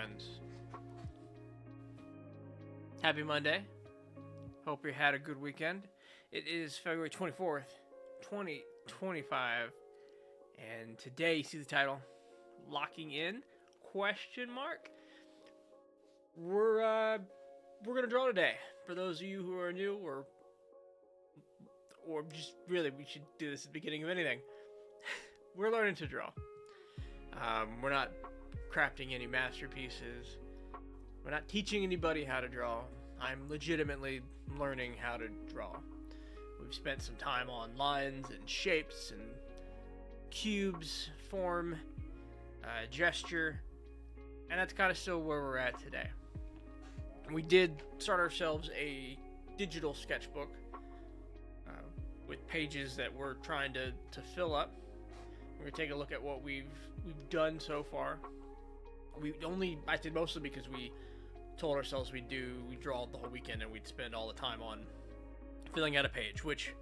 friends. Happy Monday. Hope you had a good weekend. It is February 24th, 2025, and today you see the title, Locking In, question mark. We're gonna draw today. For those of you who are new or just really, we should do this at the beginning of anything. We're learning to draw. We're not crafting any masterpieces. We're not teaching anybody how to draw. I'm legitimately learning how to draw. We've spent some time on lines and shapes and cubes, form, gesture, and that's kind of still where we're at today. We did start ourselves a digital sketchbook with pages that we're trying to fill up. We're gonna take a look at what we've done so far. I did mostly because we told ourselves we draw the whole weekend and we'd spend all the time on filling out a page, which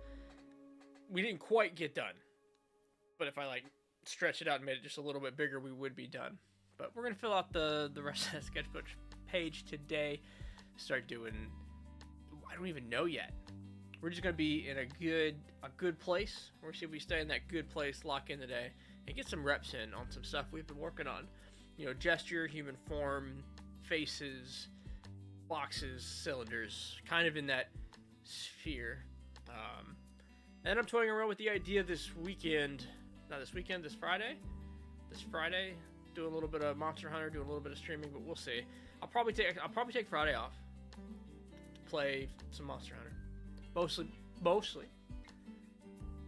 we didn't quite get done. But if I stretched it out and made it just a little bit bigger, we would be done. But we're gonna fill out the rest of that sketchbook page today. Start doing, I don't even know yet. We're just gonna be in a good place. We're gonna see if we stay in that good place, lock in today, and get some reps in on some stuff we've been working on. Gesture, human form, faces, boxes, cylinders, kind of in that sphere. And I'm toying around with the idea this Friday, do a little bit of Monster Hunter, do a little bit of streaming, but we'll see. I'll probably take Friday off to play some Monster Hunter, mostly,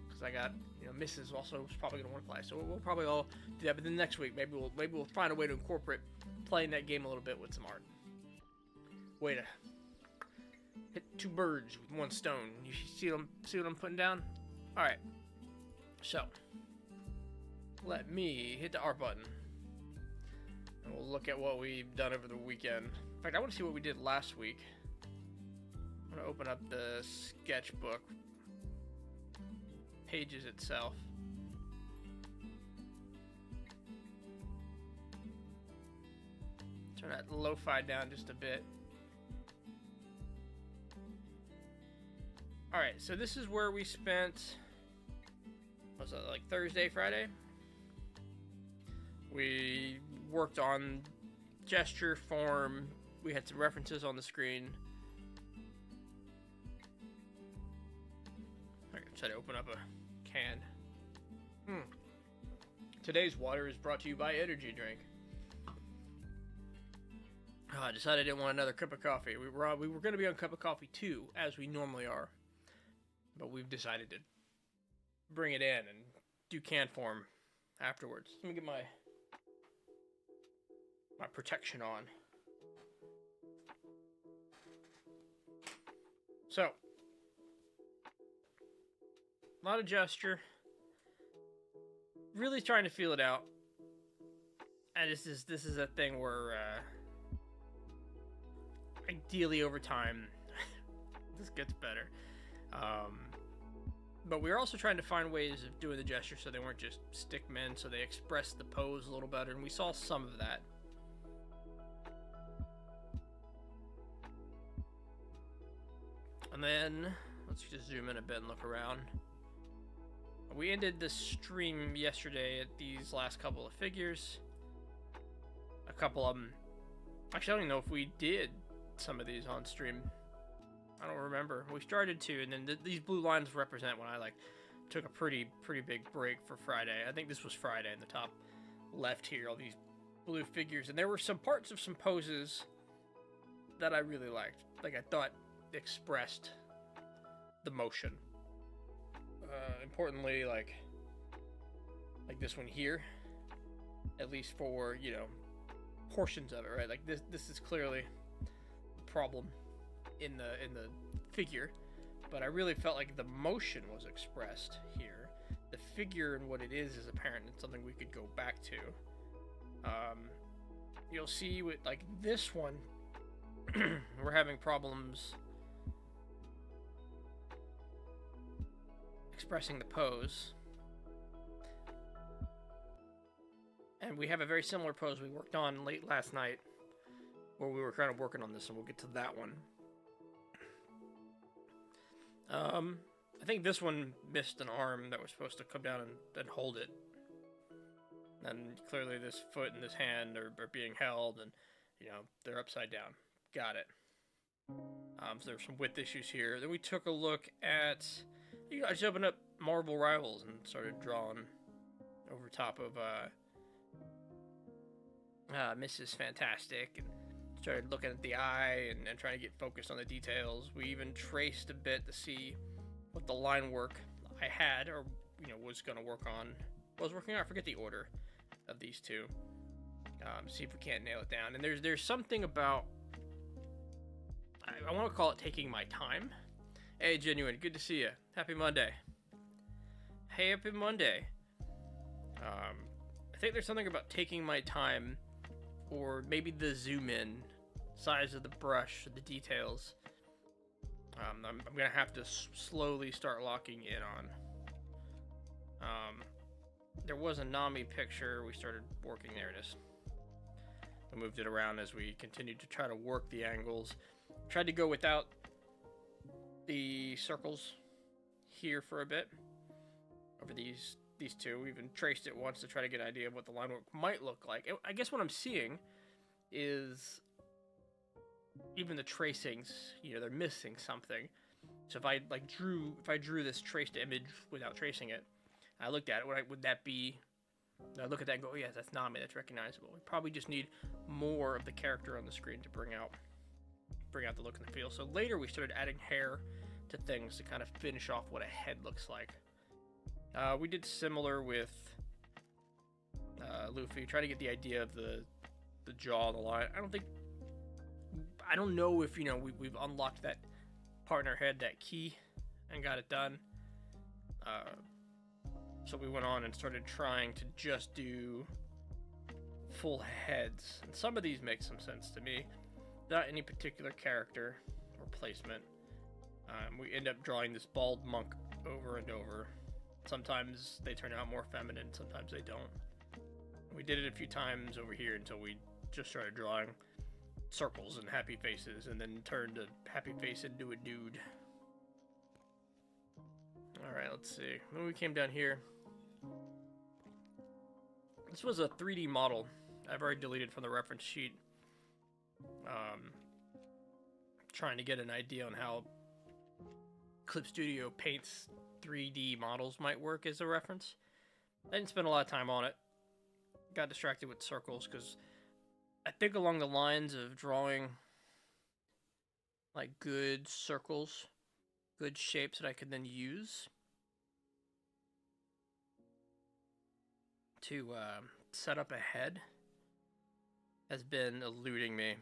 because I got Mrs. also is probably gonna want to play, so we'll probably all do that. But then next week, maybe we'll find a way to incorporate playing that game a little bit with some art. Way to hit two birds with one stone. You see what I'm putting down? All right. So let me hit the art button, and we'll look at what we've done over the weekend. In fact, I want to see what we did last week. I'm gonna open up the sketchbook pages itself. Turn that lo-fi down just a bit. Alright, so this is where we spent, was it Thursday, Friday? We worked on gesture, form, we had some references on the screen. Alright, try to open up a can. Today's water is brought to you by Energy Drink. I decided I didn't want another cup of coffee. We were going to be on cup of coffee 2, as we normally are. But we've decided to bring it in and do can form afterwards. Let me get my protection on. So, a lot of gesture. Really trying to feel it out. And this is a thing where ideally over time this gets better. But we were also trying to find ways of doing the gesture so they weren't just stick men, so they expressed the pose a little better, and we saw some of that. And then let's just zoom in a bit and look around. We ended the stream yesterday at these last couple of figures. A couple of them. Actually, I don't even know if we did some of these on stream. I don't remember. We started to, and then these blue lines represent when I took a pretty big break for Friday. I think this was Friday in the top left here, all these blue figures. And there were some parts of some poses that I really liked. I thought expressed the motion. Importantly, like this one here, at least for, portions of it, right? This is clearly a problem in the figure, but I really felt like the motion was expressed here. The figure and what it is apparent and something we could go back to. You'll see with this one, we're having problems expressing the pose. And we have a very similar pose we worked on late last night or we were kind of working on this, and we'll get to that one. I think this one missed an arm that was supposed to come down and hold it. And clearly this foot and this hand are being held, and, you know, they're upside down. Got it. So there's some width issues here. Then we took a look at, I just opened up Marvel Rivals and started drawing over top of Mrs. Fantastic, and started looking at the eye and trying to get focused on the details. We even traced a bit to see what the line work I had, or, you know, was going to work on. I was working on, I forget the order of these two. See if we can't nail it down. And there's something about, I want to call it taking my time. Hey, Genuine, good to see you. Happy Monday. Hey, happy Monday. I think there's something about taking my time, or maybe the zoom in, size of the brush, the details. I'm gonna have to slowly start locking in on. There was a Nami picture. We started working. There it is. I moved it around as we continued to try to work the angles. Tried to go without the circles here for a bit over these two. We even traced it once to try to get an idea of what the line work might look like. I guess what I'm seeing is even the tracings, you know, they're missing something. So if I drew this traced image without tracing it, I looked at it, would that be, I look at that and go, oh, yeah, that's Nami, that's recognizable. We probably just need more of the character on the screen to bring out the look and the feel. So later we started adding hair to things to kind of finish off what a head looks like. We did similar with Luffy, try to get the idea of the jaw and the line. I don't know if, you know, we've unlocked that part in our head, that key, and got it done. So we went on and started trying to just do full heads. And some of these make some sense to me. Not any particular character or placement. We end up drawing this bald monk over and over. Sometimes they turn out more feminine, sometimes they don't. We did it a few times over here until we just started drawing circles and happy faces, and then turned a happy face into a dude. Alright, let's see. When we came down here, this was a 3D model I've already deleted from the reference sheet. Trying to get an idea on how Clip Studio paints 3D models might work as a reference. I didn't spend a lot of time on it. Got distracted with circles because I think along the lines of drawing like good circles, good shapes that I could then use to set up a head has been eluding me.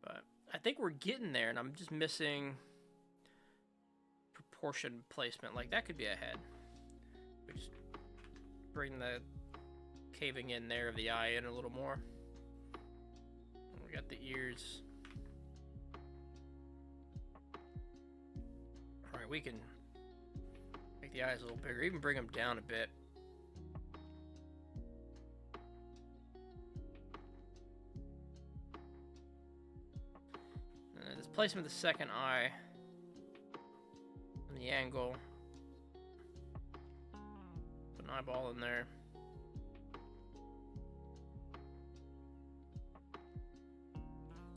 But I think we're getting there, and I'm just missing proportion placement. Like, that could be a head. We just bring the caving in there of the eye in a little more. We got the ears. Alright, we can make the eyes a little bigger, even bring them down a bit. And this placement of the second eye and the angle. Put an eyeball in there.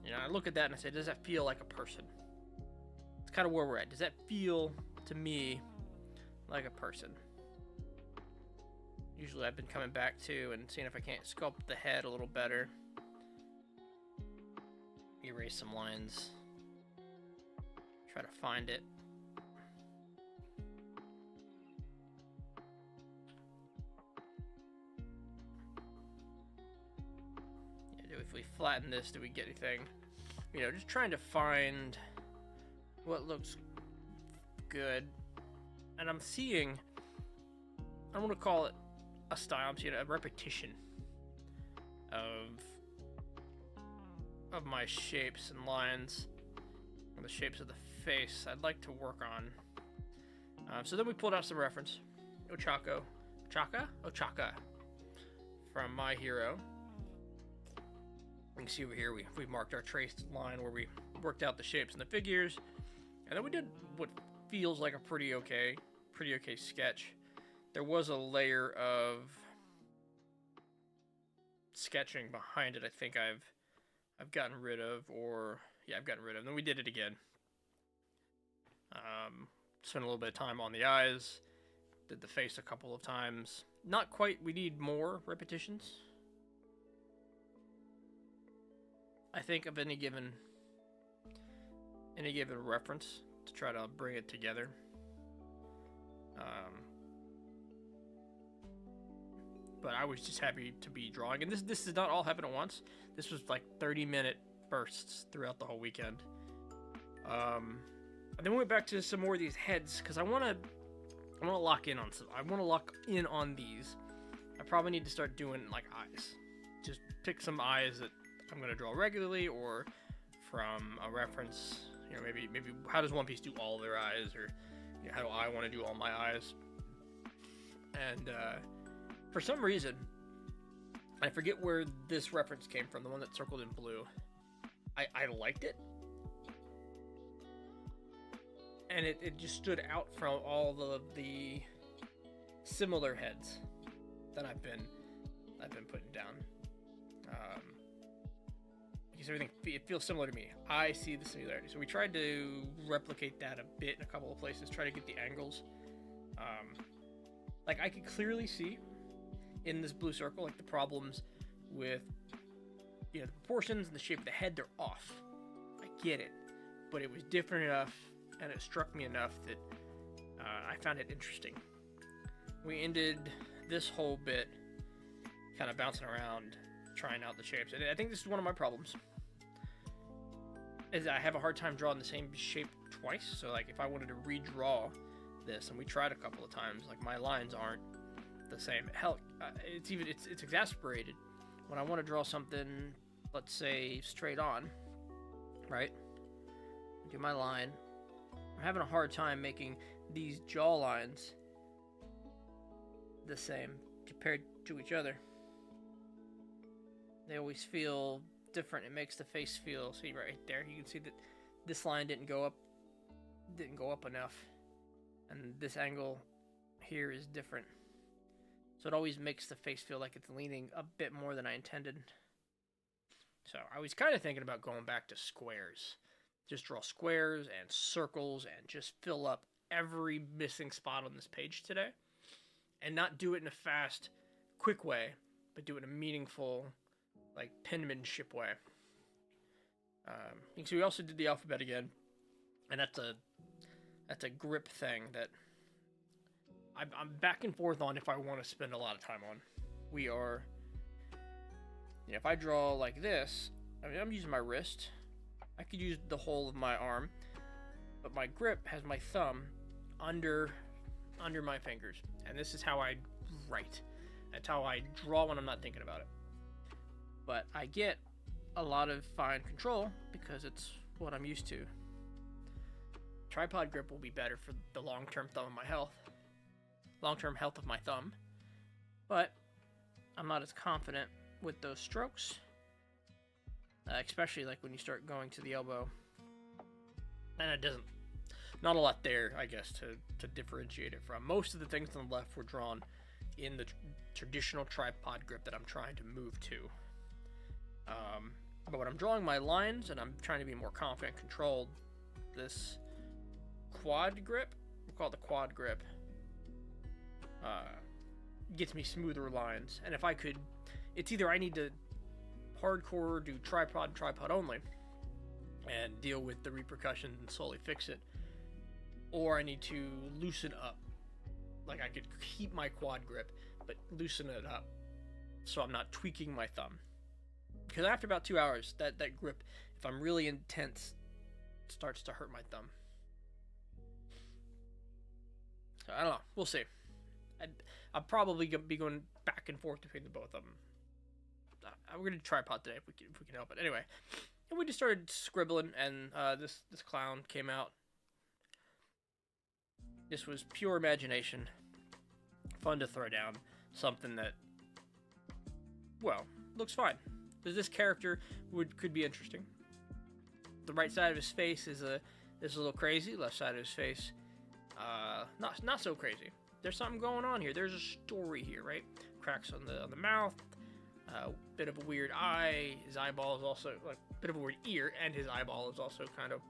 You know, I look at that and I say, does that feel like a person? It's kind of where we're at. Does that feel to me like a person? Usually I've been coming back to and seeing if I can't sculpt the head a little better. Erase some lines. Try to find it. Yeah, if we flatten this, do we get anything? You know, just trying to find what looks good. And I'm seeing, I don't want to call it a style, I'm seeing a repetition of my shapes and lines, and the shapes of the face I'd like to work on. So then we pulled out some reference. Ochako, Ochaka from My Hero. You can see over here we marked our traced line where we worked out the shapes and the figures, and then we did what feels like a pretty okay sketch. There was a layer of sketching behind it. I think I've gotten rid of, or yeah, I've gotten rid of. And then we did it again. Spent a little bit of time on the eyes. Did the face a couple of times. Not quite. We need more repetitions. I think of any given reference to try to bring it together. But I was just happy to be drawing, and this did not all happen at once. This was like 30-minute bursts throughout the whole weekend. And then we went back to some more of these heads because I want to lock in on some. I want to lock in on these. I probably need to start doing like eyes. Just pick some eyes that I'm going to draw regularly, or from a reference. You know, maybe how does One Piece do all their eyes, or you know, how do I want to do all my eyes? And for some reason, I forget where this reference came from, the one that circled in blue. I liked it. And it just stood out from all the similar heads that I've been putting down. Because everything, it feels similar to me. I see the similarity. So we tried to replicate that a bit in a couple of places, try to get the angles. Like I could clearly see in this blue circle, like the problems with, you know, the proportions and the shape of the head, they're off. I get it, but it was different enough, and it struck me enough that I found it interesting. We ended this whole bit kind of bouncing around, trying out the shapes, and I think this is one of my problems. Is I have a hard time drawing the same shape twice. So like if I wanted to redraw this, and we tried a couple of times, like my lines aren't the same. Hell, it's exasperated when I want to draw something, let's say straight on, right? Do my line. I'm having a hard time making these jaw lines the same compared to each other. They always feel different. It makes the face feel, see right there, you can see that this line didn't go up enough, and this angle here is different. So it always makes the face feel like it's leaning a bit more than I intended. So I was kind of thinking about going back to squares. Just draw squares and circles and just fill up every missing spot on this page today. And not do it in a fast, quick way, but do it in a meaningful, like, penmanship way. You can see we also did the alphabet again. And that's a grip thing that I'm back and forth on if I want to spend a lot of time on. We are, you know, if I draw like this, I mean, I'm using my wrist. I could use the whole of my arm, but my grip has my thumb under my fingers, and this is how I write. That's how I draw when I'm not thinking about it. But I get a lot of fine control because it's what I'm used to. Tripod grip will be better for the long-term health of my thumb, but I'm not as confident with those strokes. Especially like when you start going to the elbow, and it doesn't, not a lot there, I guess, to differentiate it from. Most of the things on the left were drawn in the traditional tripod grip that I'm trying to move to. But when I'm drawing my lines and I'm trying to be more confident, controlled, this quad grip, we'll call it the quad grip, gets me smoother lines. And if I could, it's either I need to hardcore do tripod and tripod only and deal with the repercussions and slowly fix it, or I need to loosen up. Like I could keep my quad grip but loosen it up so I'm not tweaking my thumb, because after about 2 hours that grip, if I'm really intense, starts to hurt my thumb. So I don't know, we'll see. I'll probably be going back and forth between the both of them. We're gonna tripod today if we can help it. Anyway, and we just started scribbling, and this clown came out. This was pure imagination fun to throw down something that, well, looks fine. This character could be interesting. The right side of his face is a little crazy. Left side of his face, not so crazy. There's something going on here. There's a story here, right? Cracks on the mouth, bit of a weird eye. His eyeball is also like a bit of a weird ear, and his eyeball is also kind of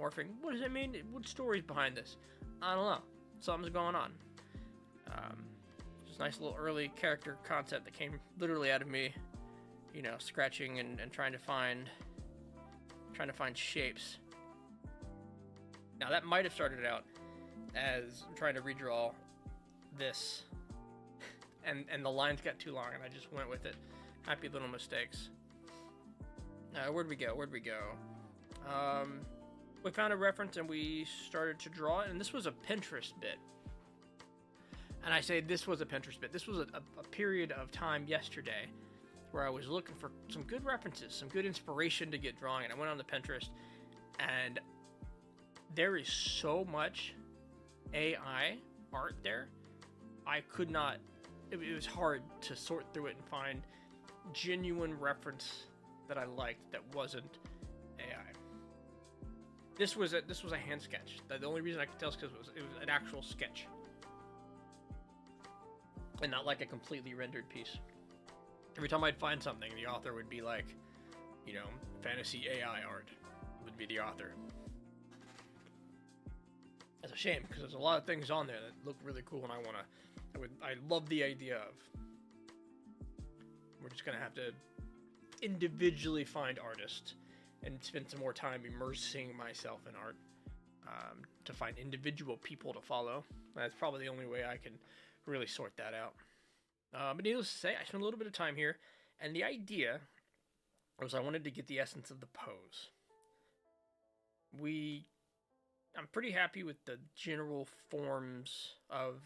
morphing. What does it mean? What story's behind this? I don't know. Something's going on. Just a nice little early character concept that came literally out of me, you know, scratching and trying to find shapes. Now that might have started out as trying to redraw this, and the lines got too long, and I just went with it. Happy little mistakes. Where'd we go? We found a reference and we started to draw it, and this was a Pinterest bit. And I say this was a Pinterest bit. This was a period of time yesterday where I was looking for some good references, some good inspiration to get drawing, and I went on the Pinterest, and there is so much AI art there. I could not, it was hard to sort through it and find genuine reference that I liked that wasn't AI. This was a hand sketch. The only reason I could tell is because it was an actual sketch, and not like a completely rendered piece. Every time I'd find something, the author would be like, you know, fantasy AI art would be the author. That's a shame, because there's a lot of things on there that look really cool, and I love the idea of. We're just gonna have to individually find artists and spend some more time immersing myself in art, to find individual people to follow. That's probably the only way I can really sort that out. But needless to say, I spent a little bit of time here, and the idea was I wanted to get the essence of the pose. I'm pretty happy with the general forms of,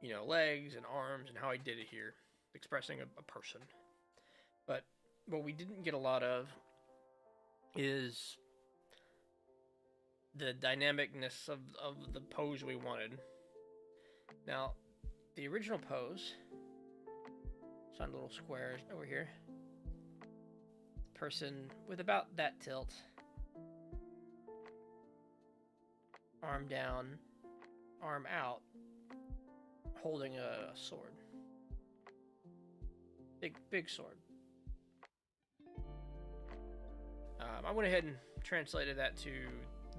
you know, legs and arms and how I did it here, expressing a person. But what we didn't get a lot of is the dynamicness of the pose we wanted. Now, the original pose, it's on little squares over here. Person with about that tilt. Arm down, arm out, holding a sword. Big sword. I went ahead and translated that to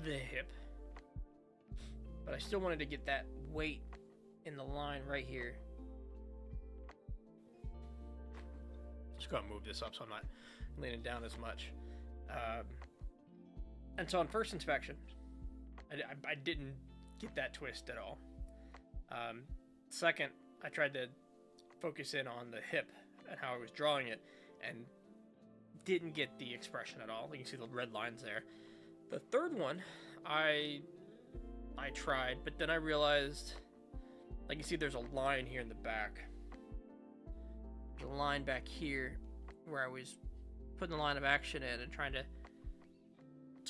the hip, but I still wanted to get that weight in the line right here. Just gonna move this up so I'm not leaning down as much. And so on first inspection, I didn't get that twist at all. Second, I tried to focus in on the hip and how I was drawing it, and didn't get the expression at all. You can see the red lines there. The third one, I tried, but then I realized, like you see there's a line here in the back. There's a line back here where I was putting the line of action in and trying to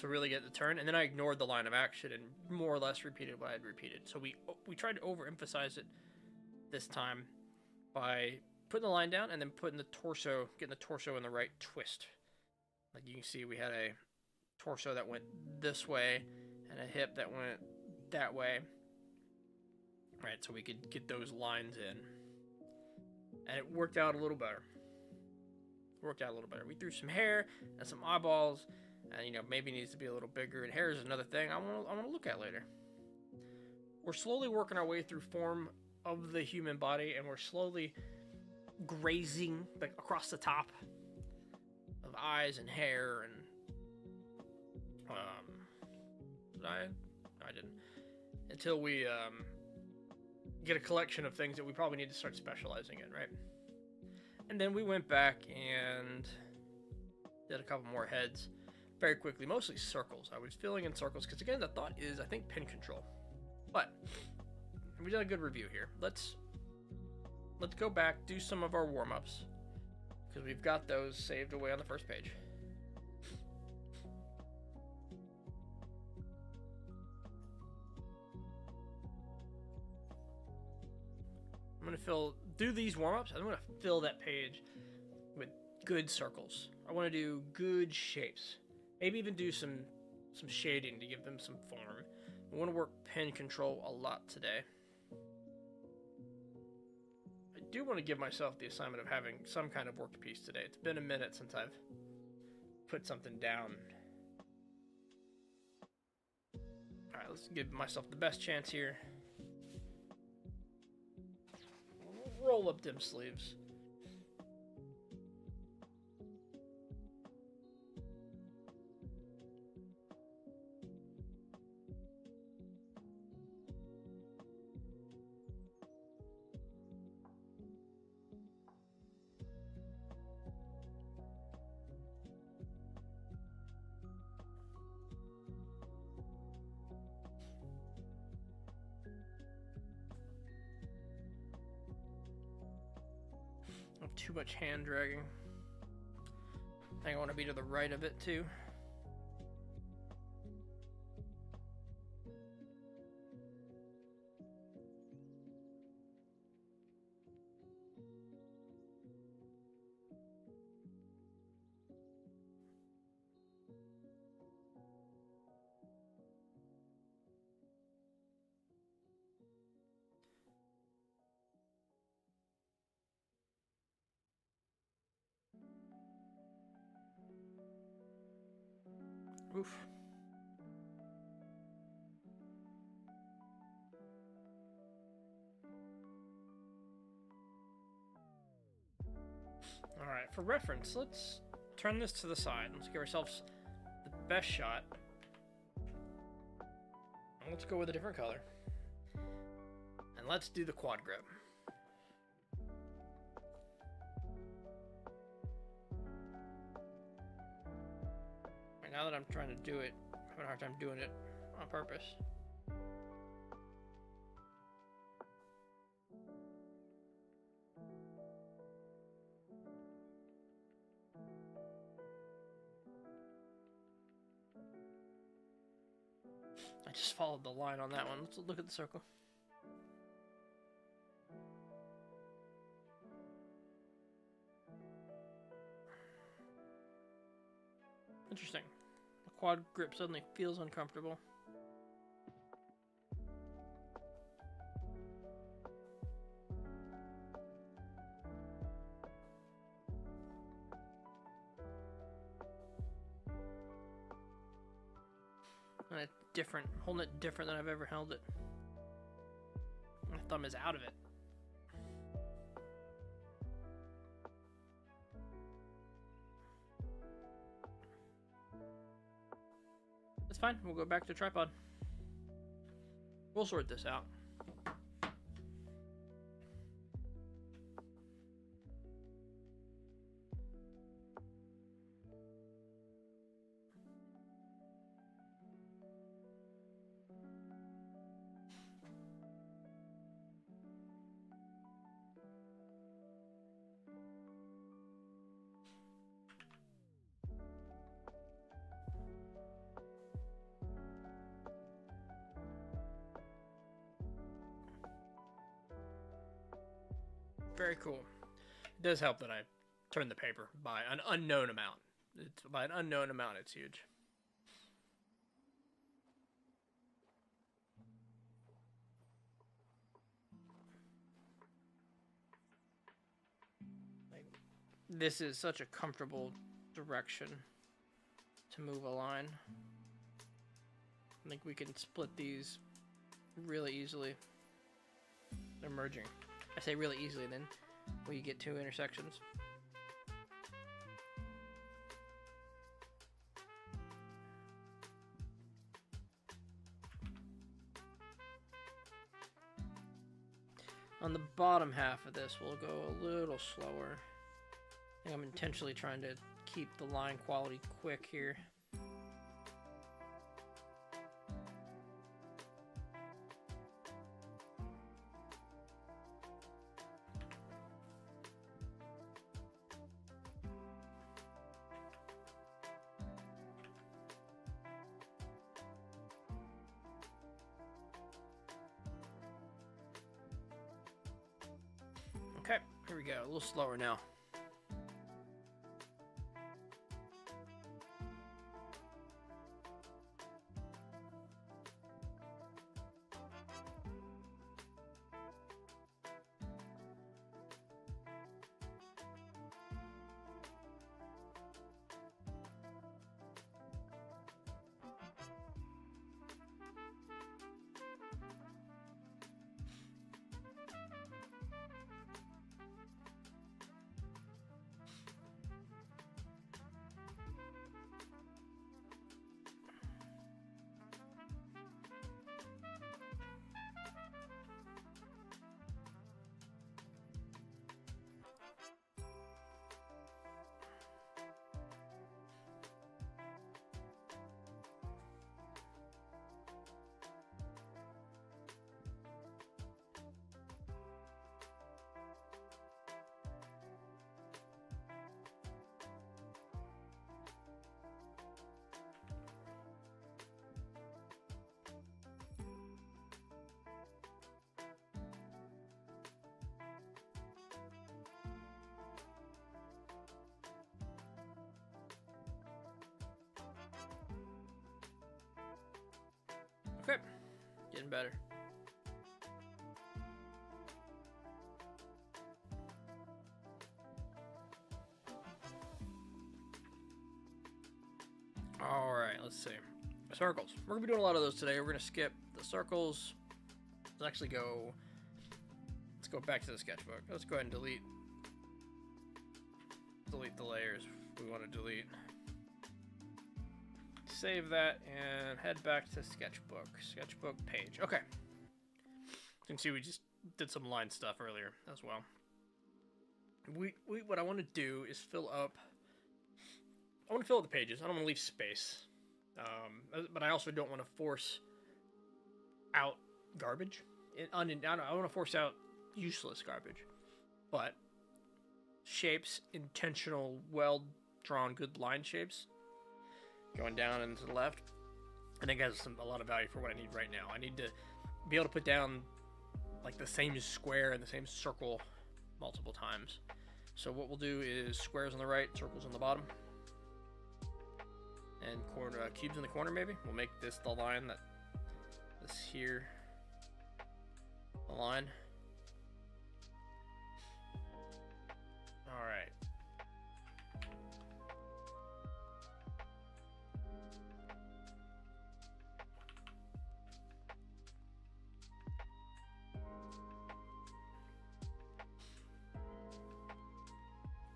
really get the turn, and then I ignored the line of action and more or less repeated what I had repeated. So we tried to overemphasize it this time by putting the line down and then getting the torso in the right twist. Like you can see, we had a torso that went this way and a hip that went that way. Right, so we could get those lines in, and it worked out a little better. We threw some hair and some eyeballs, and you know, maybe needs to be a little bigger. And hair is another thing I want to look at later. We're slowly working our way through form of the human body, and we're slowly grazing like across the top of eyes and hair and I didn't, until we get a collection of things that we probably need to start specializing in, right? And then we went back and did a couple more heads very quickly, mostly circles. I was filling in circles because, again, the thought is, I think, pin control. But we did a good review here. Let's go back, do some of our warm-ups, because we've got those saved away on the first page. I'm gonna do these warm-ups. I'm gonna fill that page with good circles. I want to do good shapes. Maybe even do some shading to give them some form. I want to work pen control a lot today. I do want to give myself the assignment of having some kind of worked piece today. It's been a minute since I've put something down. Alright, let's give myself the best chance here. Roll up them sleeves. Too much hand dragging. I think I want to be to the right of it too. Oof. Alright, for reference, let's turn this to the side. Let's give ourselves the best shot. And let's go with a different color. And let's do the quad grip. Now that I'm trying to do it, I'm having a hard time doing it on purpose. I just followed the line on that one. Let's look at the circle. Interesting. The quad grip suddenly feels uncomfortable. And it's different, holding it different than I've ever held it. My thumb is out of it. It's fine, we'll go back to tripod. We'll sort this out. Very cool. It does help that I turned the paper by an unknown amount. By an unknown amount, it's huge. This is such a comfortable direction to move a line. I think we can split these really easily. They're merging. I say really easily, then when you get two intersections. On the bottom half of this, we'll go a little slower. I think I'm intentionally trying to keep the line quality quick here. Okay, here we go. A little slower now. Okay, getting better. All right, let's see. Circles. We're gonna be doing a lot of those today. We're gonna skip the circles. Let's actually go. Let's go back to the sketchbook. Let's go ahead and delete the layers we want to delete. Save that and head back to sketchbook. Sketchbook page. Okay. You can see we just did some line stuff earlier as well. What I want to do is fill up. I want to fill up the pages. I don't want to leave space. But I also don't want to force out garbage. I want to force out useless garbage. But shapes, intentional, well-drawn, good line shapes, going down and to the left, I think has a lot of value for what I need right now. I need to be able to put down like the same square and the same circle multiple times. So what we'll do is squares on the right, circles on the bottom, and cubes in the corner maybe. We'll make this the line this here, the line. All right.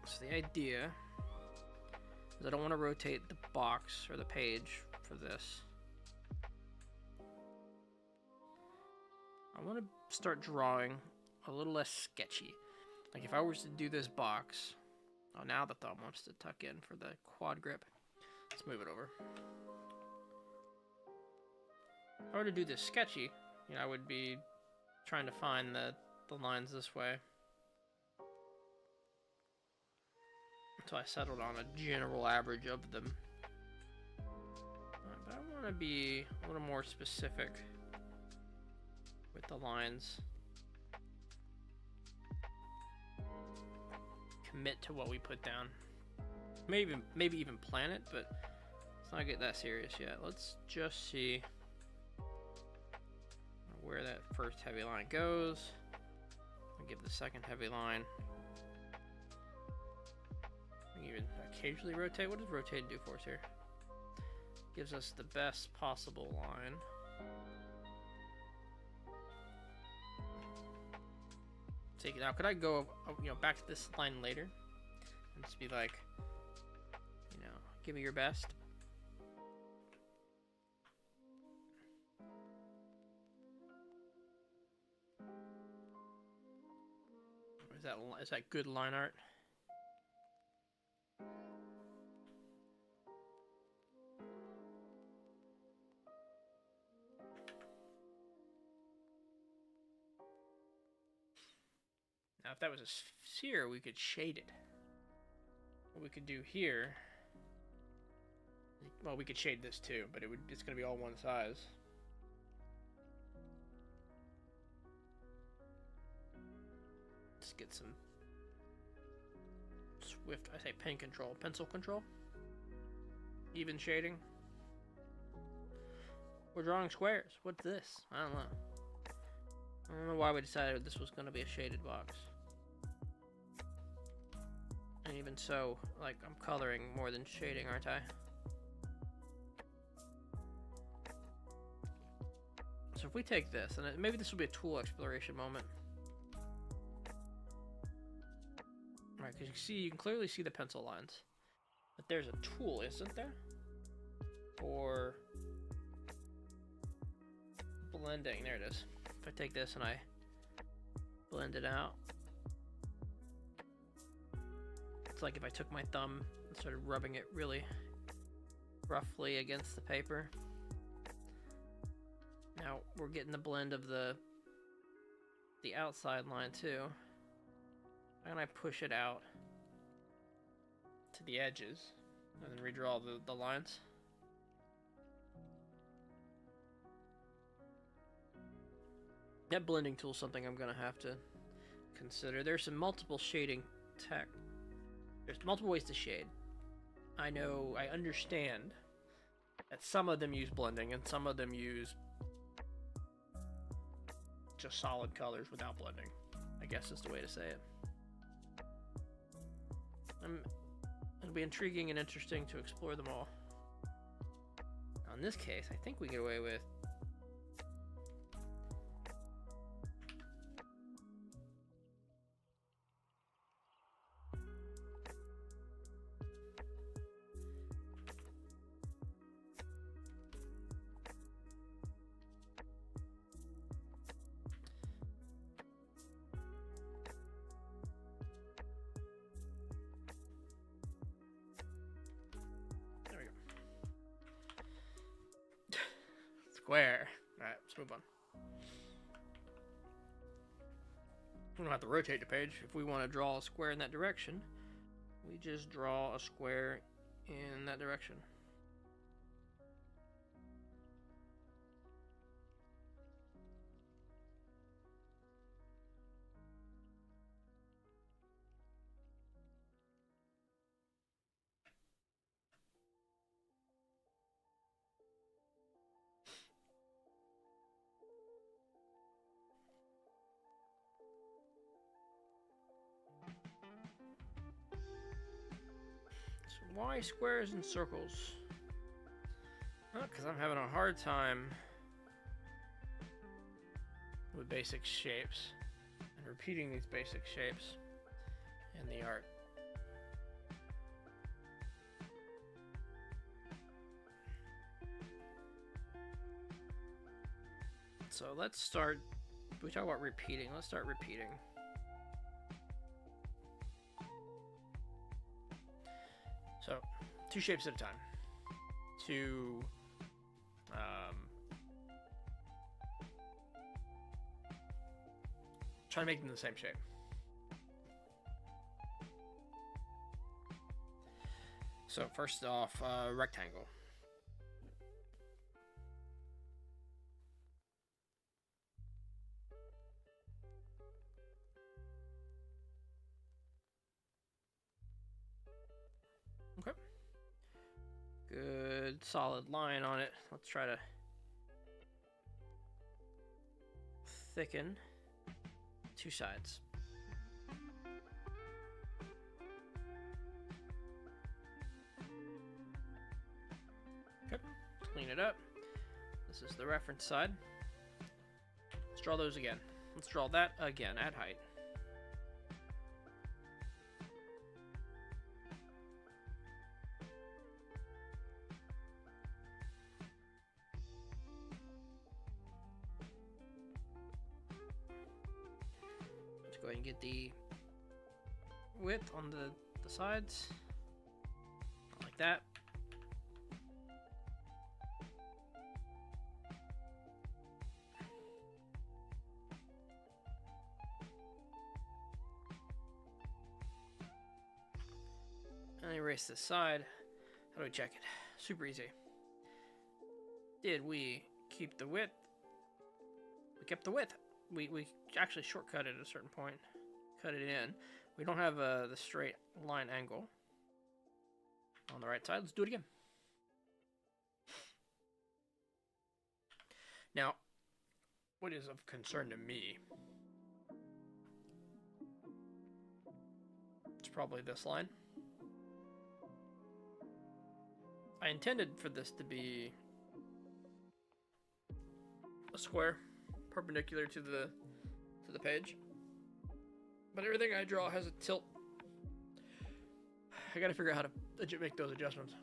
So the idea is I don't want to rotate the box or the page for this. I want to start drawing a little less sketchy. Like if I was to do this box, oh, now the thumb wants to tuck in for the quad grip. Let's move it over. If I were to do this sketchy, I would be trying to find the lines this way. So I settled on a general average of them. But I want to be a little more specific with the lines. Commit to what we put down. Maybe even plan it, but let's not get that serious yet. Let's just see where that first heavy line goes. I'll give the second heavy line. Even occasionally rotate. What does rotate do for us here? Gives us the best possible line. Take it out. Could I go, back to this line later and just be like, give me your best? Is that good line art? Now, if that was a sphere, we could shade it. What we could do here, well, we could shade this too, but it's going to be all one size. Let's get some swift, I say pen control, pencil control. Even shading. We're drawing squares. What's this? I don't know. I don't know why we decided this was going to be a shaded box. And even so, like, I'm coloring more than shading, aren't I? So if we take this, and maybe this will be a tool exploration moment. Right, because you can clearly see the pencil lines. But there's a tool, isn't there? For blending. There it is. If I take this and I blend it out, it's like if I took my thumb and started rubbing it really roughly against the paper. Now we're getting the blend of the outside line too. And I push it out to the edges and then redraw the lines. That blending tool is something I'm gonna have to consider. There's some multiple shading tech. There's multiple ways to shade. I understand that some of them use blending and some of them use just solid colors without blending, I guess is the way to say it. It'll be intriguing and interesting to explore them all. Now in this case, I think we get away with square. Alright, let's move on. We don't have to rotate the page. If we want to draw a square in that direction, we just draw a square in that direction. Why squares and circles? Well, because I'm having a hard time with basic shapes and repeating these basic shapes in the art. So let's start, we talk about repeating, let's start repeating. So, 2 shapes at a time. Try to make them the same shape. So, first off, rectangle. Okay. Good solid line on it. Let's try to thicken 2 sides. Okay, clean it up. This is the reference side. Let's draw those again. Let's draw that again at height. Go ahead and get the width on the sides, like that. And erase this side. How do we check it? Super easy. Did we keep the width? We kept the width. We actually shortcut it at a certain point cut it in. We don't have the straight line angle on the right side. Let's do it again. Now, what is of concern to me, it's probably this line. I intended for this to be a square perpendicular to the page, but everything I draw has a tilt. I gotta figure out how to make those adjustments.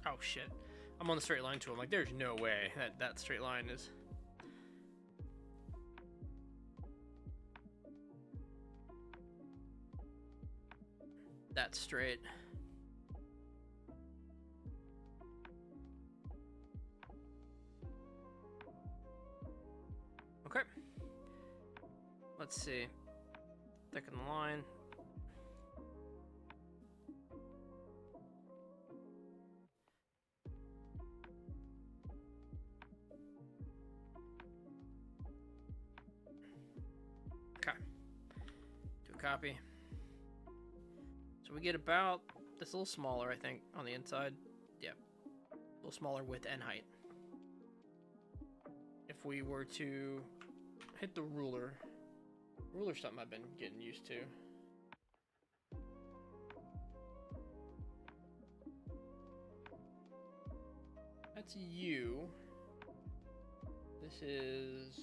Oh shit. I'm on the straight line tool. I'm like, there's no way that straight line is... that straight. Okay. Let's see. Thicken the line. Okay. Do a copy. So we get about this, a little smaller, I think, on the inside. Yeah. A little smaller width and height. If we were to hit the ruler, ruler's something I've been getting used to. That's U. This is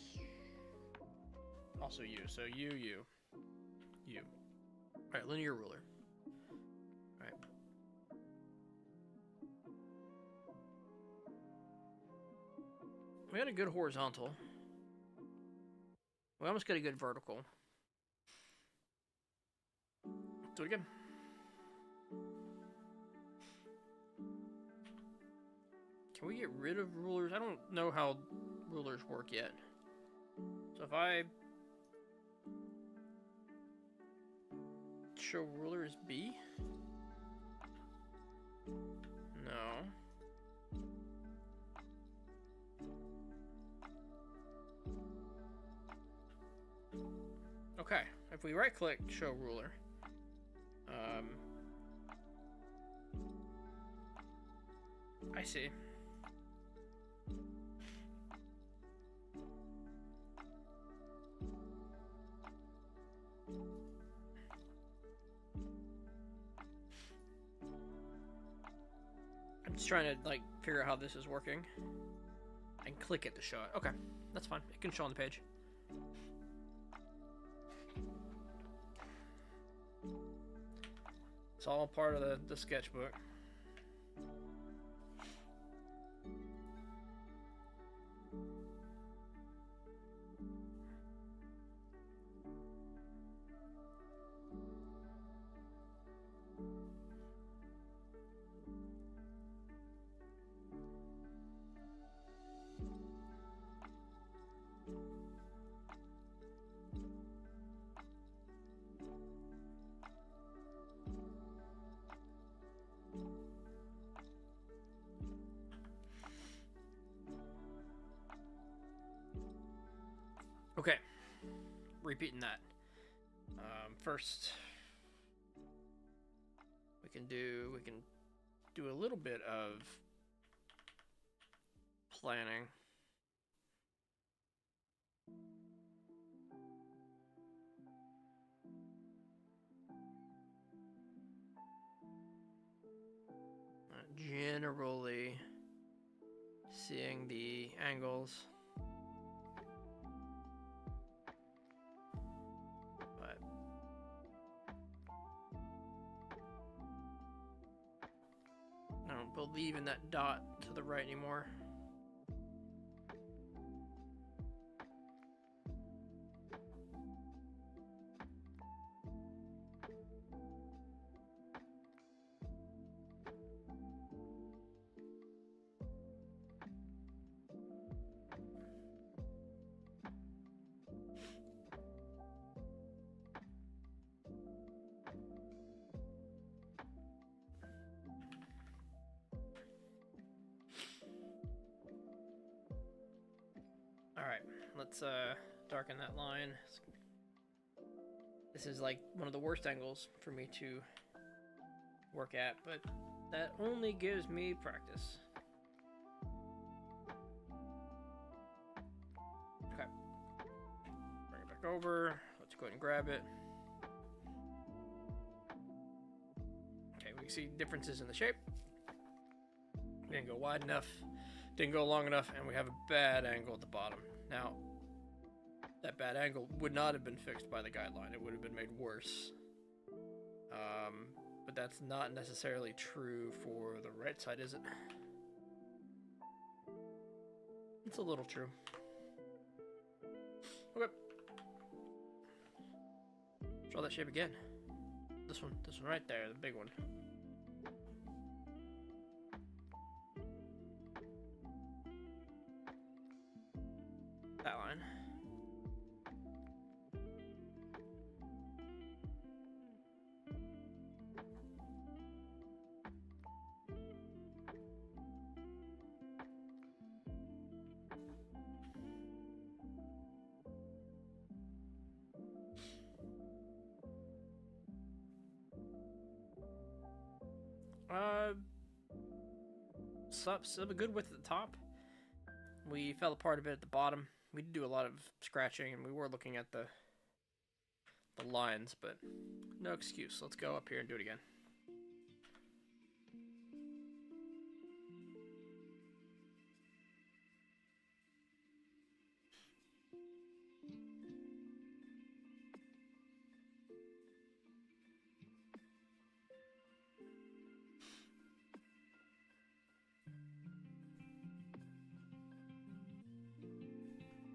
also U. So U, U, U. All right, linear ruler. All right. We got a good horizontal. We almost got a good vertical. Do it again. Can we get rid of rulers? I don't know how rulers work yet. So if I show ruler as B? No. Okay, if we right click show ruler, I see. I'm just trying to like figure out how this is working and click it to show it. Okay, that's fine. It can show on the page. It's all part of the sketchbook. Okay, repeating that. First, we can do a little bit of planning. Generally seeing the angles. I don't believe in that dot to the right anymore. Alright, let's darken that line. This is like one of the worst angles for me to work at, but that only gives me practice. Okay. Bring it back over. Let's go ahead and grab it. Okay, we can see differences in the shape. Didn't go wide enough, didn't go long enough, and we have a bad angle at the bottom. Now, that bad angle would not have been fixed by the guideline. It would have been made worse. But that's not necessarily true for the right side, is it? It's a little true. Okay. Draw that shape again. This one right there, the big one. That line. Sub a good width at the top. We fell apart a bit at the bottom. We did do a lot of scratching, and we were looking at the lines, but no excuse. Let's go up here and do it again.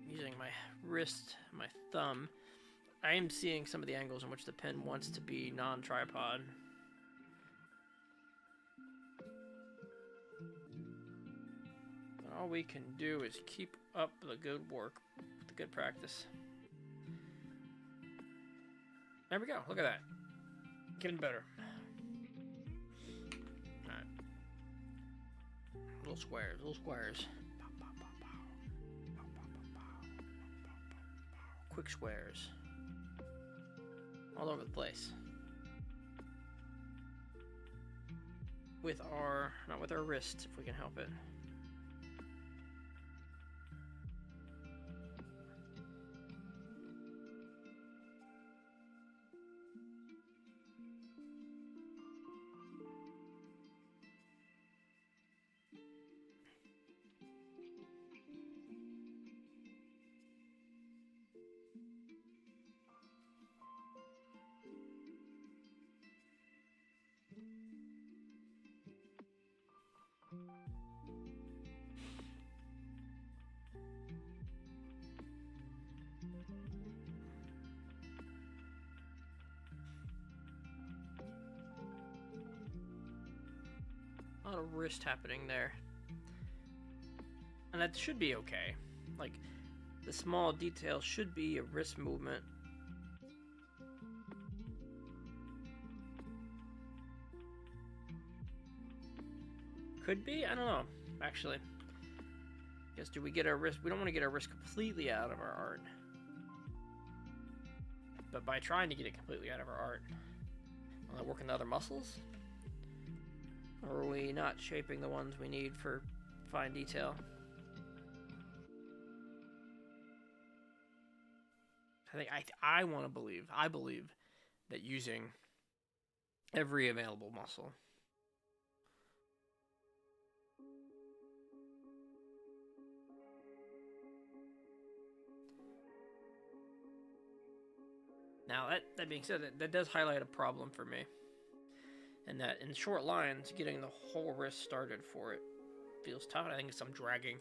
Using my wrist, my thumb, I am seeing some of the angles in which the pen wants to be non-tripod. All we can do is keep up the good work, the good practice. There we go, look at that. Getting better. Alright. Little squares, little squares. Quick squares. All over the place. Not with our wrist, if we can help it. A lot of wrist happening there. And that should be okay. Like, the small details should be a wrist movement. Could be? I don't know, actually. Guess, do we get our wrist? We don't want to get our wrist completely out of our art. But by trying to get it completely out of our art, will that work in the other muscles? Or are we not shaping the ones we need for fine detail? I want to believe. I believe that using every available muscle. Now, that being said, that does highlight a problem for me. And that in short lines, getting the whole wrist started for it feels tough. I think it's I'm dragging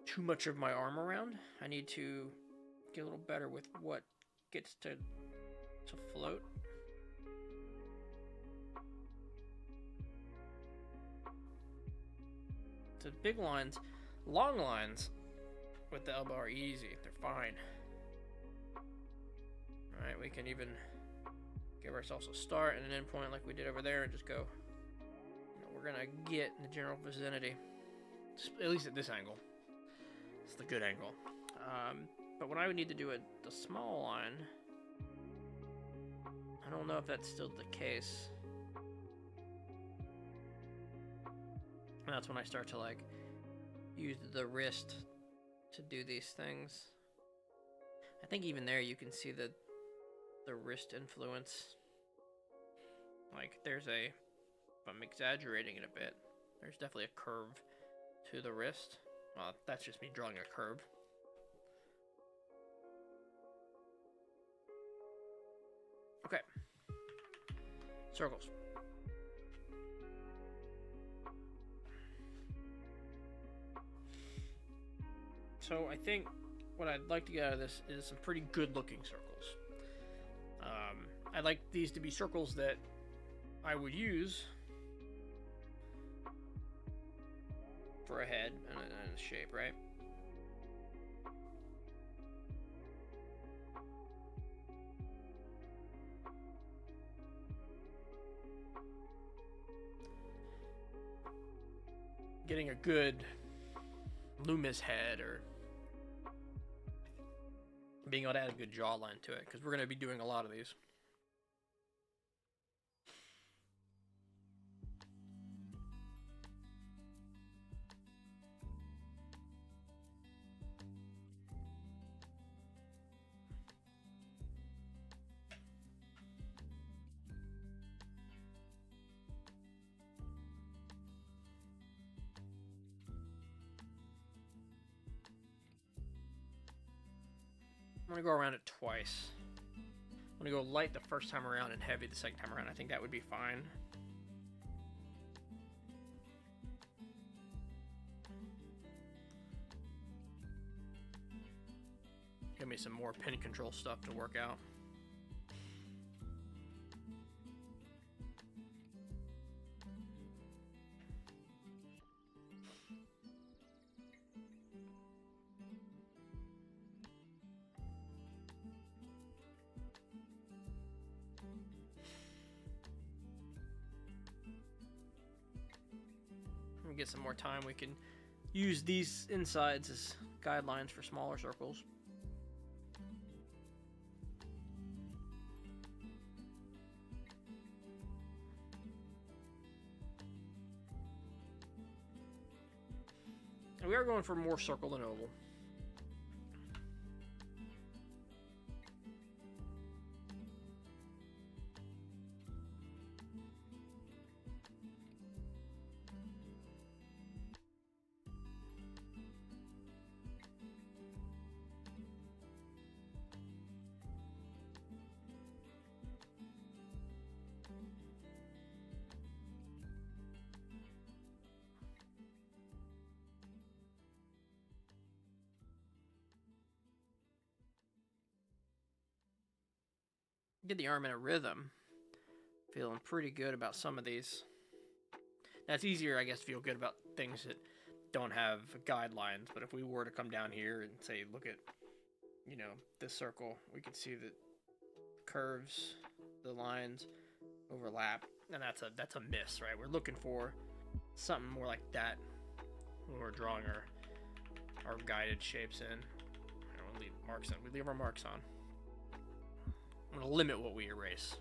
too much of my arm around. I need to get a little better with what gets to float. So big lines, long lines with the elbow are easy. They're fine. Alright, we can even give ourselves a start and an end point like we did over there and just go, we're gonna get in the general vicinity. At least at this angle. It's the good angle. But when I would need to do the small line, I don't know if that's still the case. And that's when I start to like use the wrist to do these things. I think even there you can see the wrist influence. Like there's if I'm exaggerating it a bit, there's definitely a curve to the wrist. Well, that's just me drawing a curve. Okay. Circles. So I think what I'd like to get out of this is some pretty good looking circles. I'd like these to be circles that I would use for a head and a shape, right? Getting a good Loomis head or being able to add a good jawline to it, because we're going to be doing a lot of these. I'm going to go around it twice. I'm going to go light the first time around and heavy the second time around. I think that would be fine. Give me some more pin control stuff to work out. Get some more time, we can use these insides as guidelines for smaller circles. And we are going for more circle than oval. Get the arm in a rhythm. Feeling pretty good about some of these. That's easier, I guess, to feel good about things that don't have guidelines. But if we were to come down here and say, look at, you know, this circle, we can see that curves, the lines overlap, and that's a miss, right? We're looking for something more like that when we're drawing our guided shapes in. I don't leave marks in. We leave our marks on. I'm going to limit what we erase.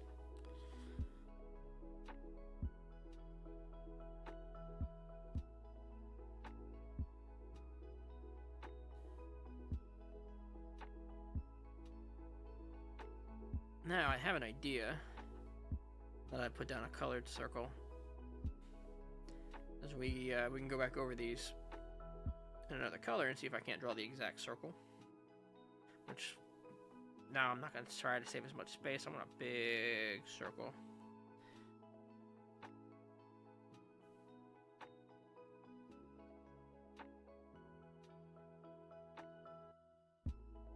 Now I have an idea that I put down a colored circle. As we can go back over these in another color and see if I can't draw the exact circle. Which now I'm not going to try to save as much space. I want a big circle.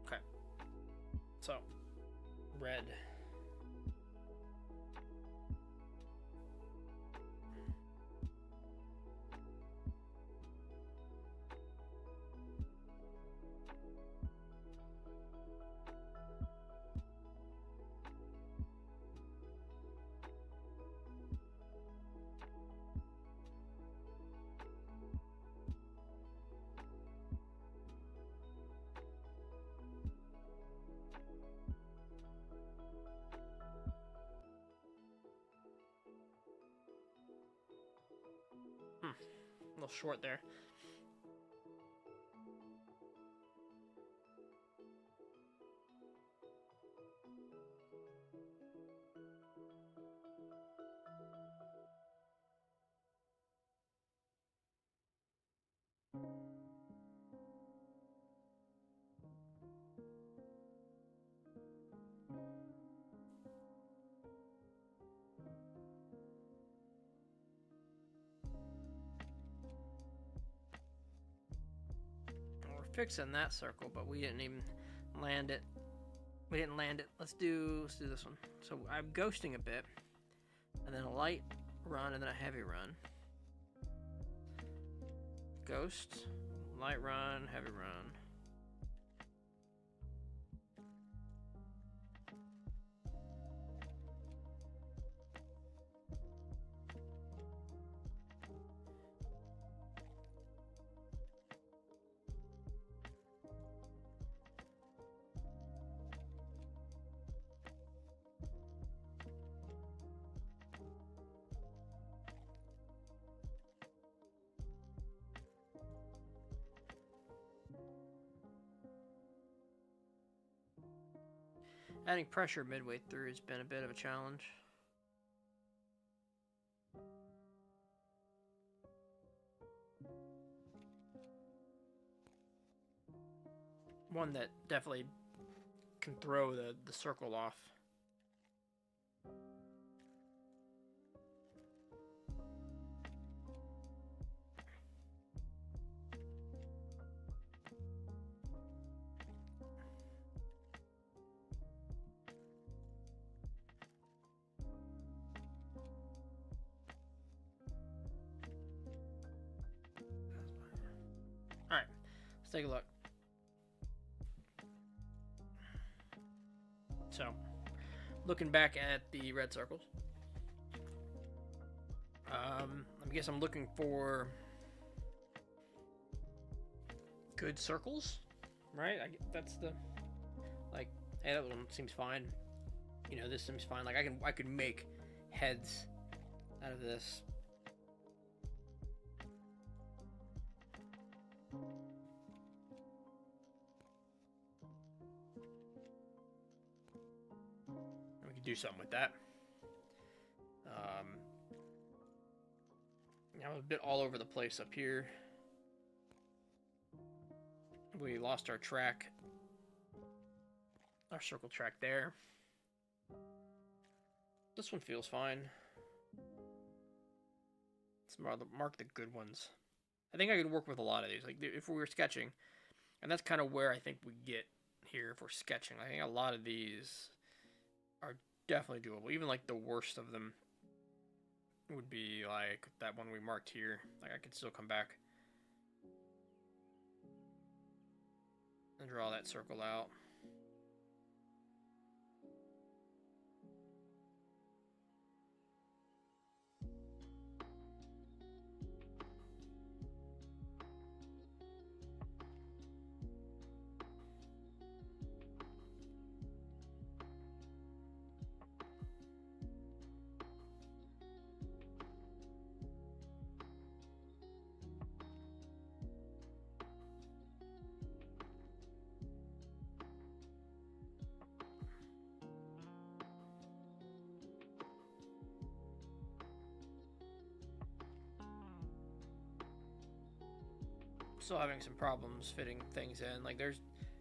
Okay. So, red. little short there. Fixing that circle, but we didn't even land it. We didn't land it. Let's do this one. So I'm ghosting a bit, and then a light run, and then a heavy run. Ghost, light run, heavy run. Adding pressure midway through has been a bit of a challenge. One that definitely can throw the circle off. Alright, let's take a look. So, looking back at the red circles, I guess I'm looking for good circles, right? That's the, like, hey, that one seems fine. You know, this seems fine. Like, I could make heads out of this. We could do something with that. I'm a bit all over the place up here. We lost our track, our circle track there. This one feels fine. Let's mark the good ones. I think I could work with a lot of these. Like if we were sketching, and that's kind of where I think we get here if we're sketching. I think a lot of these are definitely doable. Even like the worst of them would be like that one we marked here. Like I could still come back and draw that circle out. Still having some problems fitting things in. Like there's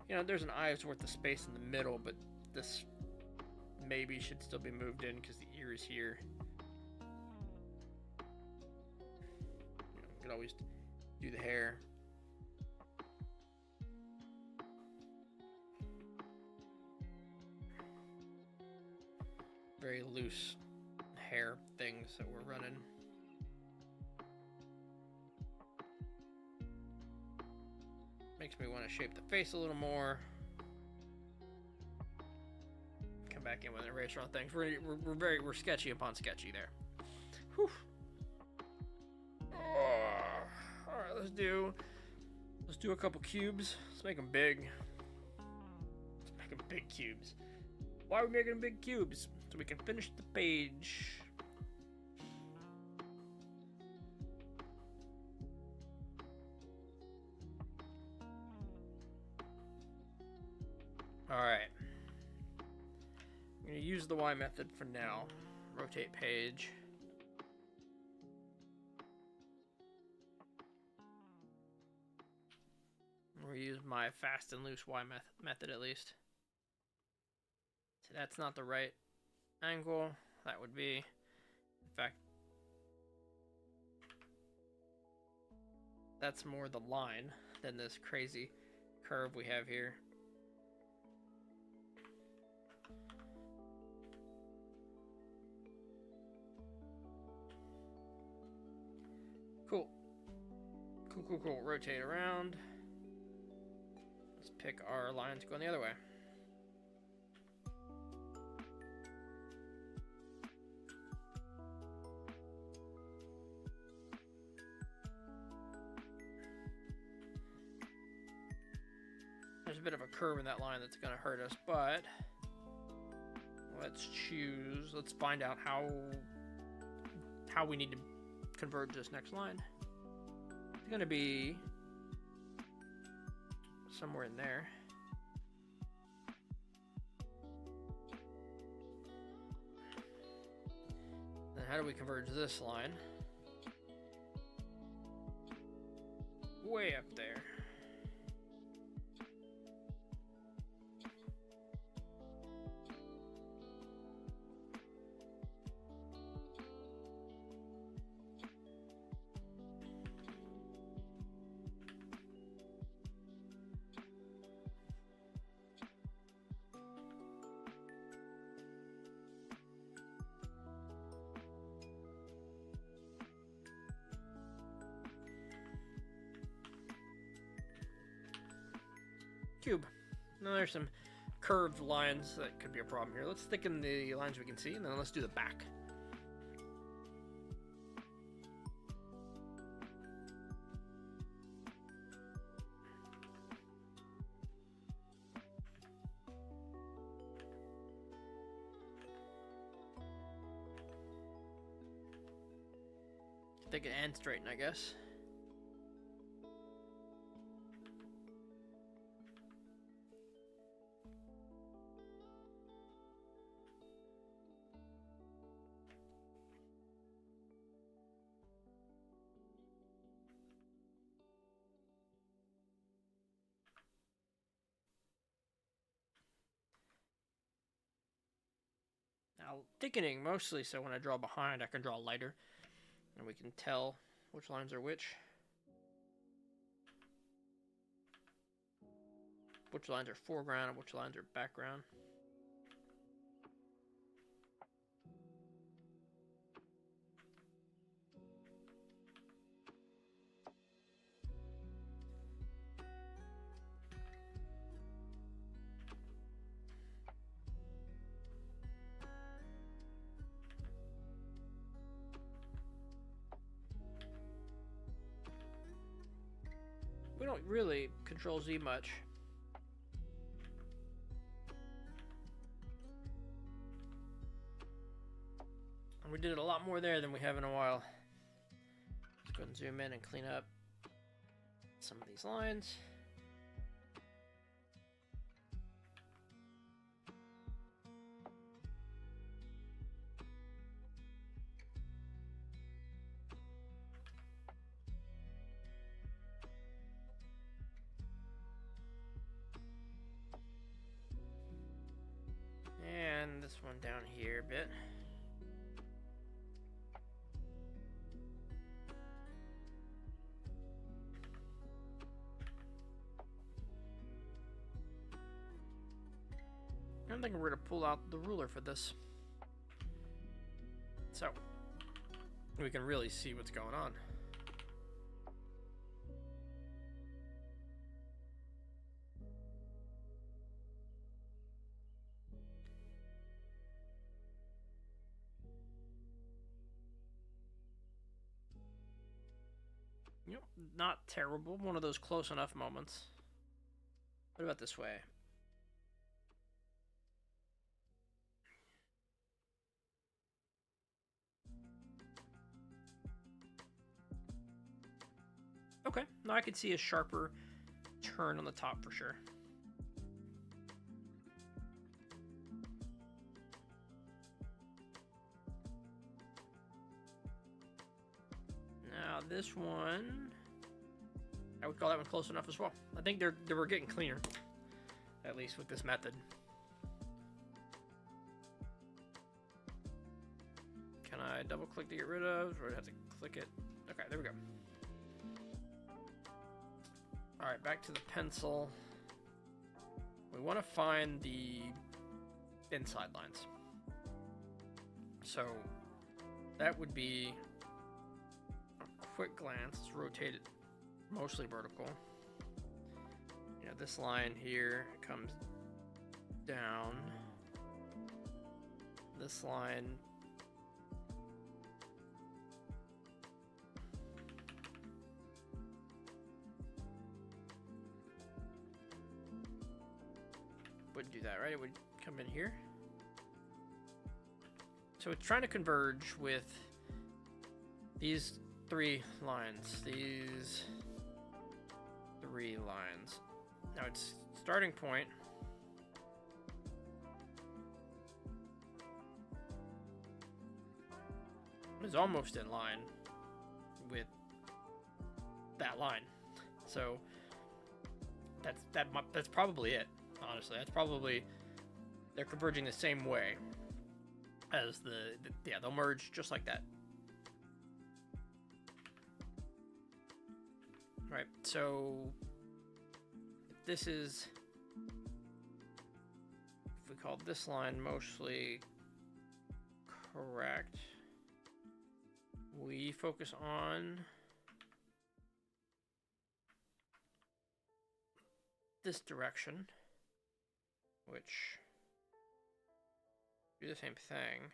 an eye's worth of space in the middle, but this maybe should still be moved in because the ear is here. You could always do the hair. Very loose hair things that we're running. Makes me want to shape the face a little more. Come back in with an eraser on things. We're sketchy upon sketchy there. Whew. Oh, all right, let's do a couple cubes. Let's make them big. Let's make them big cubes. Why are we making them big cubes? So we can finish the page. Alright. I'm going to use the Y method for now. Rotate page. We'll use my fast and loose Y method at least. So that's not the right angle. That would be, in fact, that's more the line than this crazy curve we have here. Cool. Cool. Rotate around. Let's pick our lines going the other way. There's a bit of a curve in that line that's going to hurt us, but let's find out how we need to converge this next line. It's going to be somewhere in there. Then how do we converge this line? Way up there. Cube. Now there's some curved lines that could be a problem here. Let's thicken the lines we can see, and then let's do the back. Thicken and straighten, I guess. Now, thickening mostly so when I draw behind, I can draw lighter, and we can tell which lines are which lines are foreground and which lines are background. We don't really control Z much. And we did a lot more there than we have in a while. Let's go ahead and zoom in and clean up some of these lines. And this one down here a bit. I'm thinking we're going to pull out the ruler for this, so we can really see what's going on. Yep, not terrible. One of those close enough moments. What about this way? Okay, now I could see a sharper turn on the top for sure. this one, I would call that one close enough as well. I think they were getting cleaner, at least with this method. Can I double click to get rid of, or do I have to click it? Okay, there we go. All right, back to the pencil. We want to find the inside lines. So that would be a quick glance. Let's rotate it mostly vertical. You know, this line here comes down. This line would do that, right? It would come in here. So it's trying to converge with these three lines. These three lines. Now its starting point is almost in line with that line. So that's probably it. Honestly, that's probably, they're converging the same way as yeah, they'll merge just like that. Right, so this is, if we call this line mostly correct, we focus on this direction, which do the same thing.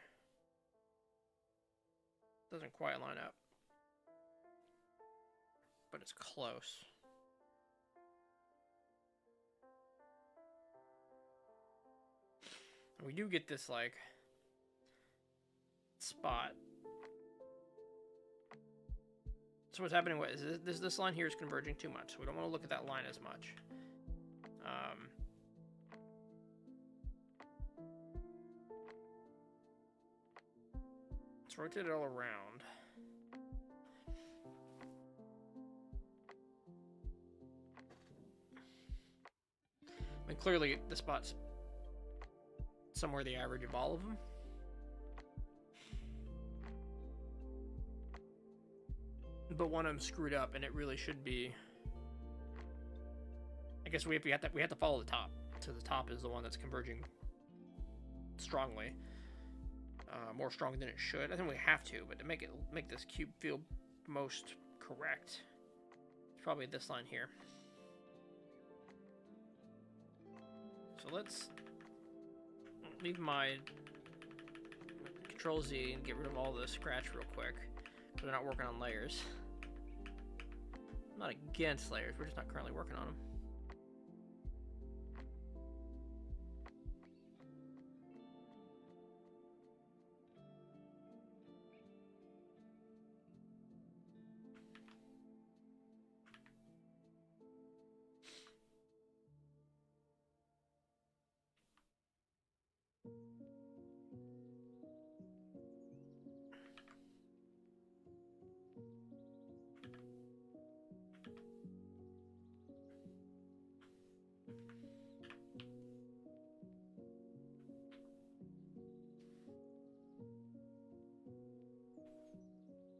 Doesn't quite line up, but it's close. And we do get this like spot. So what's happening is this line here is converging too much, so we don't want to look at that line as much. Let's rotate it all around. I mean, clearly the spot's somewhere the average of all of them. But one of them screwed up, and it really should be. I guess we have to follow the top. So the top is the one that's converging strongly, more strong than it should. I think we have to, but to make this cube feel most correct, it's probably this line here. So let's leave my Control Z and get rid of all the scratch real quick. We're not working on layers. I'm not against layers, we're just not currently working on them.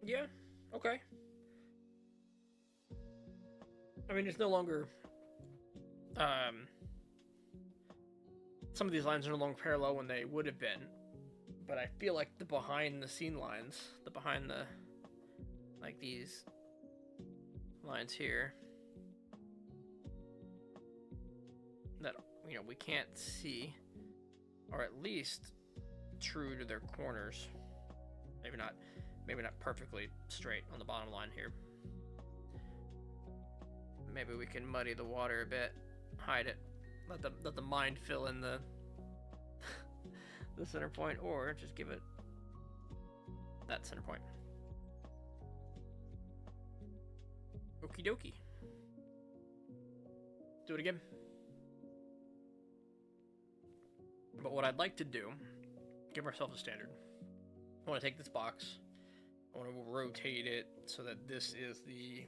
Yeah, okay. I mean, it's no longer, some of these lines are no longer parallel when they would have been, but I feel like the behind the scene lines, like these lines here, that, you know, we can't see, or at least true to their corners. Maybe not perfectly straight on the bottom line here. Maybe we can muddy the water a bit, hide it, let the mind fill in the the center point, or just give it that center point. Okie dokie. Do it again. But what I'd like to do, give ourselves a standard. I want to take this box, I want to rotate it so that this is the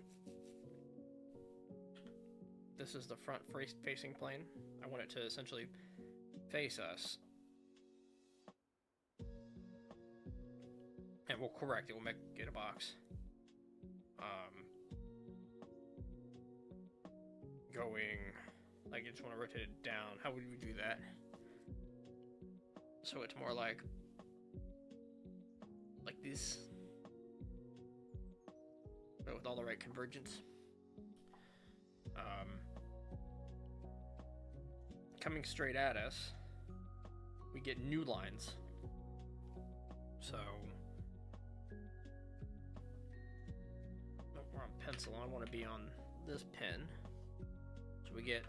front facing plane. I want it to essentially face us. And we'll correct it. We'll make it a box. Going, like, you just want to rotate it down. How would we do that? So it's more like this, but with all the right convergence. Coming straight at us, we get new lines. So, we're on pencil. I want to be on this pen. So we get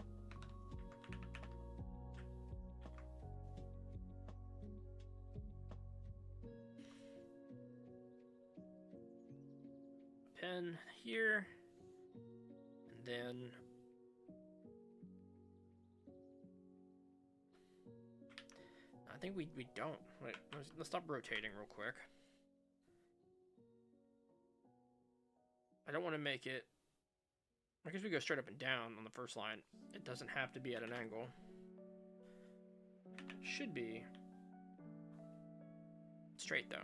pen here, and then I think we don't. Wait, let's stop rotating real quick. I don't want to make it, I guess we go straight up and down on the first line. It doesn't have to be at an angle. It should be straight though.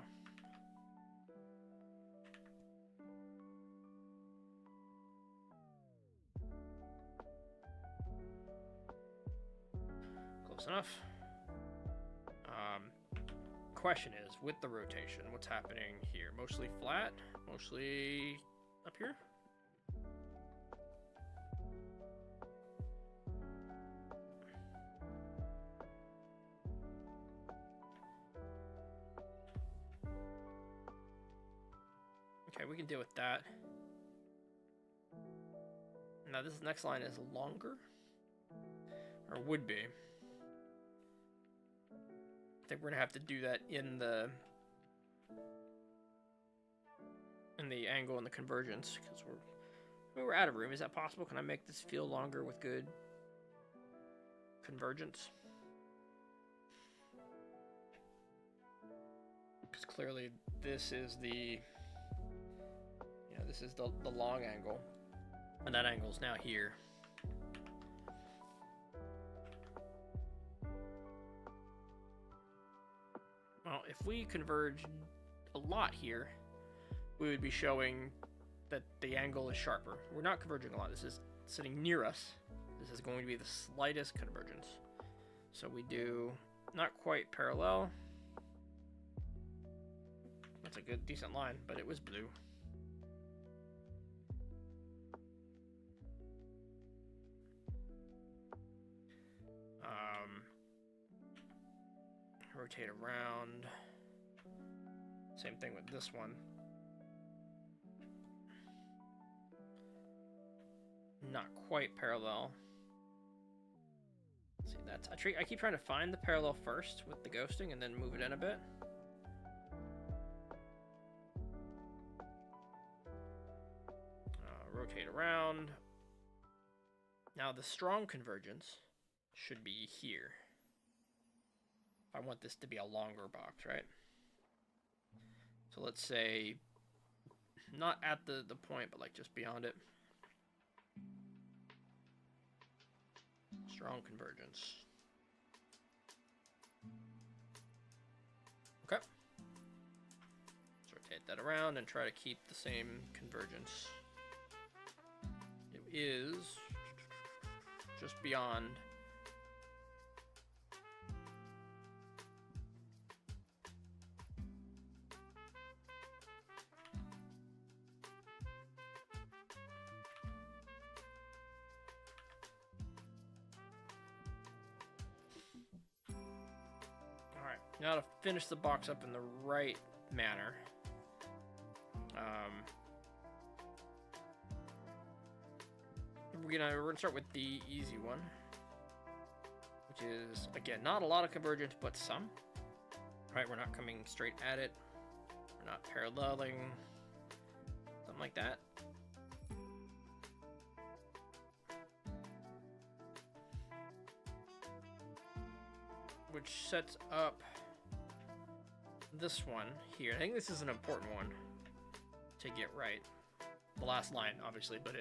Close enough. Question is, with the rotation, what's happening here? Mostly flat? Mostly up here? Okay, we can deal with that. Now this next line is longer, or would be. I think we're gonna have to do that in the angle and the convergence, because we're out of room. Is that possible? Can I make this feel longer with good convergence? Because clearly this is the the long angle, and that angle is now here. Well, if we converge a lot here, we would be showing that the angle is sharper. We're not converging a lot. This is sitting near us. This is going to be the slightest convergence. So we do not quite parallel. That's a good, decent line, but it was blue. Rotate around. Same thing with this one. Not quite parallel. See, that's I keep trying to find the parallel first with the ghosting and then move it in a bit. Rotate around. Now the strong convergence should be here. I want this to be a longer box, right? So let's say not at the point, but like just beyond it. Strong convergence. Okay. Let's rotate that around and try to keep the same convergence. It is just beyond. Now to finish the box up in the right manner, we're gonna start with the easy one, which is, again, not a lot of convergence, but some. Right, we're not coming straight at it. We're not paralleling, something like that. Which sets up this one here. I think this is an important one. to get right. The last line, obviously, but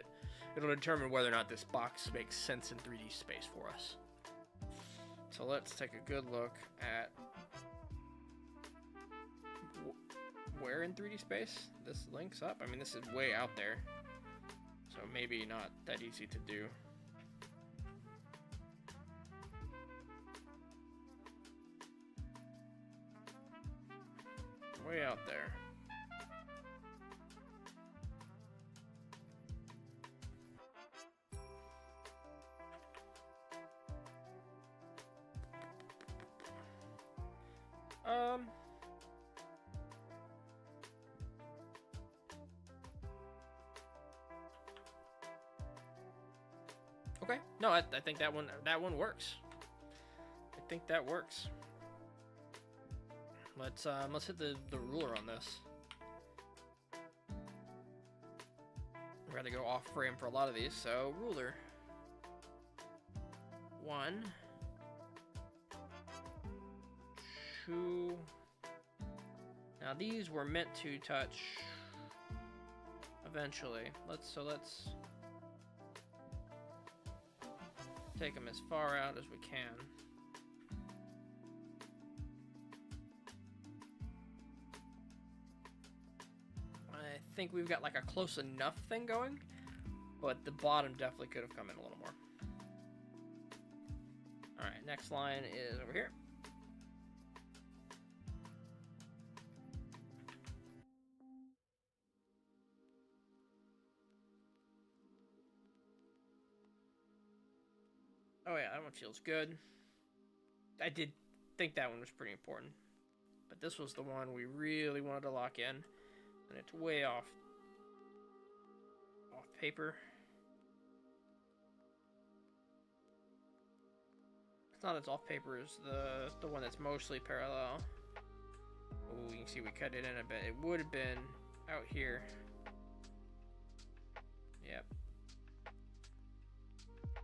it'll determine whether or not this box makes sense in 3D space for us. So let's take a good look at where in 3D space this links up. I mean, this is way out there, so maybe not that easy to do. Way out there. Okay. No, I think that one works. I think that works. Let's hit the ruler on this. We're gonna go off frame for a lot of these, so ruler. 1, 2. Now these were meant to touch eventually. Let's take them as far out as we can. I think we've got like a close enough thing going, but the bottom definitely could have come in a little more. All right, next line is over here. Oh yeah, that one feels good. I did think that one was pretty important, but this was the one we really wanted to lock in, and it's way off paper. It's not as off paper as the one that's mostly parallel. Oh, you can see we cut it in a bit. It would have been out here. Yep.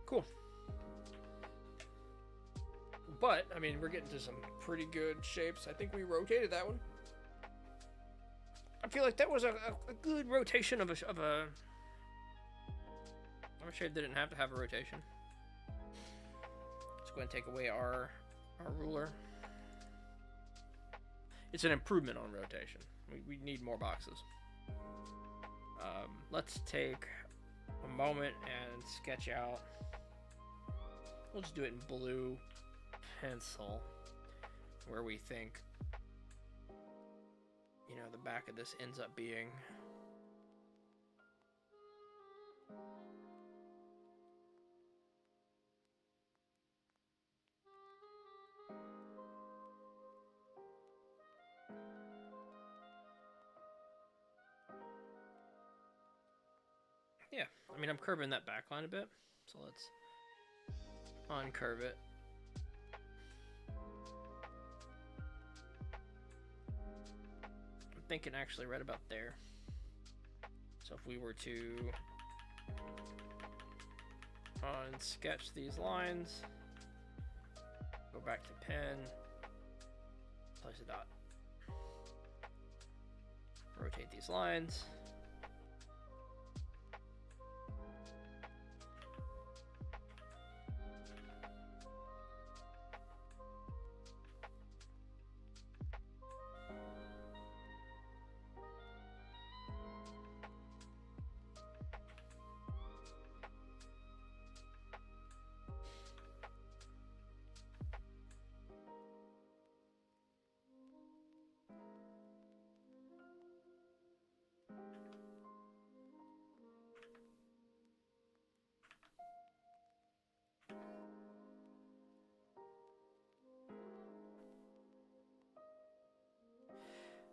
Cool. But, I mean, we're getting to some pretty good shapes. I think we rotated that one. I feel like that was a good rotation of a shape that didn't have to have a rotation. Let's go ahead and take away our ruler. It's an improvement on rotation. We need more boxes. Let's take a moment and sketch out. We'll just do it in blue pencil where we think, you know, the back of this ends up being. Yeah, I mean, I'm curving that back line a bit, so let's uncurve it. I'm thinking actually right about there. So if we were to unsketch these lines, go back to pen, place a dot, rotate these lines.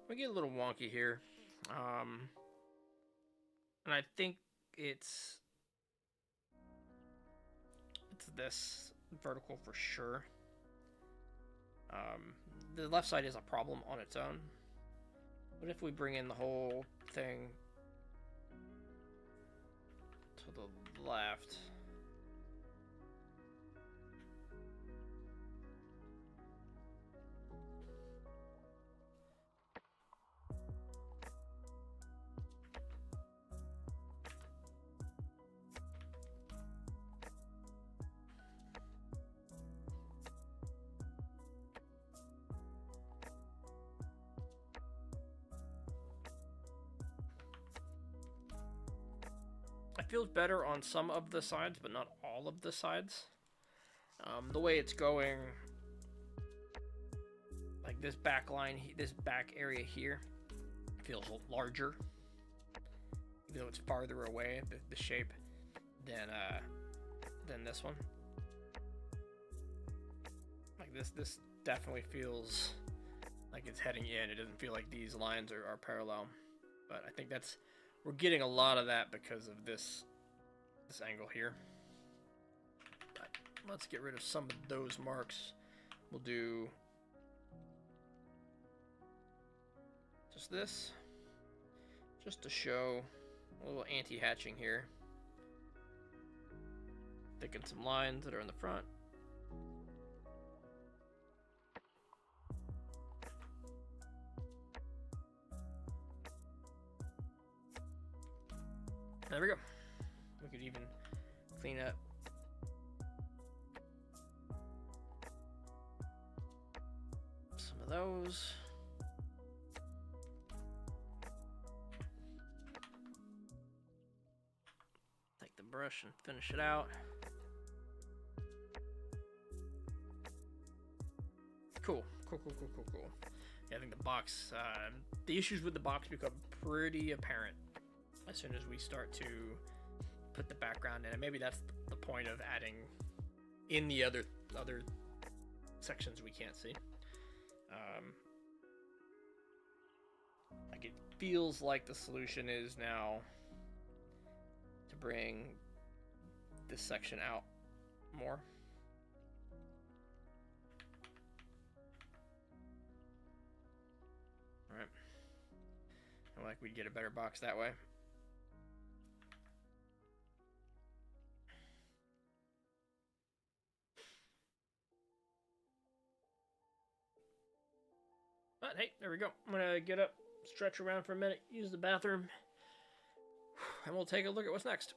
We get a little wonky here, and I think it's this vertical for sure. The left side is a problem on its own, but if we bring in the whole thing to the left, It feels better on some of the sides, but not all of the sides. The way it's going, like this back line, this back area here, feels larger, even though it's farther away, the shape, than this one. Like this definitely feels like it's heading in. It doesn't feel like these lines are parallel, but I think we're getting a lot of that because of this angle here. But let's get rid of some of those marks. We'll do just this, just to show a little anti-hatching here. Thicken some lines that are in the front. There we go. We could even clean up some of those. Take the brush and finish it out. Cool. Yeah, I think the box, the issues with the box become pretty apparent as soon as we start to put the background in, and maybe that's the point of adding in the other sections we can't see. Like it feels like the solution is now to bring this section out more. All right, I like we'd get a better box that way. But hey, there we go. I'm gonna get up, stretch around for a minute, use the bathroom, and we'll take a look at what's next.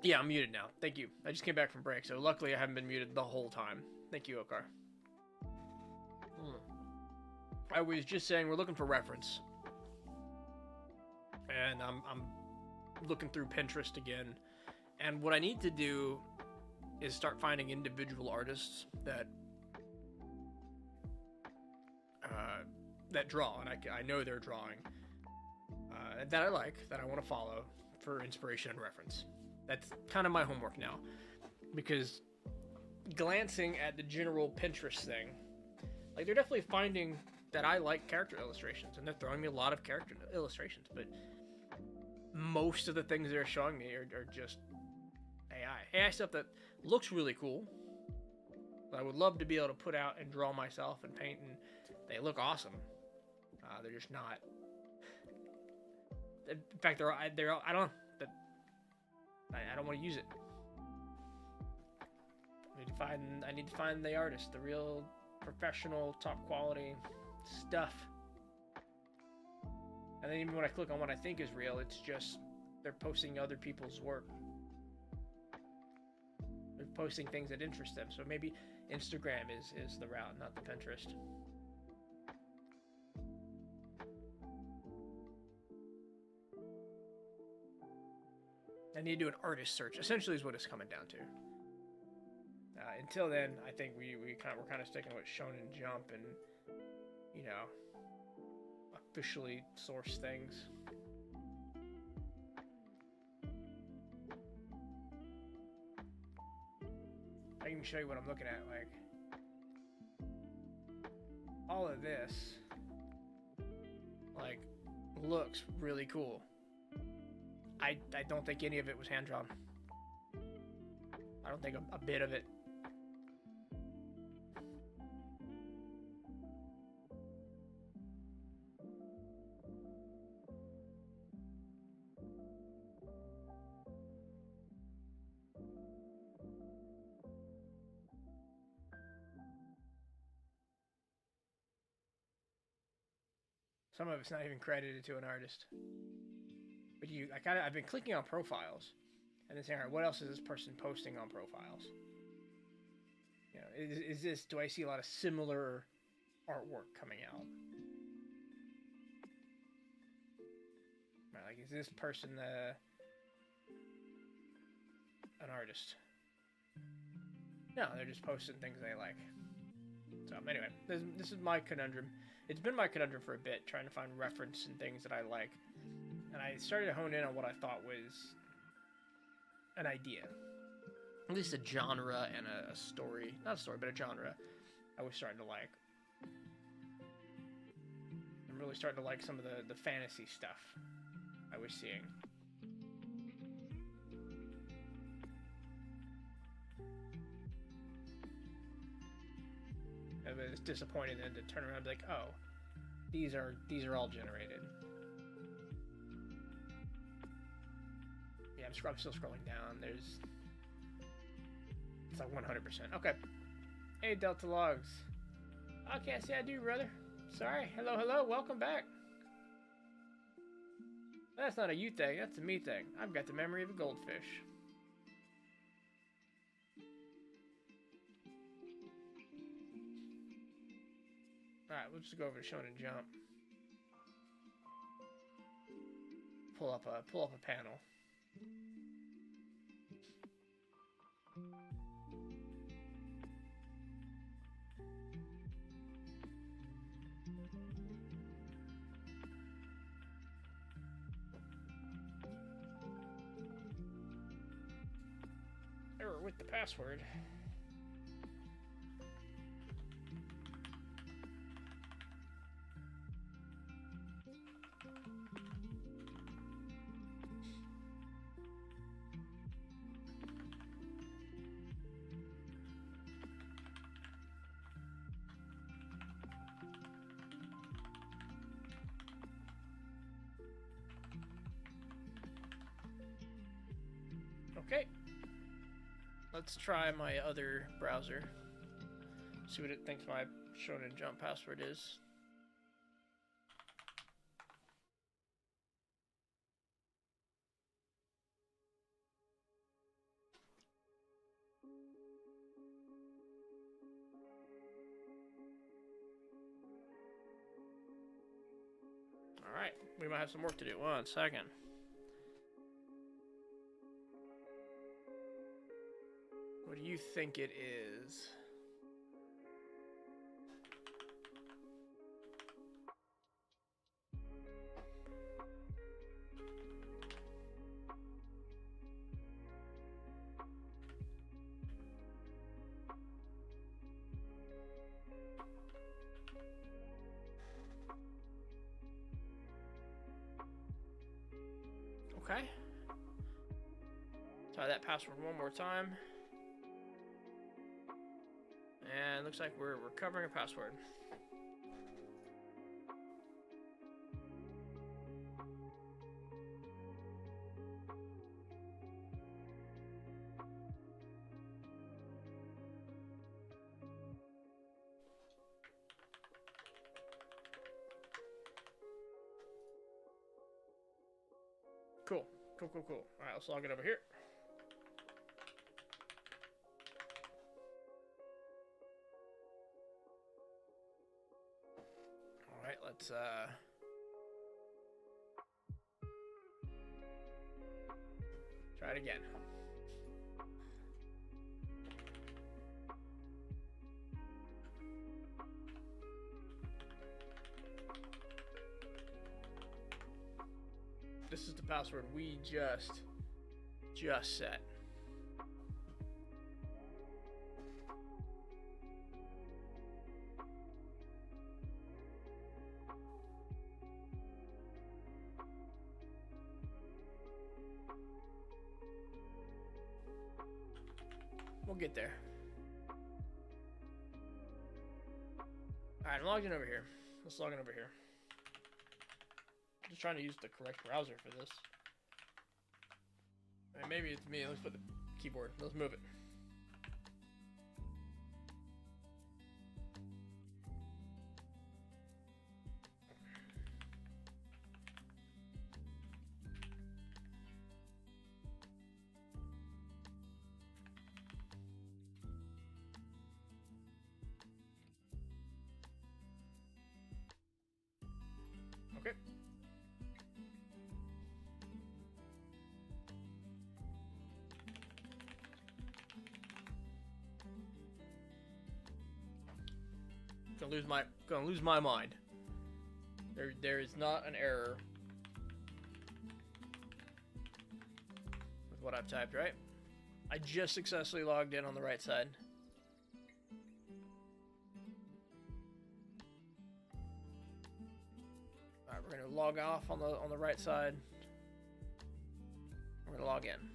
Yeah, I'm muted now. Thank you. I just came back from break, so luckily I haven't been muted the whole time. Thank you, Okar. I was just saying we're looking for reference. And I'm looking through Pinterest again. And what I need to do is start finding individual artists that that draw, and I know they're drawing, that I like, that I want to follow for inspiration and reference. That's kind of my homework now, because glancing at the general Pinterest thing, like, they're definitely finding that I like character illustrations, and they're throwing me a lot of character illustrations, but most of the things they're showing me are just AI stuff that looks really cool, that I would love to be able to put out and draw myself and paint, and they look awesome. They're just not. In fact, I don't want to use it. I need to find the artist, the real professional, top quality stuff. And then even when I click on what I think is real, it's just they're posting other people's work. They're posting things that interest them. So maybe Instagram is the route, not the Pinterest. I need to do an artist search, essentially, is what it's coming down to. Until then, I think we're kind of sticking with Shonen Jump and, you know, officially source things. I can show you what I'm looking at. Like, all of this, like, looks really cool. I don't think any of it was hand drawn. I don't think a bit of it. Some of it's not even credited to an artist. But I've been clicking on profiles, and then saying, all right, what else is this person posting on profiles? You know, do I see a lot of similar artwork coming out? Right, like, is this person an artist? No, they're just posting things they like. So anyway, this is my conundrum. It's been my conundrum for a bit, trying to find reference and things that I like. And I started to hone in on what I thought was an idea. At least a genre and a story. Not a story, but a genre I was starting to like. I'm really starting to like some of the fantasy stuff I was seeing. It was disappointing then to turn around and be like, oh, these are all generated. Yeah, I'm still scrolling down. It's like 100%. Okay. Hey, Delta Logs. I can't say I do, brother. Sorry. Hello. Welcome back. That's not a you thing. That's a me thing. I've got the memory of a goldfish. Alright, we'll just go over to Shonen Jump. Pull up a panel. Error with the password. Okay. Let's try my other browser. See what it thinks my Shonen Jump password is. Alright, we might have some work to do. 1 second. What do you think it is? Okay. Try that password one more time. And looks like we're recovering a password. Cool. Cool, cool, cool. Alright, let's log it over here. Alright, let's try it again. This is the password we just set. We'll get there. Alright, I'm logged in over here. Let's log in over here. I'm just trying to use the correct browser for this. And maybe it's me. Let's put the keyboard. Let's move it. Okay. Gonna lose my mind. There is not an error with what I've typed, right? I just successfully logged in on the right side. Alright, we're gonna log off on the right side. We're gonna log in.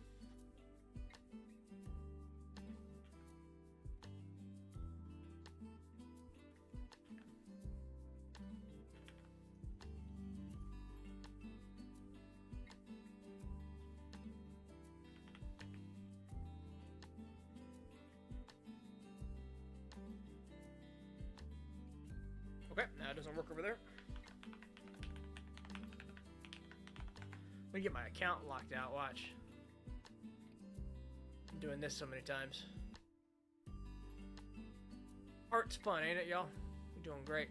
Okay, now it doesn't work over there. Let me get my account locked out, watch. I'm doing this so many times. Art's fun, ain't it, y'all? We're doing great.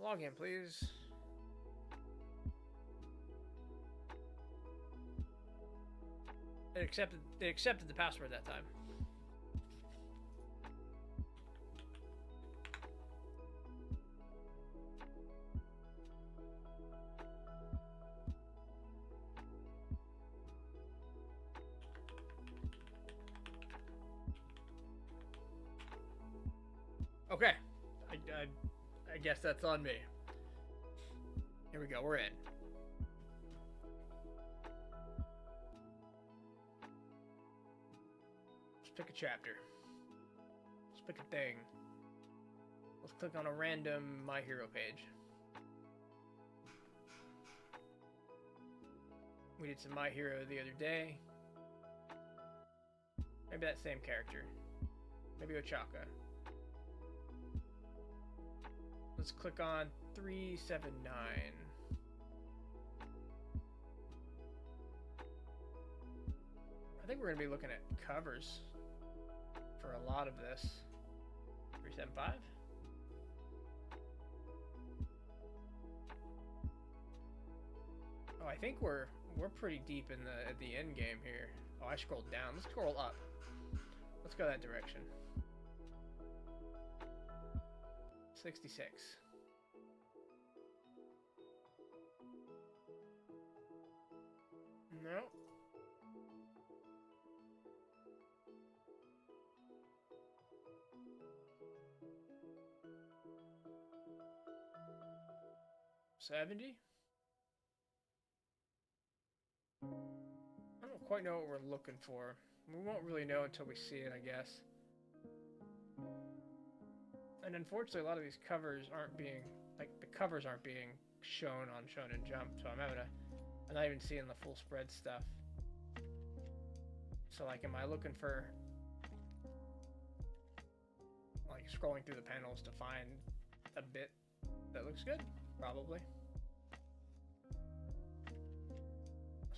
Log in, please. It accepted the password that time. Okay. I guess that's on me. Here we go, we're in. Let's pick a chapter. Let's pick a thing. Let's click on a random My Hero page. We did some My Hero the other day. Maybe that same character. Maybe Ochaka. Let's click on 379. I think we're going to be looking at covers for a lot of this. 375? Oh, I think we're pretty deep in the end game here. Oh, I scrolled down. Let's scroll up. Let's go that direction. 66. No. 70? I don't quite know what we're looking for. We won't really know until we see it, I guess. And unfortunately, a lot of these covers aren't being, like, the covers aren't being shown on Shonen Jump, so I'm not even seeing the full spread stuff. So, like, am I looking for, like, scrolling through the panels to find a bit that looks good? Probably.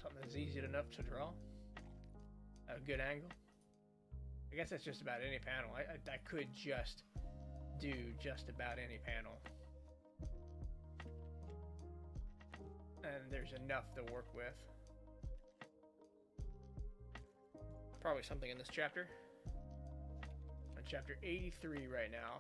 Something that's easy enough to draw. A good angle. I guess that's just about any panel. I could just do just about any panel. And there's enough to work with. Probably something in this chapter. On chapter 83 right now.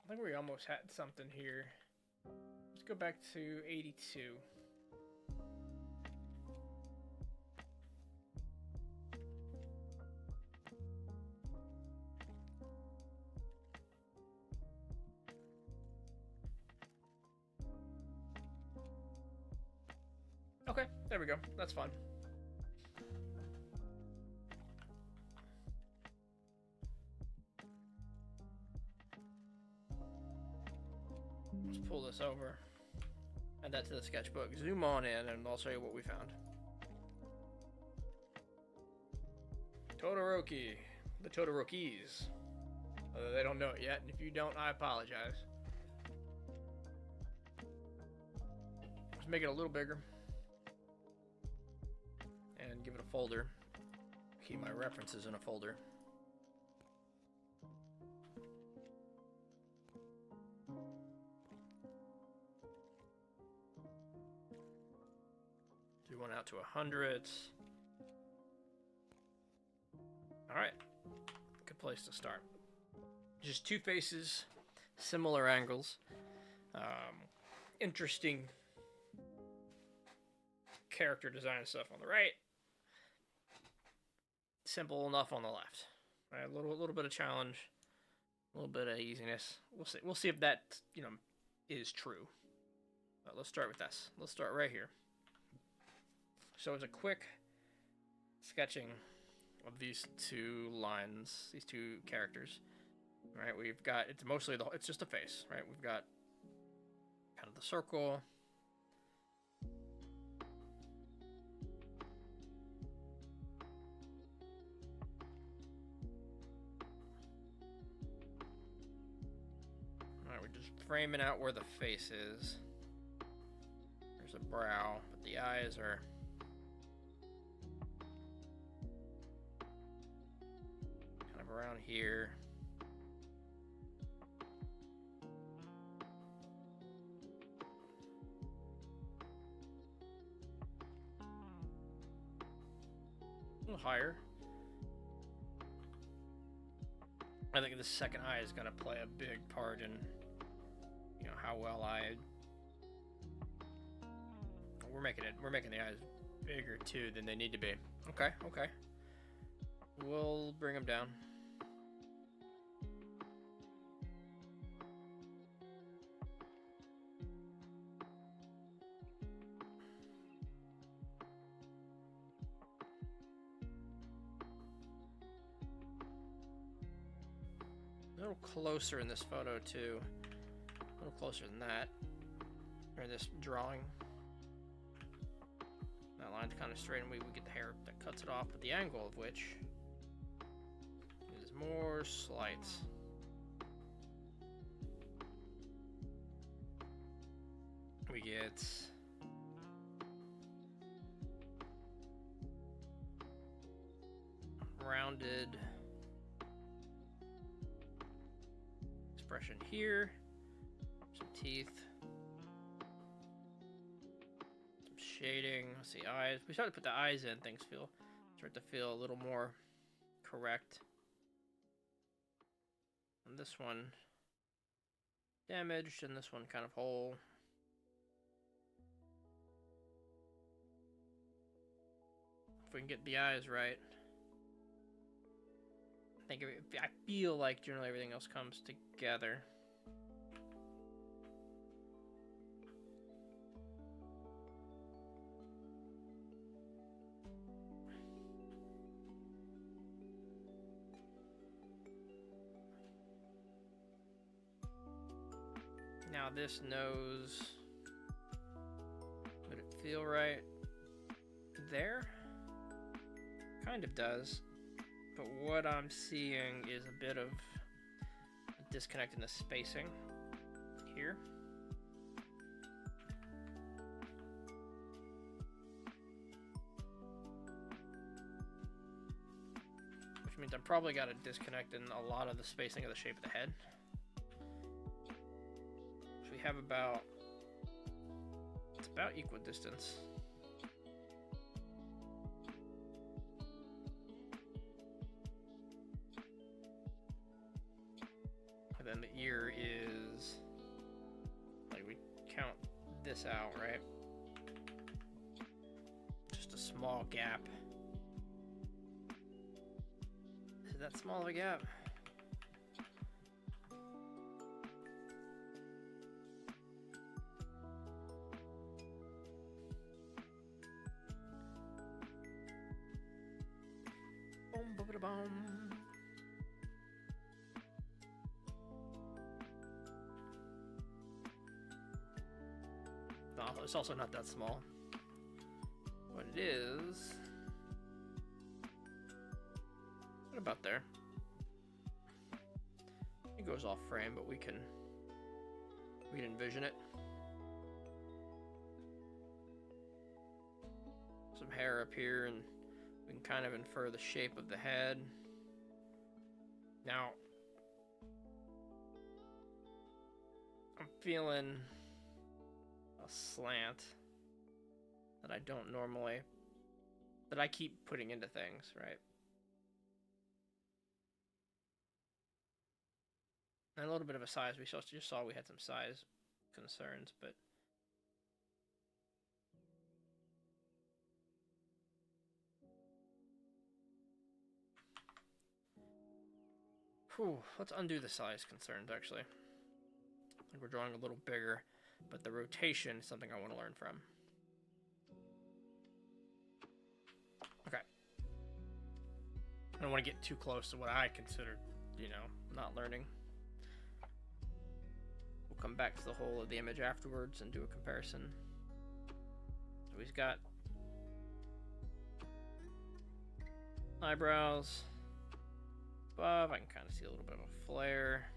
I think we almost had something here. Let's go back to 82. Okay, there we go. That's fun. Let's pull this over. Add that to the sketchbook. Zoom on in and I'll show you what we found. Todoroki. The Todorokis. Although they don't know it yet, and if you don't, I apologize. Let's make it a little bigger. And give it a folder. Keep my references in a folder. Do one out to 100. Alright. Good place to start. Just two faces, similar angles. Interesting character design stuff on the right. Simple enough on the left. All right, a little bit of challenge, a little bit of easiness. We'll see. We'll see if that is true. But let's start with this. Let's start right here. So it's a quick sketching of these two lines, these two characters. All right, we've got it's just a face, right? We've got kind of the circle. All right, we're just framing out where the face is. There's a brow, but the eyes are kind of around here. A little higher. I think the second eye is going to play a big part in, how how well we're making the eyes bigger too than they need to be. Okay, okay. We'll bring them down. A little closer in this photo too. A little closer than that. Or this drawing. That line's kind of straight and we get the hair that cuts it off, but the angle of which is more slight. We get rounded expression here, some teeth, some shading. Let's see, eyes. We start to put the eyes in, things start to feel a little more correct. And this one damaged, and this one kind of whole. If we can get the eyes right, I feel like generally everything else comes together. Now this nose, would it feel right there? Kind of does. But what I'm seeing is a bit of a disconnect in the spacing here. Which means I've probably got a disconnect in a lot of the spacing of the shape of the head. So we have it's about equidistance. Then the ear is, like, we count this out, right? Just a small gap. Is it that small of a gap? Boom, boom, boom, boom. It's also not that small. What it is, what about there? It goes off frame, but we can envision it. Some hair up here, and we can kind of infer the shape of the head. Now, I'm feeling a slant that I don't normally, that I keep putting into things, right? And a little bit of a size. We just saw we had some size concerns, but let's undo the size concerns, actually. I think we're drawing a little bigger, but the rotation is something I want to learn from. Okay. I don't want to get too close to what I consider, not learning. We'll come back to the whole of the image afterwards and do a comparison. So he's got eyebrows above. I can kind of see a little bit of a flare.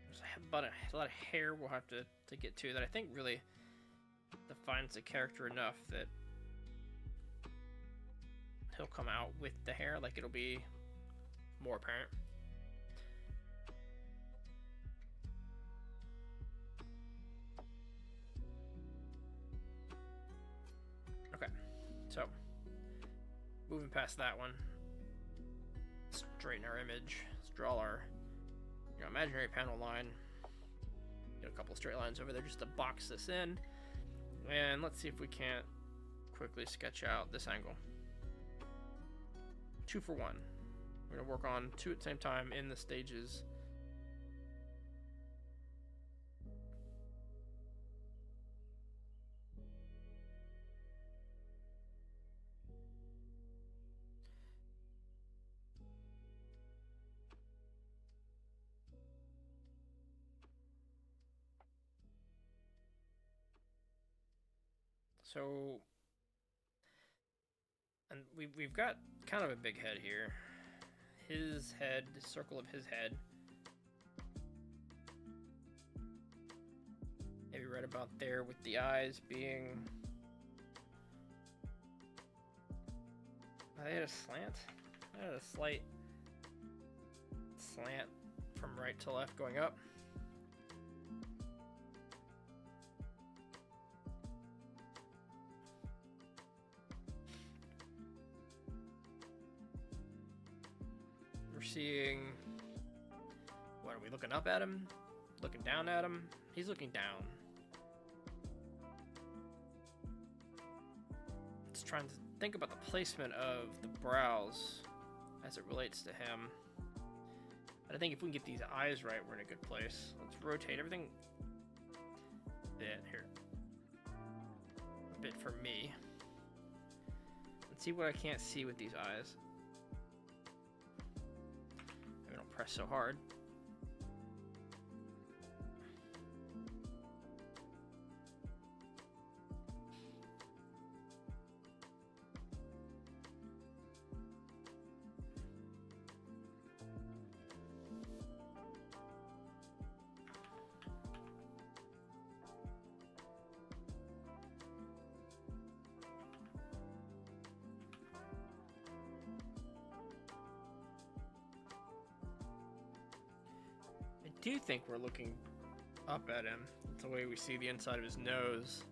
There's a lot of hair we'll have to get to that I think really defines the character enough that he'll come out with the hair, like it'll be more apparent. Okay. So, moving past that one, straighten our image. Let's draw our imaginary panel line. Get a couple of straight lines over there just to box this in. And let's see if we can't quickly sketch out this angle. 2 for 1. We're going to work on 2 at the same time in the stages. So, and we've got kind of a big head here. His head, the circle of his head. Maybe right about there with the eyes being... Are they at a slant? They had a slight slant from right to left going up. Seeing, what are we looking up at him? Looking down at him? He's looking down. It's trying to think about the placement of the brows as it relates to him. But I think if we can get these eyes right, we're in a good place. Let's rotate everything a bit here. A bit for me. Let's see what I can't see with these eyes. Press so hard. I do think we're looking up at him. It's the way we see the inside of his nose.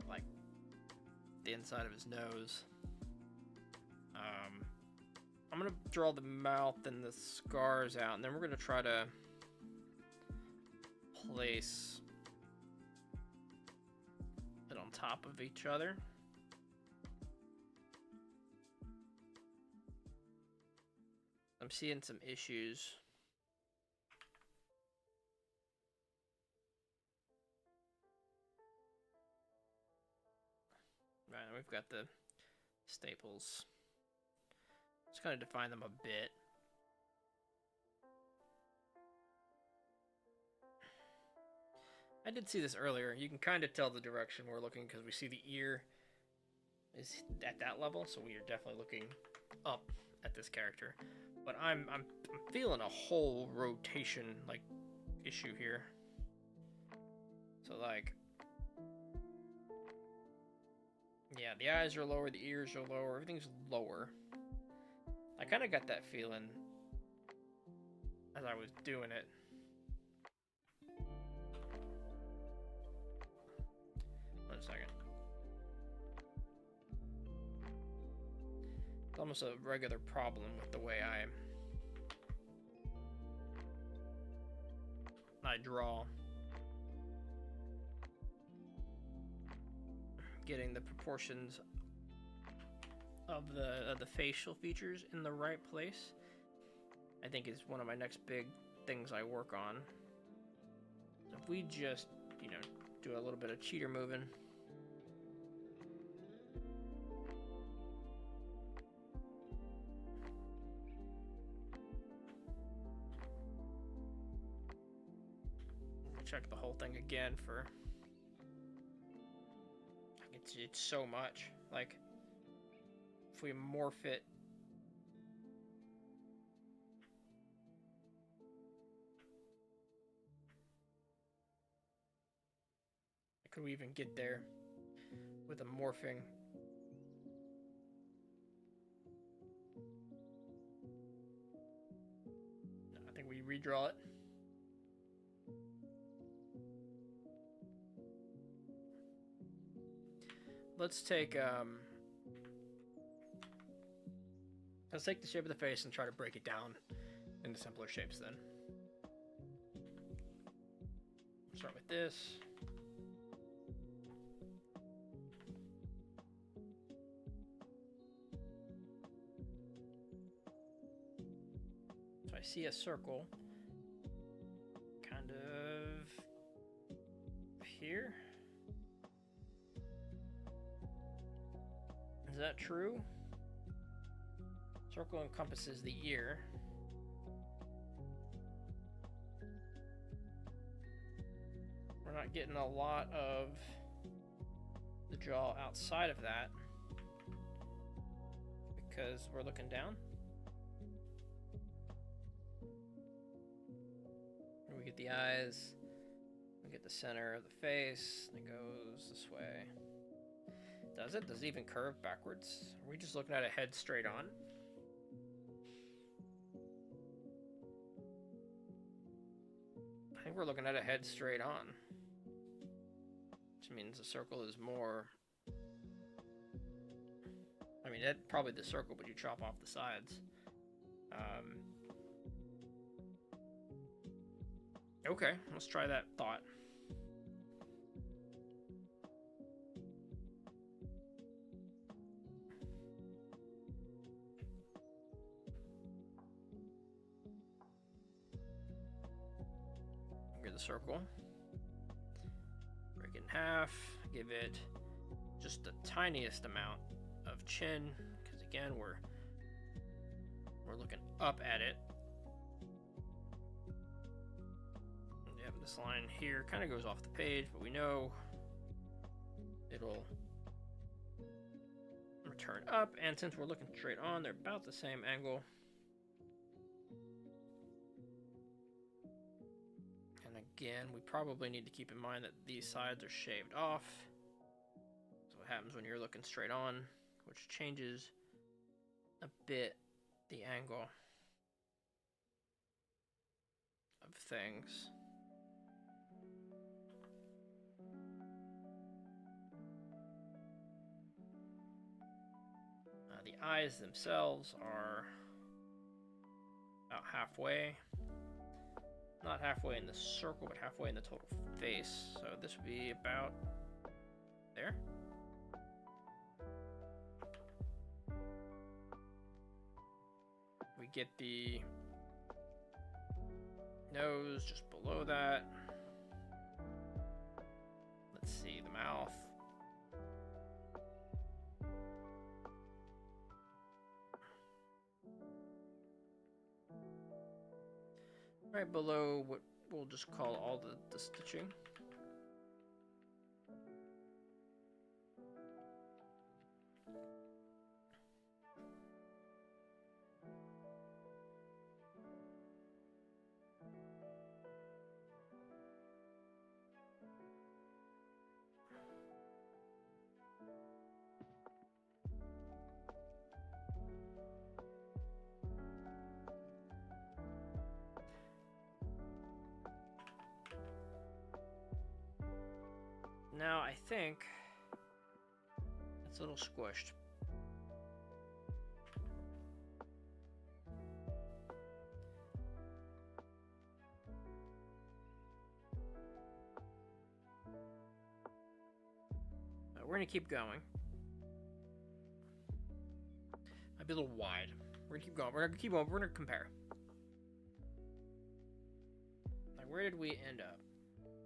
Like, the inside of his nose. I'm going to draw the mouth and the scars out, and then we're going to try to place it on top of each other. I'm seeing some issues. Right, and we've got the staples. Just kind of define them a bit. I did see this earlier. You can kind of tell the direction we're looking because we see the ear is at that level, so we are definitely looking up at this character. But I'm feeling a whole rotation like issue here. So like, yeah, the eyes are lower, the ears are lower, everything's lower. I kind of got that feeling as I was doing it. One second. It's almost a regular problem with the way I draw. Getting the proportions of the facial features in the right place, I think, is one of my next big things I work on. So if we just, do a little bit of cheater moving. Check the whole thing again for... It's so much. Like, if we morph it, could we even get there with a morphing? No, I think we redraw it. let's take let's take the shape of the face and try to break it down into simpler shapes then. Start with this. So I see a circle kind of here. Is that true? Circle encompasses the ear. We're not getting a lot of the jaw outside of that because we're looking down. And we get the eyes, we get the center of the face, and it goes this way. Does it? Does it even curve backwards? Are we just looking at a head straight on? I think we're looking at a head straight on. Which means the circle is more... I mean, that's probably the circle, but you chop off the sides. Okay, let's try that thought. Get the circle. Break it in half. Give it just the tiniest amount of chin, because again, we're looking up at it. Yep, this line here kind of goes off the page, but we know it'll return up, and since we're looking straight on, they're about the same angle. And again, we probably need to keep in mind that these sides are shaved off. So what happens when you're looking straight on, which changes a bit the angle of things. The eyes themselves are about halfway. Not halfway in the circle, but halfway in the total face. So this would be about there. We get the nose just below that. Let's see, the mouth. Right below what we'll just call all the stitching. Now I think it's a little squished. We're gonna keep going. Might be a little wide. We're gonna keep going. We're gonna keep going. We're gonna compare. Like, where did we end up?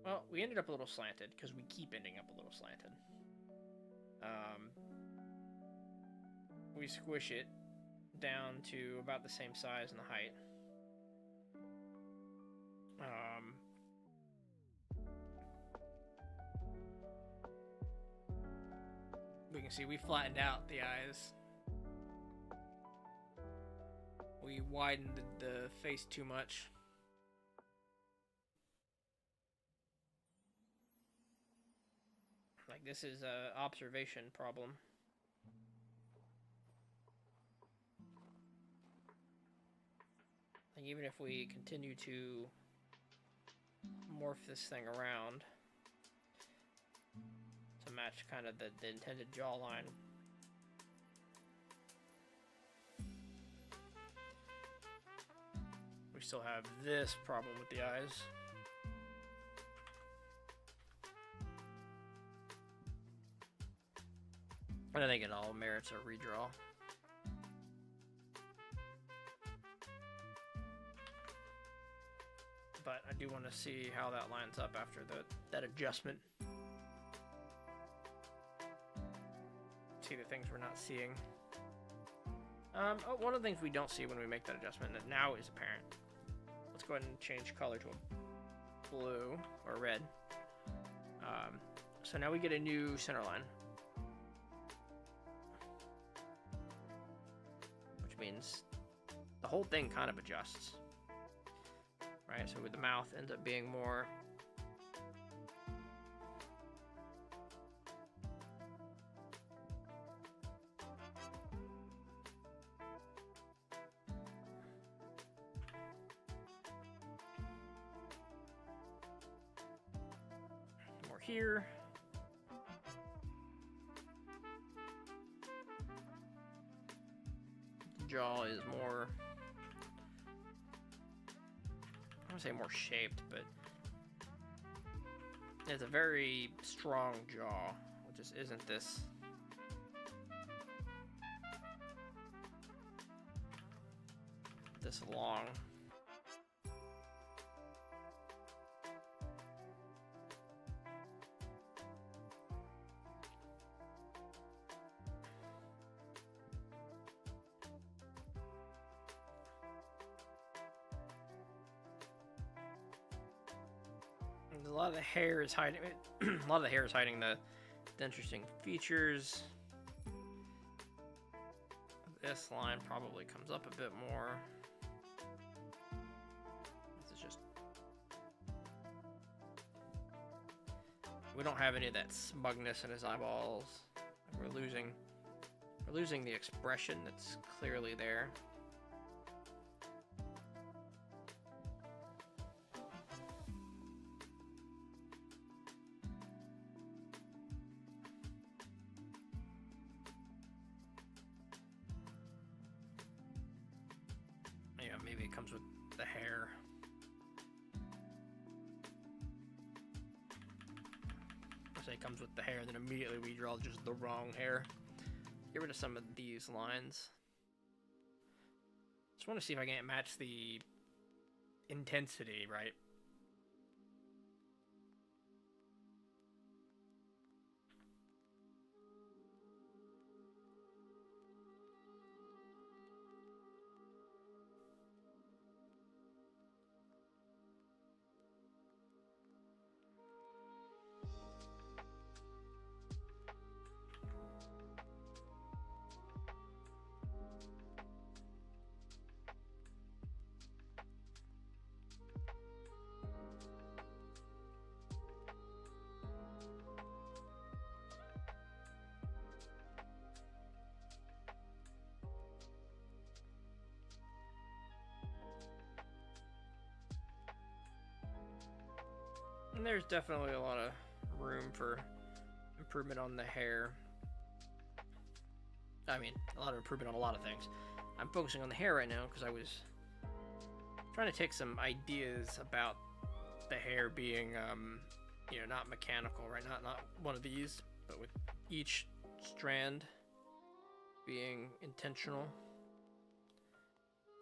Well, we ended up a little slanted because we keep ending up a little slanted. We squish it down to about the same size in the height. We can see we flattened out the eyes. We widened the face too much. Like, this is a observation problem. Like, even if we continue to morph this thing around, to match kind of the intended jawline. We still have this problem with the eyes. And I think it all merits a redraw. But I do want to see how that lines up after that adjustment. See the things we're not seeing. One of the things we don't see when we make that adjustment that now is apparent. Let's go ahead and change color to a blue or red. So now we get a new center line. Which means the whole thing kind of adjusts. Right, so with the mouth ends up being more here. The jaw is more, I don't say more shaped, but it's a very strong jaw, which just isn't this long. A lot of the hair is hiding. A lot of the hair is hiding the interesting features. This line probably comes up a bit more. This is just, we don't have any of that smugness in his eyeballs. We're losing the expression that's clearly there. Maybe it comes with the hair. I say it comes with the hair, then immediately we draw just the wrong hair. Get rid of some of these lines. Just want to see if I can't match the intensity, right? And there's definitely a lot of room for improvement on the hair. I mean, a lot of improvement on a lot of things. I'm focusing on the hair right now because I was trying to take some ideas about the hair being, you know, not mechanical, right? Not one of these, but with each strand being intentional,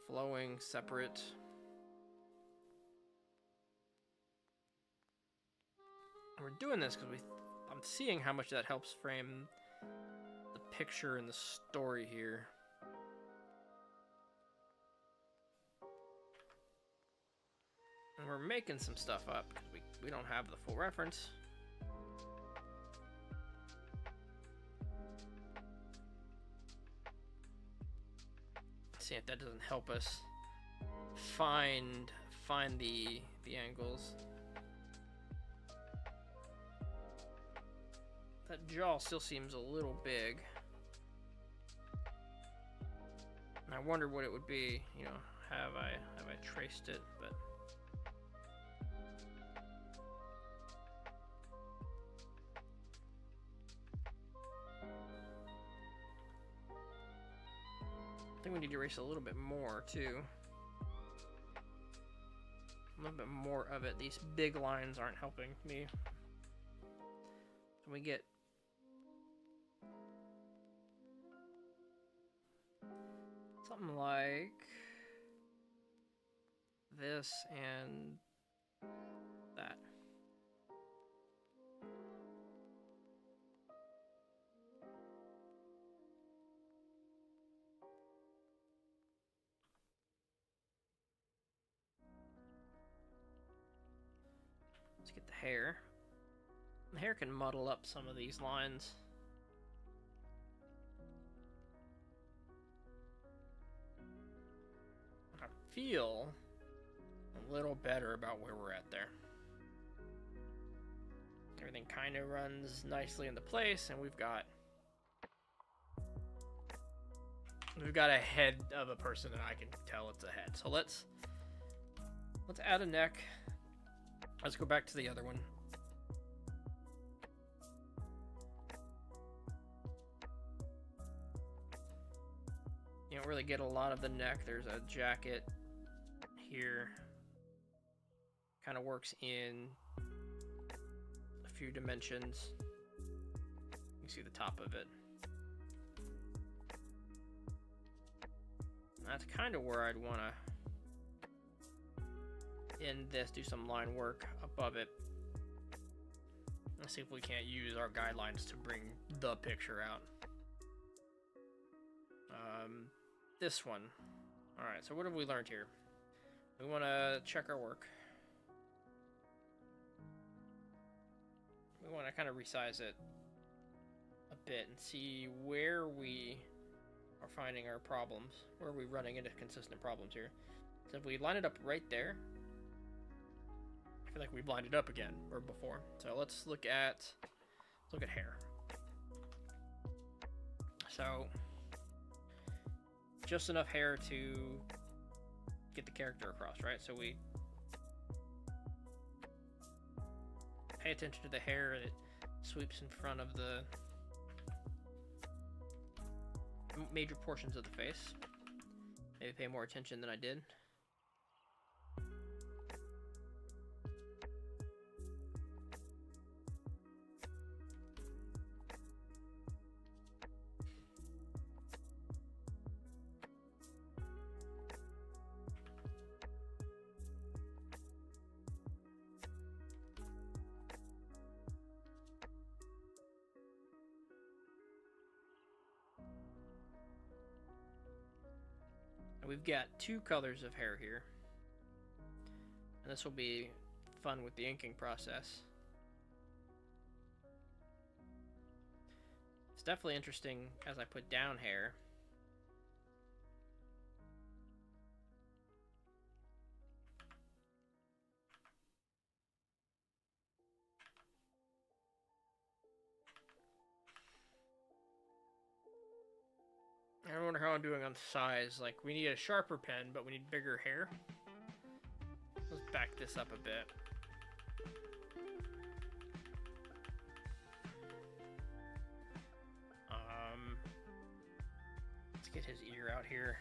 flowing, separate. We're doing this because I'm seeing how much that helps frame the picture and the story here. And we're making some stuff up because we don't have the full reference. Let's see if that doesn't help us find the angles. That jaw still seems a little big. And I wonder what it would be, you know, have I traced it, but I think we need to erase a little bit more too. A little bit more of it. These big lines aren't helping me. So we get something like this and that. Let's get the hair. The hair can muddle up some of these lines. I feel a little better about where we're at there. Everything kind of runs nicely into place, and we've got a head of a person that I can tell it's a head. So let's add a neck. Let's go back to the other one. You don't really get a lot of the neck. There's a jacket here. Kind of works in a few dimensions. You can see the top of it. That's kind of where I'd want to end this, do some line work above it. Let's see if we can't use our guidelines to bring the picture out. This one. Alright, so what have we learned here? We want to check our work. We want to kind of resize it a bit and see where we are finding our problems. Where are we running into consistent problems here? So if we line it up right there, I feel like we've lined it up again, or before. So let's look at hair. So just enough hair to get the character across, right? So we pay attention to the hair that sweeps in front of the major portions of the face. Maybe pay more attention than I did. We've got two colors of hair here, and this will be fun with the inking process. It's definitely interesting as I put down hair. I wonder how I'm doing on size. Like, we need a sharper pen, but we need bigger hair. Let's back this up a bit. Let's get his ear out here.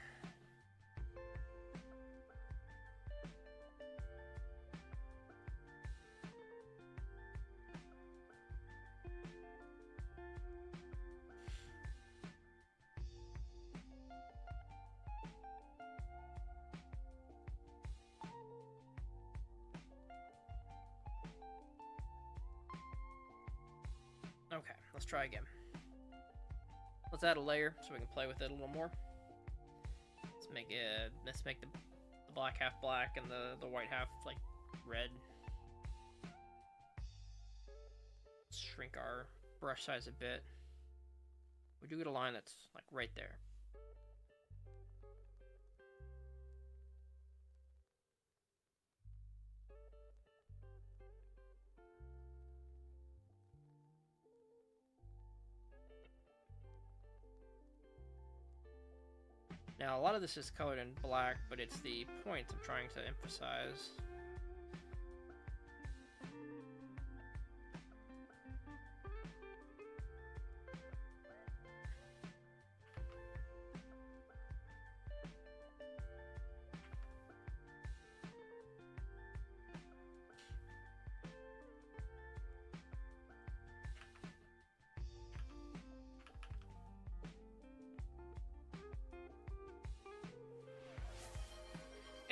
Okay, let's try again. Let's add a layer so we can play with it a little more. Let's make the black half black and the white half like red. Let's shrink our brush size a bit. We do get a line that's like right there. Now, a lot of this is colored in black, but it's the points I'm trying to emphasize.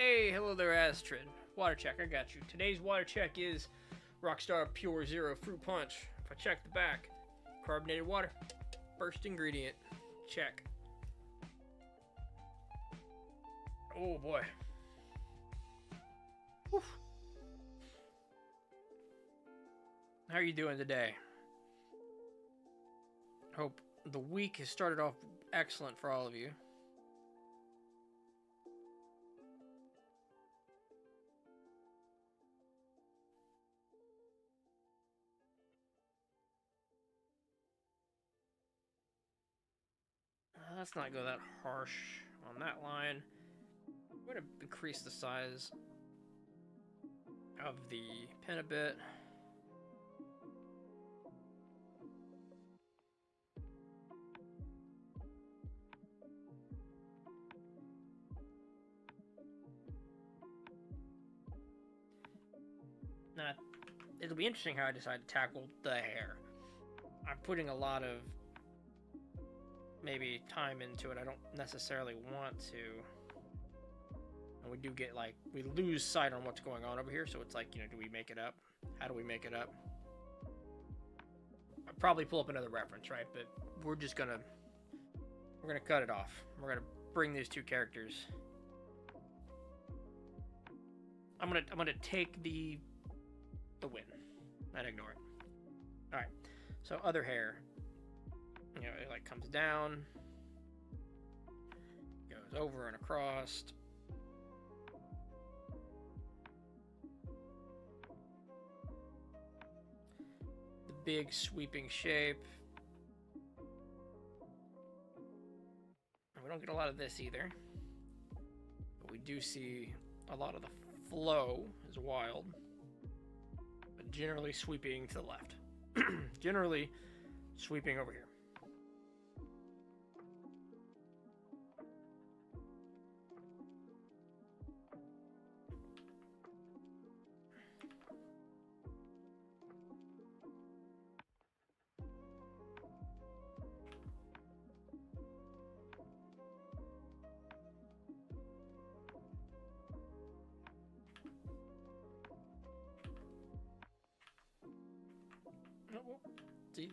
Hey, hello there, Astrid. Water check, I got you. Today's water check is Rockstar Pure Zero Fruit Punch. If I check the back, carbonated water, first ingredient, check. Oh boy. Whew. How are you doing today? Hope the week has started off excellent for all of you. Let's not go that harsh on that line. I'm going to increase the size of the pen a bit. Now, it'll be interesting how I decide to tackle the hair. I'm putting a lot of maybe time into it. I don't necessarily want to. And we do get like, we lose sight on what's going on over here. So it's like, you know, do we make it up? How do we make it up? I'll probably pull up another reference, right? But we're just gonna, we're gonna cut it off. We're gonna bring these two characters. I'm gonna take the win and ignore it. All right. So other hair. You know, it like comes down, goes over and across. The big sweeping shape. And we don't get a lot of this either. But we do see a lot of the flow is wild. But generally sweeping to the left. Generally sweeping over here.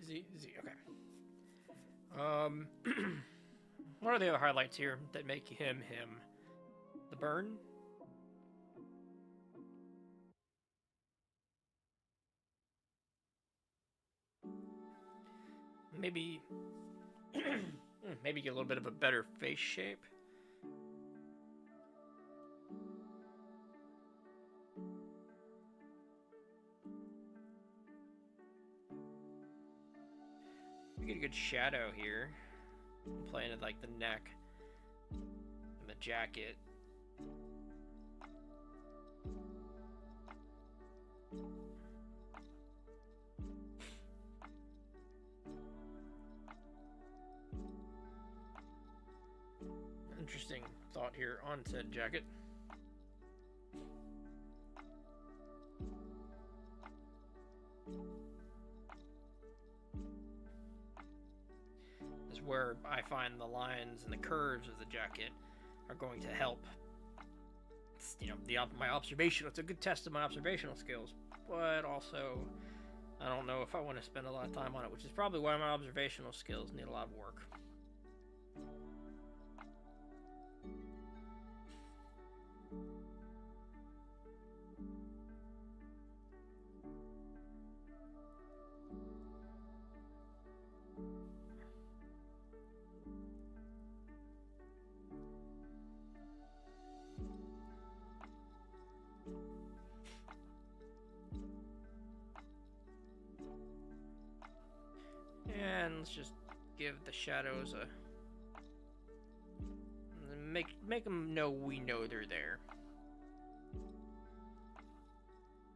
Z, okay. What are the other highlights here that make him him? The burn? Maybe maybe get a little bit of a better face shape. We get a good shadow here. I'm playing with like the neck and the jacket. Interesting thought here on said jacket. Is where I find the lines and the curves of the jacket are going to help. It's, you know, my observation. It's a good test of my observational skills, but also I don't know if I want to spend a lot of time on it, which is probably why my observational skills need a lot of work. And let's just give the shadows a make them know we know they're there.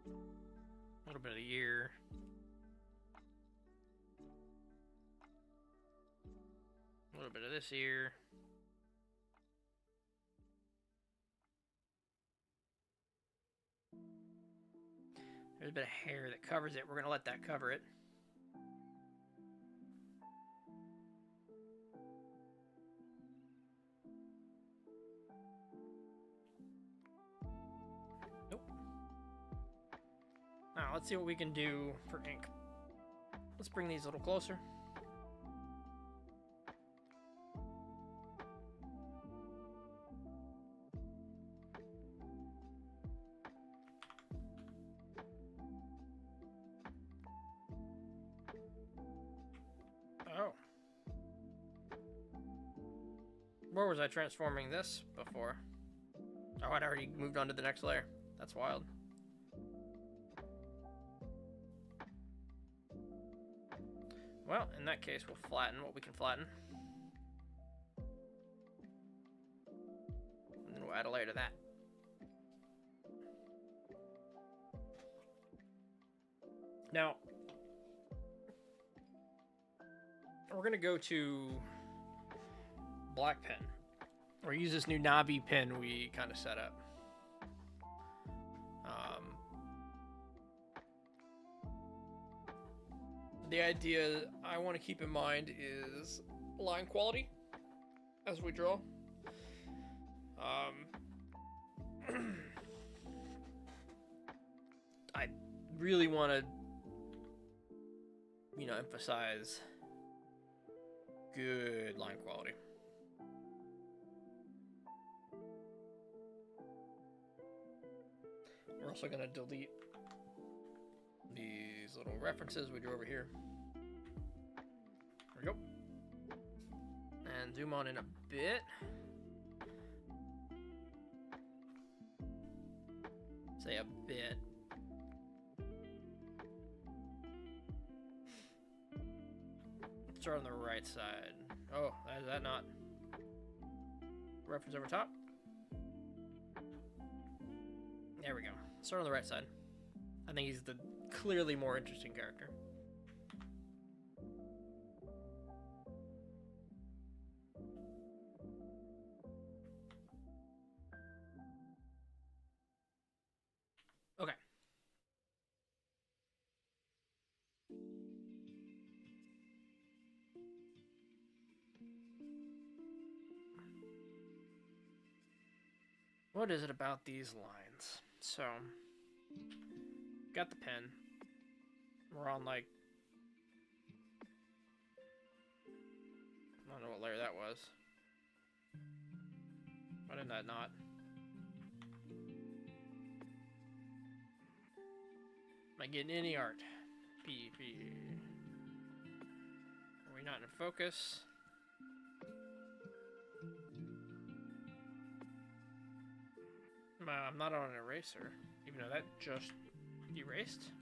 A little bit of the ear. A little bit of this ear. There's a bit of hair that covers it. We're going to let that cover it. Now, let's see what we can do for ink. Let's bring these a little closer. Oh. Where was I transforming this before? Oh, I'd already moved on to the next layer. That's wild. Well, in that case, we'll flatten what we can flatten. And then we'll add a layer to that. Now, we're going to go to black pen. Or use this new knobby pen we kind of set up. The idea I want to keep in mind is line quality as we draw. I really want to, emphasize good line quality. We're also going to delete these little references we drew over here. There we go. And zoom on in a bit. Say a bit. Start on the right side. Oh, is that not reference over top? There we go. Start on the right side. I think he's the clearly more interesting character. Okay. What is it about these lines? So, got the pen. We're on like, I don't know what layer that was. Why did that not? Am I getting any art? P. Are we not in focus? I'm not on an eraser, even though that just erased.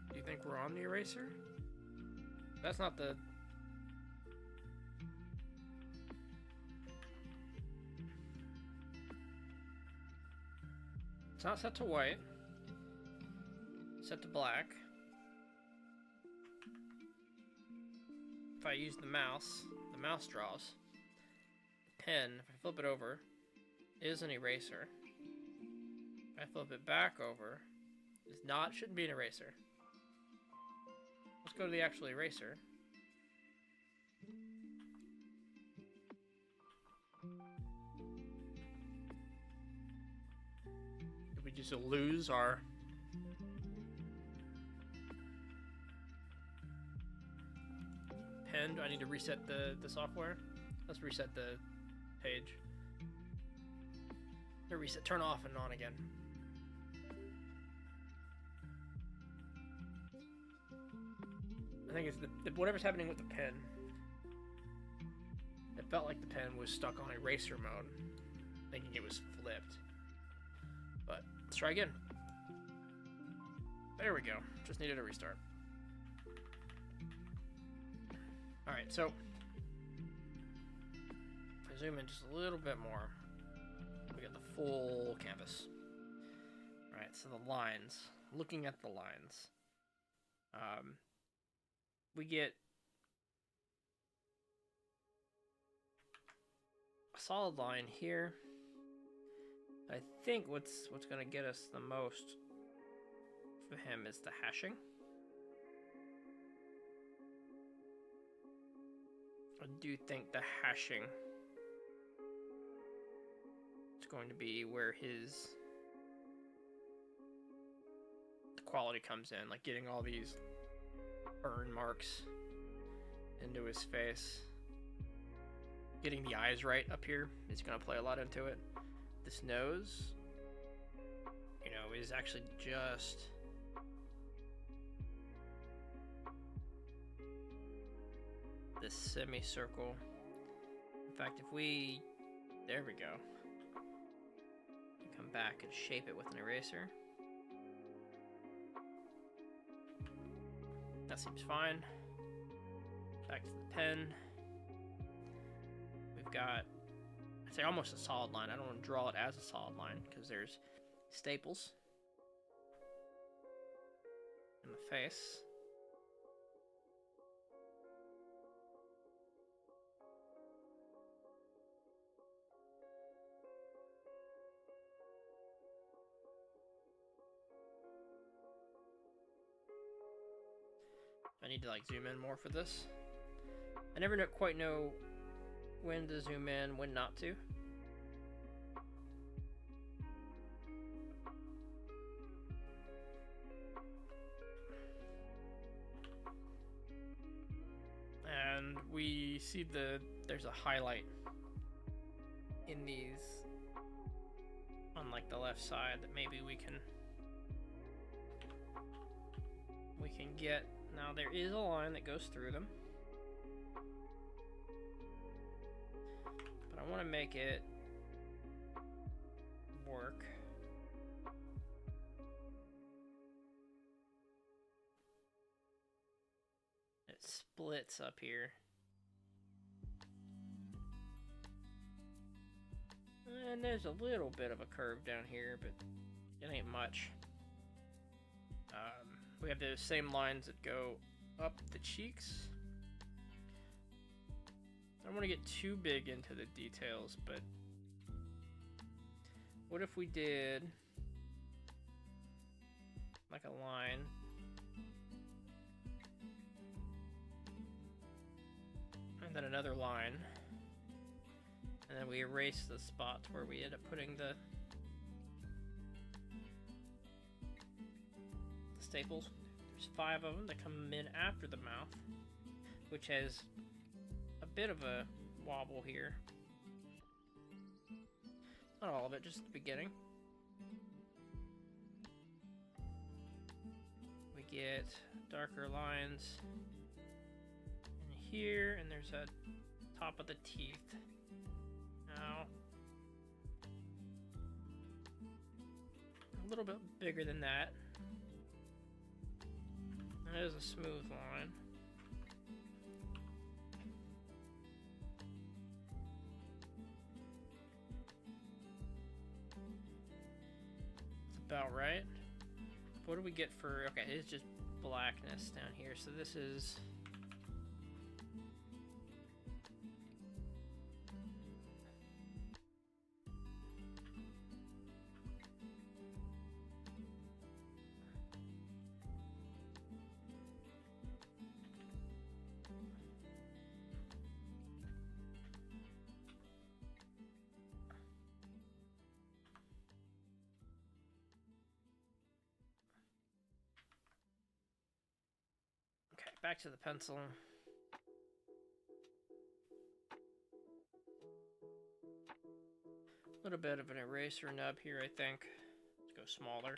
Do you think we're on the eraser? That's not the... It's not set to white. Set to black. If I use the mouse draws. Pen, if I flip it over, is an eraser. If I flip it back over, shouldn't be an eraser. Let's go to the actual eraser. Did we just lose our... pen? Do I need to reset the software? Let's reset the page. Reset, turn off and on again. I think it's whatever's happening with the pen. It felt like the pen was stuck on eraser mode, thinking it was flipped. But let's try again. There we go. Just needed a restart. Alright, so if I zoom in just a little bit more, we get the full canvas. Alright, so the lines. Looking at the lines. We get a solid line here. I think what's going to get us the most for him is the hashing. I do think the hashing is going to be where the quality comes in, like getting all these burn marks into his face. Getting the eyes right up here is going to play a lot into it. This nose, you know, is actually just this semicircle. In fact, if we, there we go. Come back and shape it with an eraser. That seems fine. Back to the pen. We've got, I'd say almost a solid line. I don't want to draw it as a solid line because there's staples in the face. I need to like zoom in more for this. I never quite know when to zoom in, when not to. And we see there's a highlight in these on like the left side that maybe we can get. Now there is a line that goes through them, but I want to make it work. It splits up here. And there's a little bit of a curve down here, but it ain't much. We have those same lines that go up the cheeks. I don't want to get too big into the details, but what if we did like a line and then another line, and then we erase the spots where we end up putting the staples. There's 5 of them that come in after the mouth, which has a bit of a wobble here. Not all of it, just at the beginning. We get darker lines in here, and there's a top of the teeth. Now, a little bit bigger than that. That is a smooth line. It's about right. What do we get for, okay, it's just blackness down here. So this is, back to the pencil. A little bit of an eraser nub here, I think. Let's go smaller.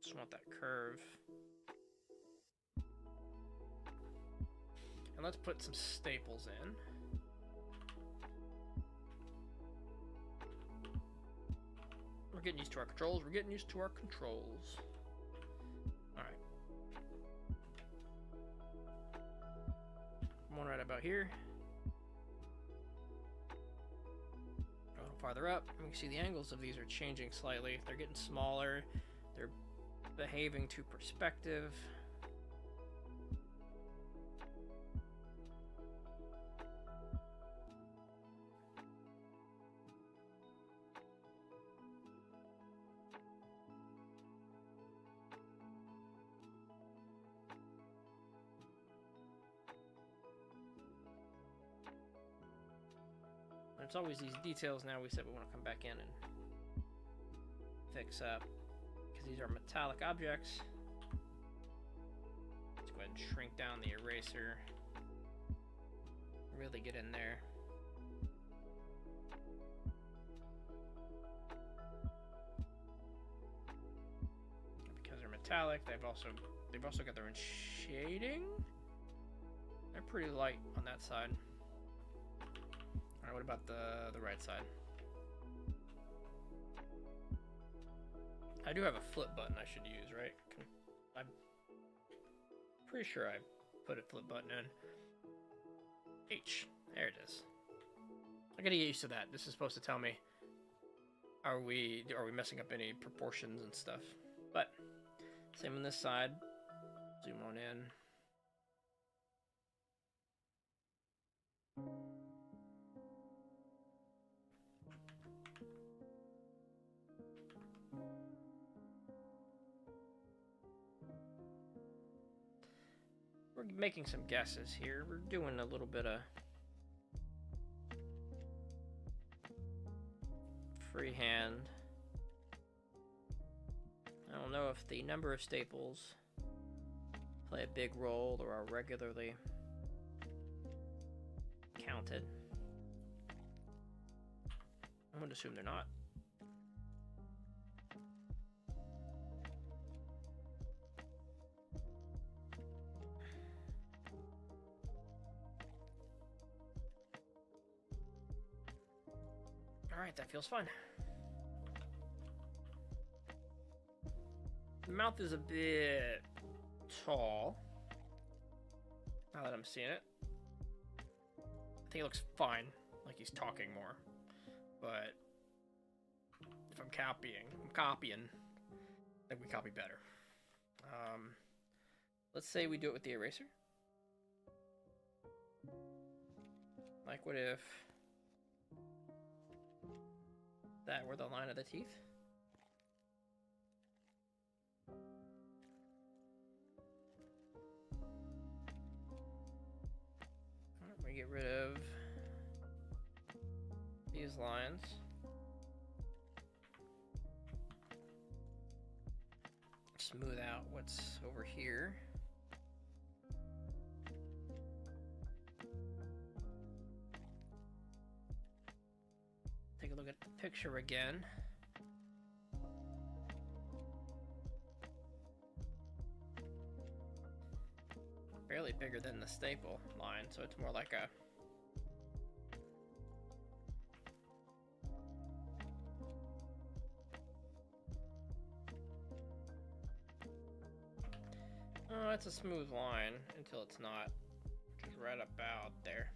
Just want that curve. And let's put some staples in. We're getting used to our controls. We're getting used to our controls. Alright. One right about here. A little farther up. And we can see the angles of these are changing slightly. They're getting smaller. They're behaving to perspective. It's always these details now we said we want to come back in and fix up, because these are metallic objects. Let's go ahead and shrink down the eraser. Really get in there. Because they're metallic, they've also got their own shading. They're pretty light on that side. Alright, what about the right side? I do have a flip button I should use, right? I'm pretty sure I put a flip button in. H. There it is. I gotta get used to that. This is supposed to tell me, are we messing up any proportions and stuff? But same on this side. Zoom on in. We're making some guesses here. We're doing a little bit of freehand. I don't know if the number of staples play a big role or are regularly counted. I'm going to assume they're not. Alright, that feels fine. The mouth is a bit tall, now that I'm seeing it. I think it looks fine, like he's talking more. But if I'm copying, I think we copy better. Let's say we do it with the eraser. Like, what if that were the line of the teeth? We get rid of these lines. Smooth out what's over here. Take a look at the picture again. Barely bigger than the staple line, so it's more like a oh, it's a smooth line until it's not, which is right about there.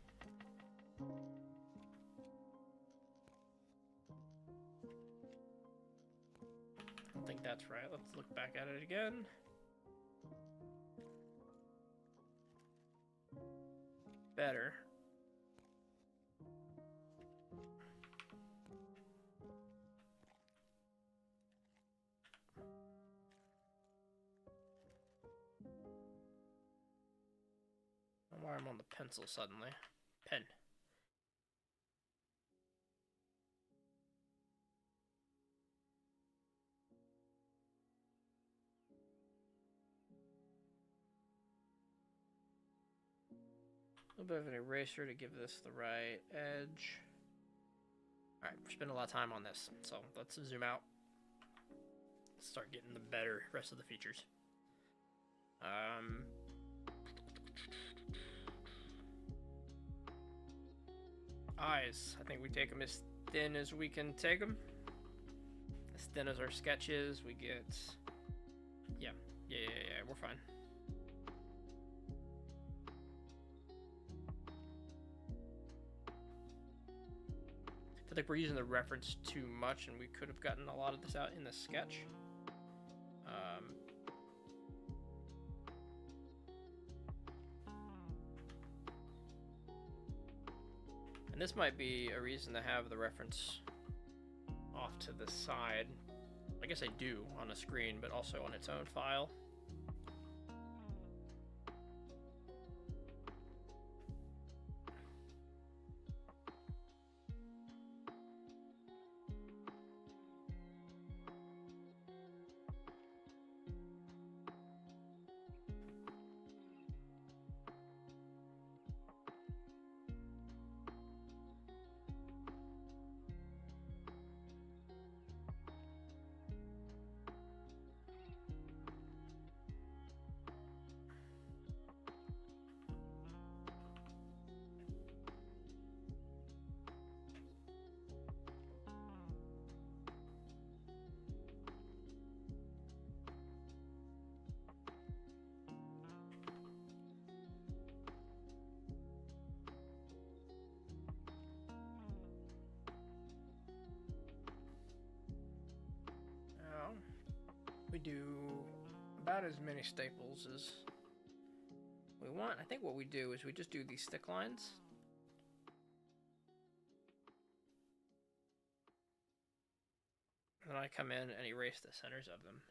I don't think that's right. Let's look back at it again. Better. Why I'm on the pencil suddenly. Pen. A little bit of an eraser to give this the right edge. Alright, we're spending a lot of time on this, so let's zoom out. Let's start getting the better rest of the features. Eyes. I think we take them as thin as we can take them. As thin as our sketch is, we get... Yeah, we're fine. I think we're using the reference too much, and we could have gotten a lot of this out in the sketch. And this might be a reason to have the reference off to the side. I guess I do on a screen, but also on its own file. do about as many staples as we want. I think what we do is we just do these stick lines. And then I come in and erase the centers of them.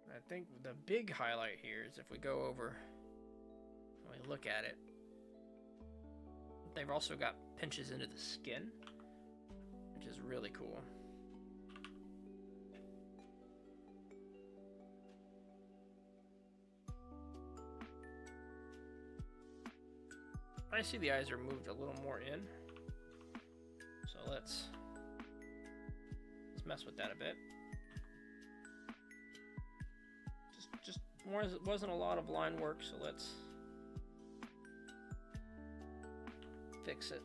I think the big highlight here is if we go over and we look at it, they've also got pinches into the skin, which is really cool. I see the eyes are moved a little more in, so let's mess with that a bit. Just more, it wasn't a lot of line work, so let's fix it.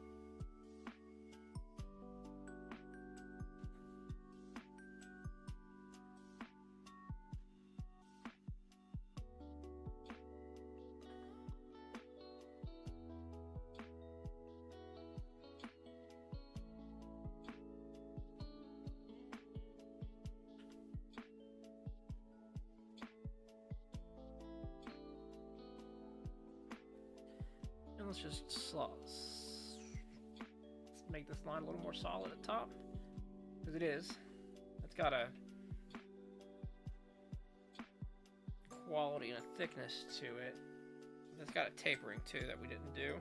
Let's just make this line a little more solid at top, because it is. It's got a quality and a thickness to it. It's got a tapering too that we didn't do.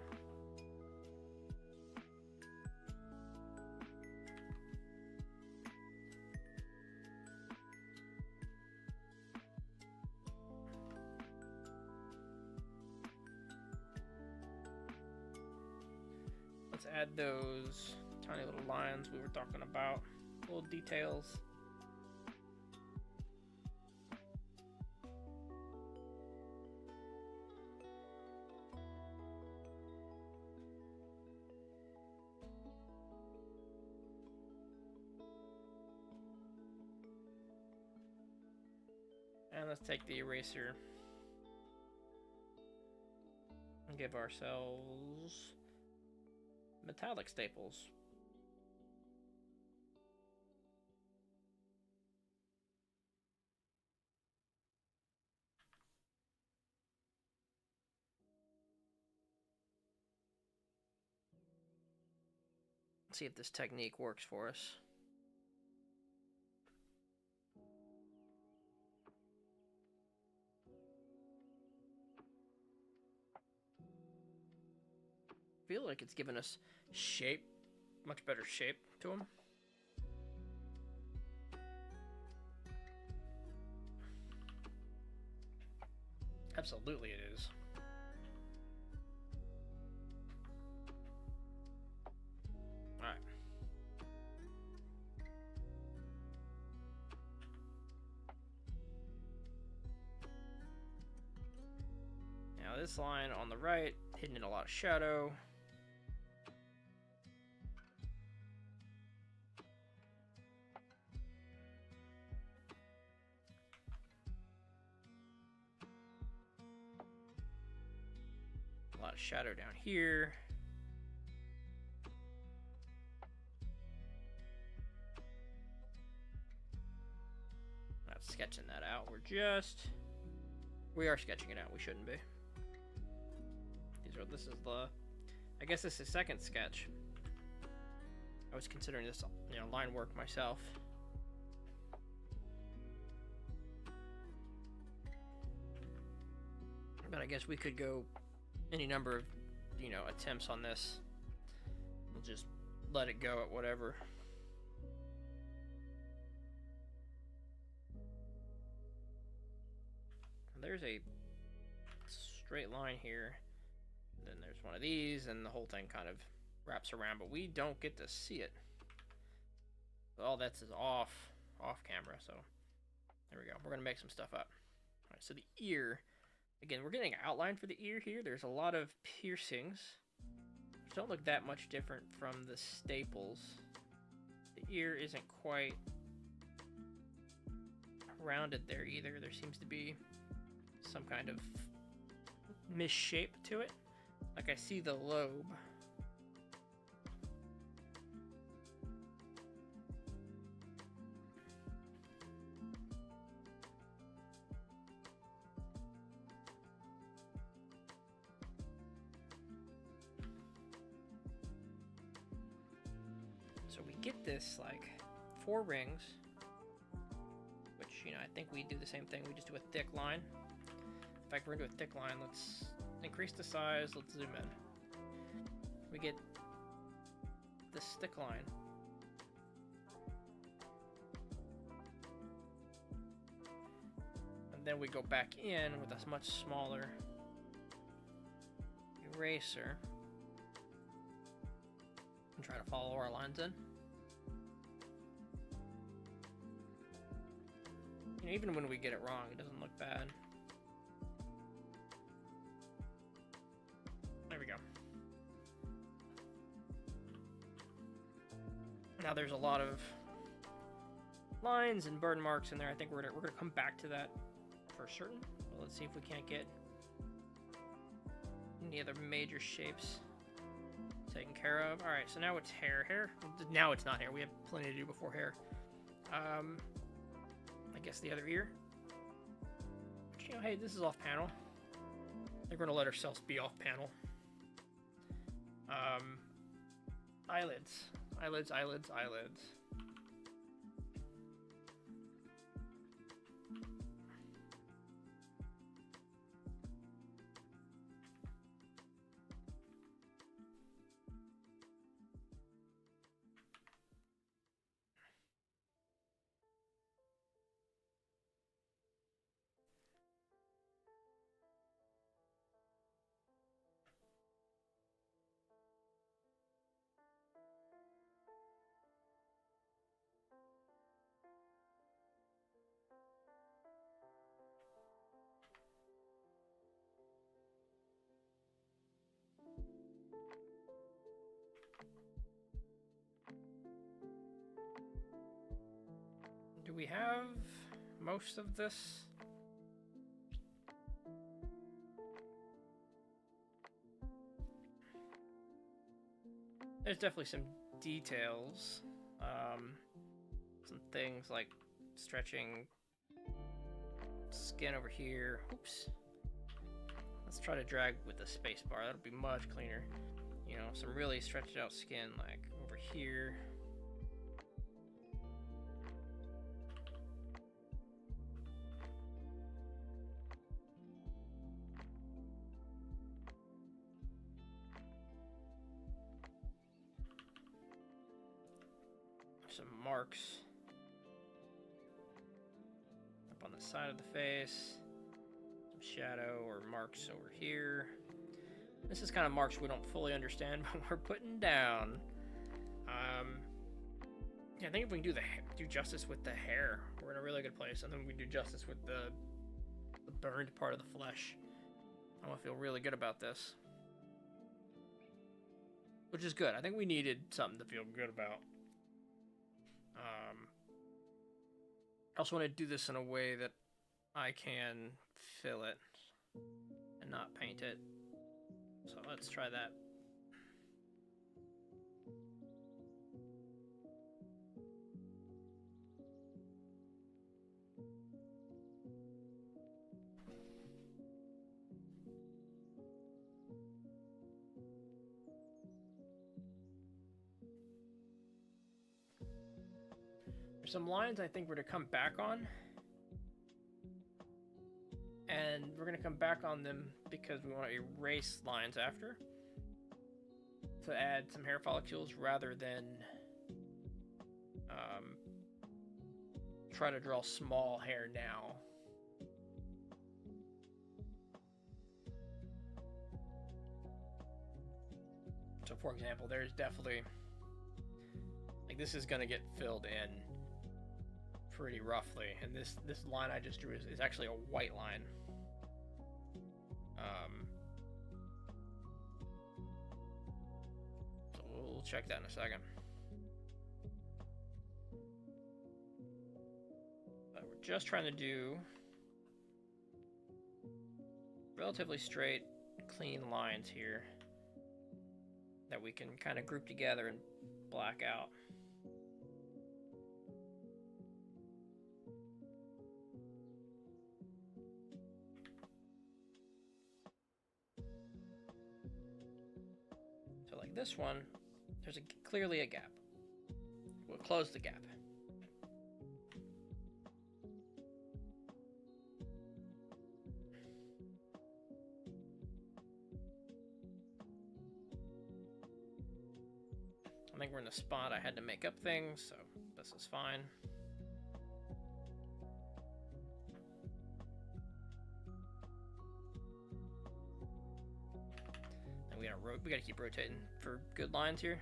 Let's add those tiny little lines we were talking about, little details. And let's take the eraser and give ourselves metallic staples. Let's see if this technique works for us. I feel like it's given us shape, much better shape to them. Absolutely it is. Alright. Now this line on the right, hidden in a lot of shadow. A lot of shadow down here. Not sketching that out. We are sketching it out. We shouldn't be. This is the, I guess this is the second sketch. I was considering this, line work myself. But I guess we could go any number of, attempts on this. We'll just let it go at whatever. There's a straight line here. Then there's one of these, and the whole thing kind of wraps around, but we don't get to see it. All that's is off camera, so there we go. We're gonna make some stuff up. All right, so the ear, again, we're getting an outline for the ear here. There's a lot of piercings, which don't look that much different from the staples. The ear isn't quite rounded there either. There seems to be some kind of misshape to it. Like I see the lobe. So we get this like 4 rings, which, you know, I think we do the same thing. We just do a thick line. In fact, we're gonna do a thick line. Let's increase the size. Let's zoom in. We get this thick line. And then we go back in with a much smaller eraser and try to follow our lines in. You know, even when we get it wrong, it doesn't look bad. There we go. Now there's a lot of lines and burn marks in there. I think we're gonna come back to that for certain. But let's see if we can't get any other major shapes taken care of. All right, so now it's hair. Now it's not hair. We have plenty to do before hair. I guess the other ear. But, you know, hey, this is off panel. We're gonna let ourselves be off panel. Eyelids. Do we have most of this? There's definitely some details. Some things like stretching skin over here. Oops. Let's try to drag with the space bar. That'll be much cleaner. You know, some really stretched out skin like over here. Some marks up on the side of the face, some shadow or marks over here. This is kind of marks we don't fully understand, but we're putting down. Yeah, I think if we can do justice with the hair, we're in a really good place, and then we do justice with the burned part of the flesh. I'm gonna feel really good about this, which is good. I think we needed something to feel good about. I also want to do this in a way that I can fill it and not paint it. So let's try that. Some lines I think we're to come back on, and we're going to come back on them because we want to erase lines after to add some hair follicles rather than try to draw small hair now. So for example, there's definitely, like, this is going to get filled in pretty roughly, and this line I just drew is actually a white line. So we'll check that in a second. But we're just trying to do relatively straight clean lines here that we can kind of group together and black out. So like this one, there's clearly a gap. We'll close the gap. I think we're in a spot I had to make up things, so this is fine. And we gotta keep rotating for good lines here.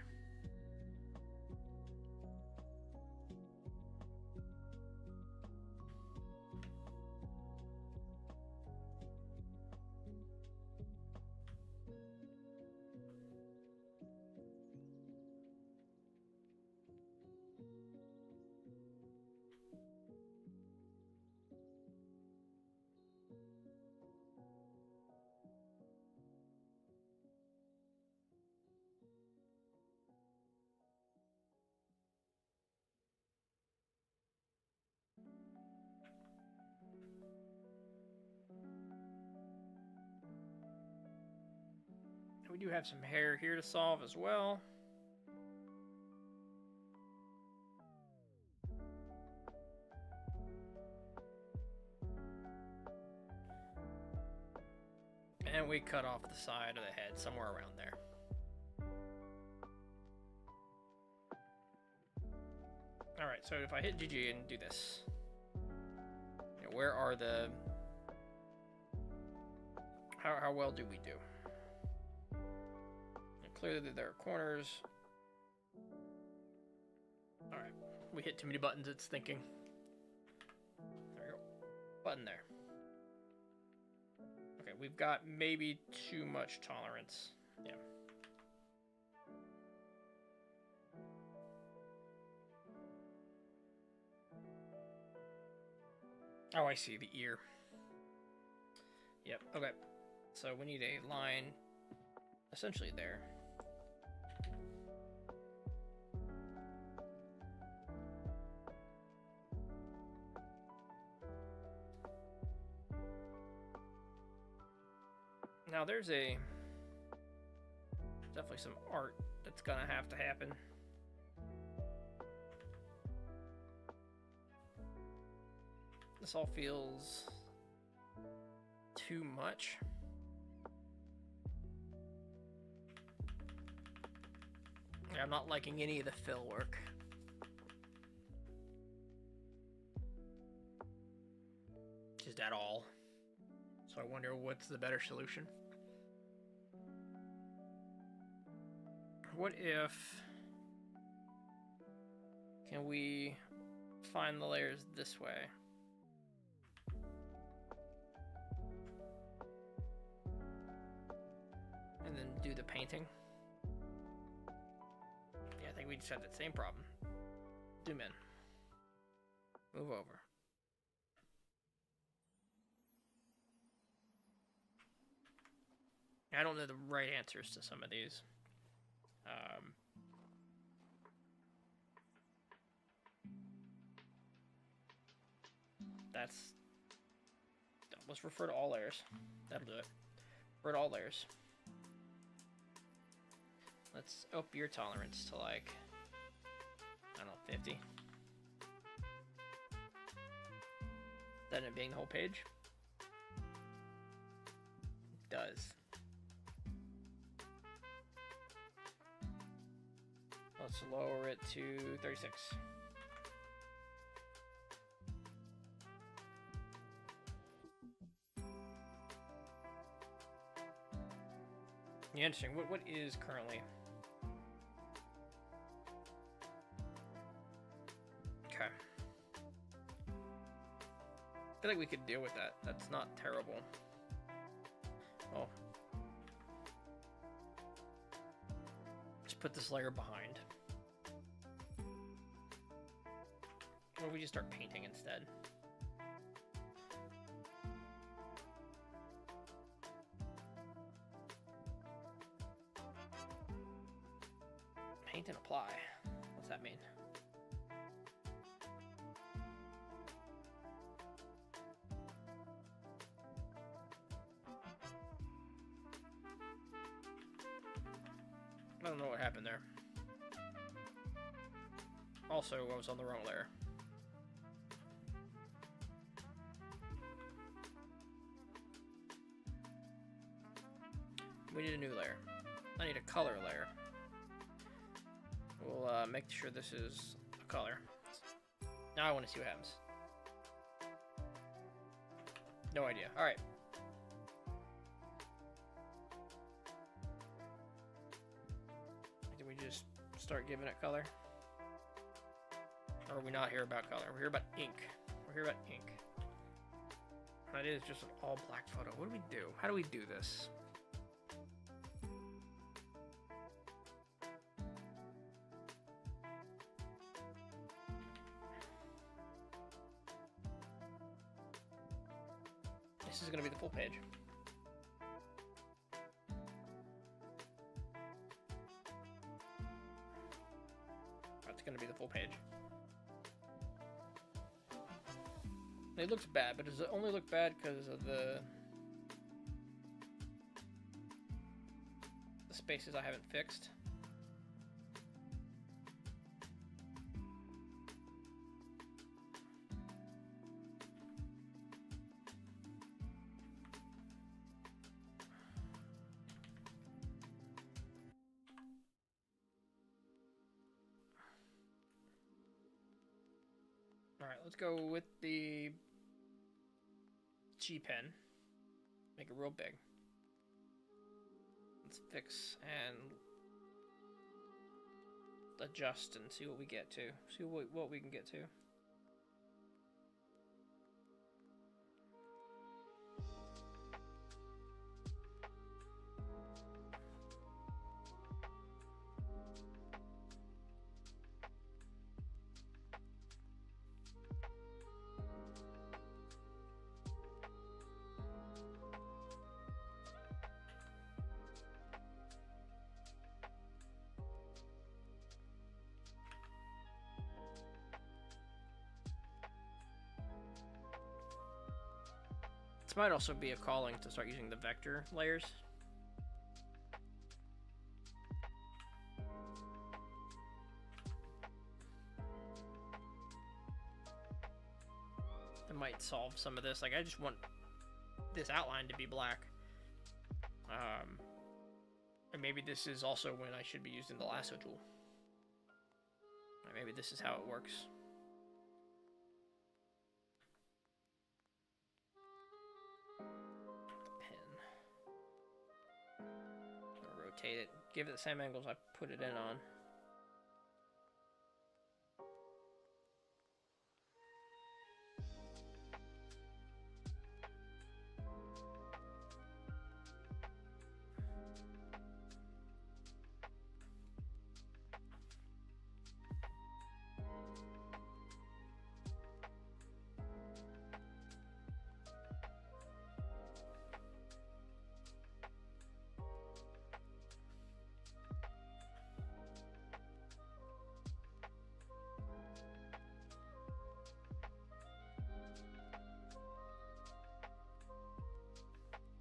We do have some hair here to solve as well. And we cut off the side of the head, somewhere around there. Alright, so if I hit GG and do this, where are the... How well do we do? Clearly there are corners. Alright, we hit too many buttons, it's thinking. There we go. Button there. Okay, we've got maybe too much tolerance. Yeah. Oh, I see, the ear. Yep, okay. So we need a line essentially there. Now there's definitely some art that's gonna have to happen. This all feels too much. I'm not liking any of the fill work. Just at all. So I wonder what's the better solution. What if... Can we find the layers this way? And then do the painting? Yeah, I think we just had that same problem. Zoom in. Move over. I don't know the right answers to some of these. Let's refer to all layers. That'll do it. Refer to all layers. Let's up your tolerance to like, I don't know, 50. That end up being the whole page? It does. Let's lower it to 36. Yeah, interesting. What is currently? Okay. I feel like we could deal with that. That's not terrible. Oh. Just put this layer behind. Or we just start painting instead. apply. What's that mean? I don't know what happened there. Also, I was on the wrong layer. We need a new layer. I need a color layer. We'll make sure this is a color. Now I want to see what happens. No idea. Alright. Did we just start giving it color? Or are we not here about color? We're here about ink. We're here about ink. That is just an all black photo. What do we do? How do we do this? This is going to be the full page. That's going to be the full page. It looks bad, but does it only look bad because of the spaces I haven't fixed? Alright, let's go with the G pen. Make it real big. Let's fix and adjust and see what we get to. See what we can get to. This might also be a calling to start using the vector layers. That might solve some of this. Like, I just want this outline to be black. And maybe this is also when I should be using the lasso tool. Or maybe this is how it works. Rotate it, give it the same angles I put it in on.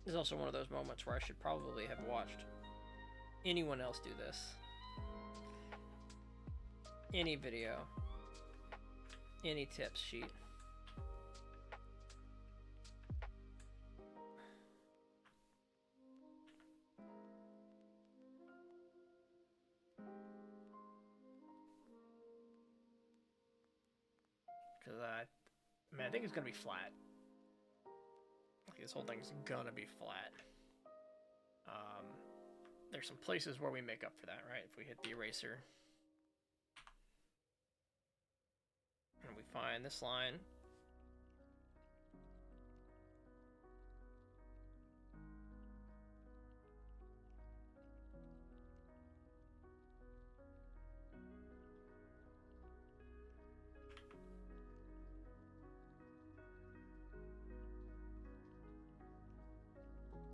This is also one of those moments where I should probably have watched anyone else do this. Any video. Any tips sheet. Because I think it's going to be flat. This whole thing's gonna be flat. There's some places where we make up for that, right? If we hit the eraser and we find this line.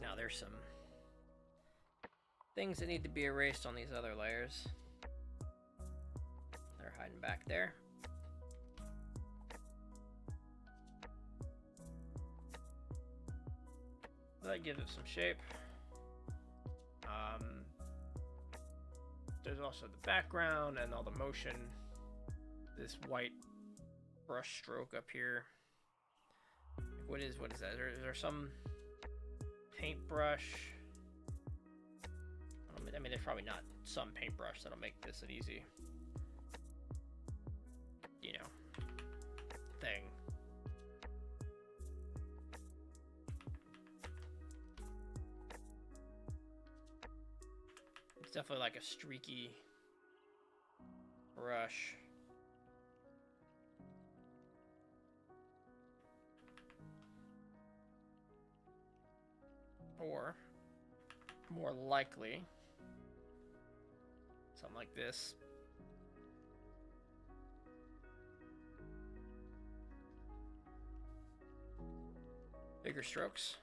Now there's some things that need to be erased on these other layers. back there. That gives it some shape. There's also the background and all the motion. This white brush stroke up here. What is that? Is there some paintbrush? I mean, there's probably not some paintbrush that'll make this an easy, you know, thing. It's definitely like a streaky brush. Or, more likely, something like this. Bigger strokes.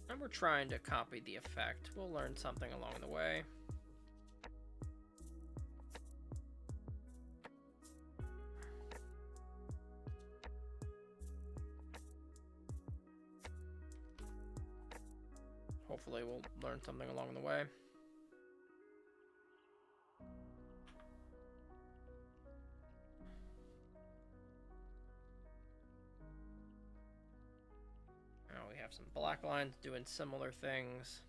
And we're trying to copy the effect. We'll learn something along the way. Hopefully we'll learn something along the way. We have some black lines doing similar things.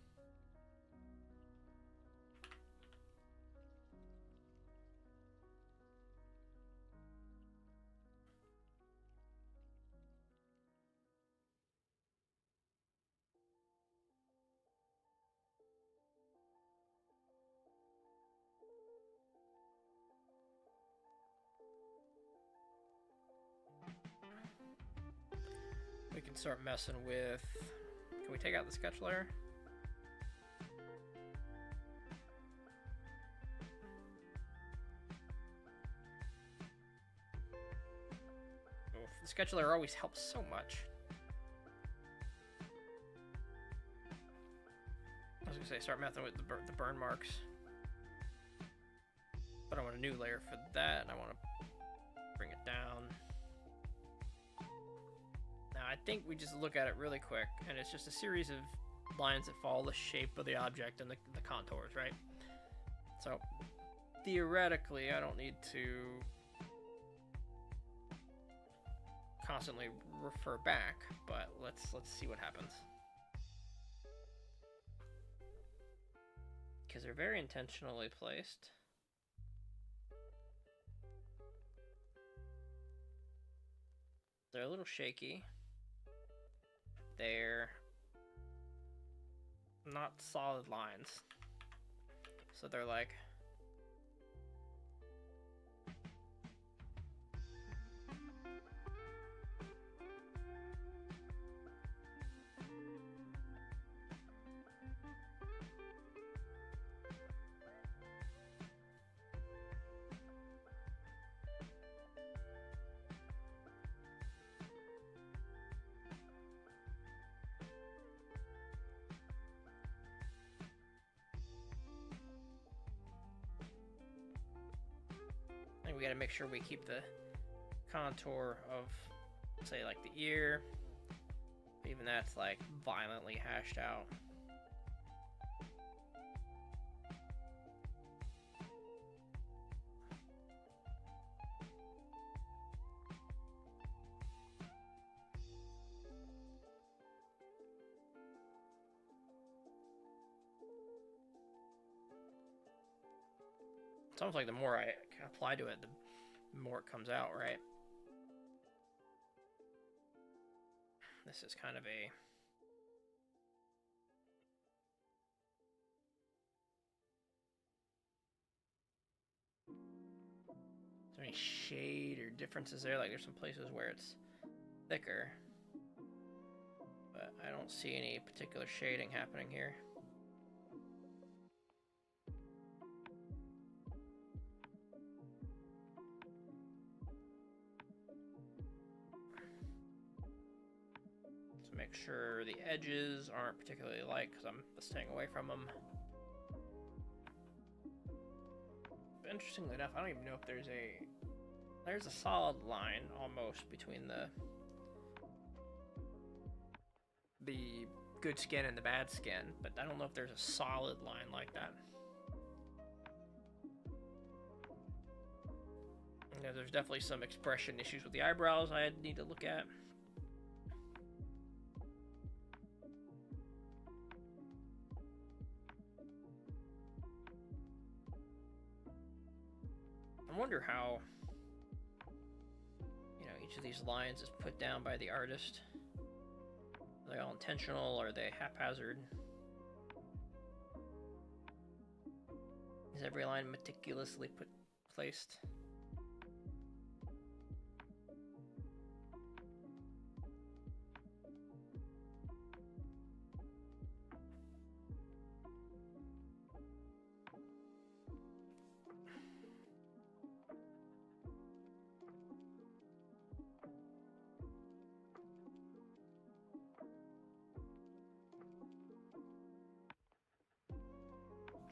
We can start messing with... Can we take out the sketch layer? Oof, the sketch layer always helps so much. I was gonna say start messing with the burn marks. But I want a new layer for that, and I want to bring it down. Now I think we just look at it really quick, and it's just a series of lines that follow the shape of the object and the contours, right? So theoretically, I don't need to constantly refer back, but let's see what happens. Because they're very intentionally placed. They're a little shaky. They're not solid lines. So they're like... we gotta make sure we keep the contour of, say, like the ear, even that's like violently hashed out. It's almost like the more I apply to it, the more it comes out, right? This is kind of a... Is there any shade or differences there. Like there's some places where it's thicker, but I don't see any particular shading happening here. To make sure the edges aren't particularly light because I'm staying away from them. But interestingly enough, I don't even know if there's a solid line almost between the good skin and the bad skin, but I don't know if there's a solid line like that. You know, there's definitely some expression issues with the eyebrows I need to look at. I wonder how, you know, each of these lines is put down by the artist. Are they all intentional? Or are they haphazard? Is every line meticulously placed?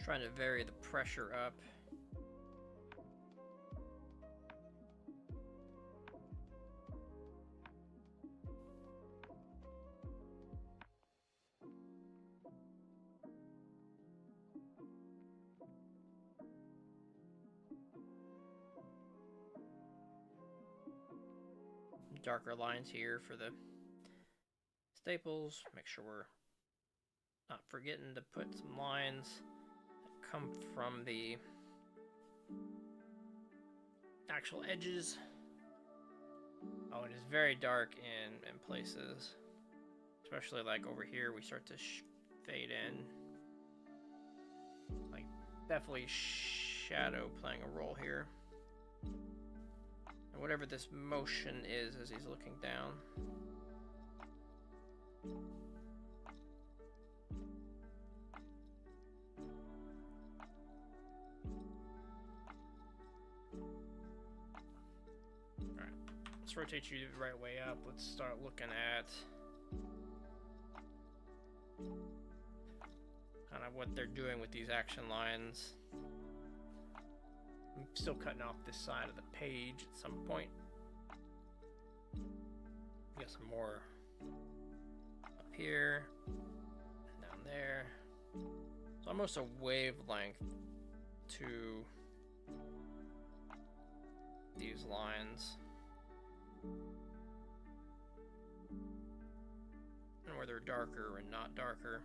Trying to vary the pressure up. Darker lines here for the staples. Make sure we're not forgetting to put some lines that come from the actual edges. Oh, it is very dark in places, especially like over here. We start to fade in, like definitely shadow playing a role here. And whatever this motion is as he's looking down. Alright, let's rotate you the right way up. Let's start looking at kind of what they're doing with these action lines. I'm still cutting off this side of the page at some point. Got some more up here, and down there. It's almost a wavelength to these lines. And where they're darker and not darker.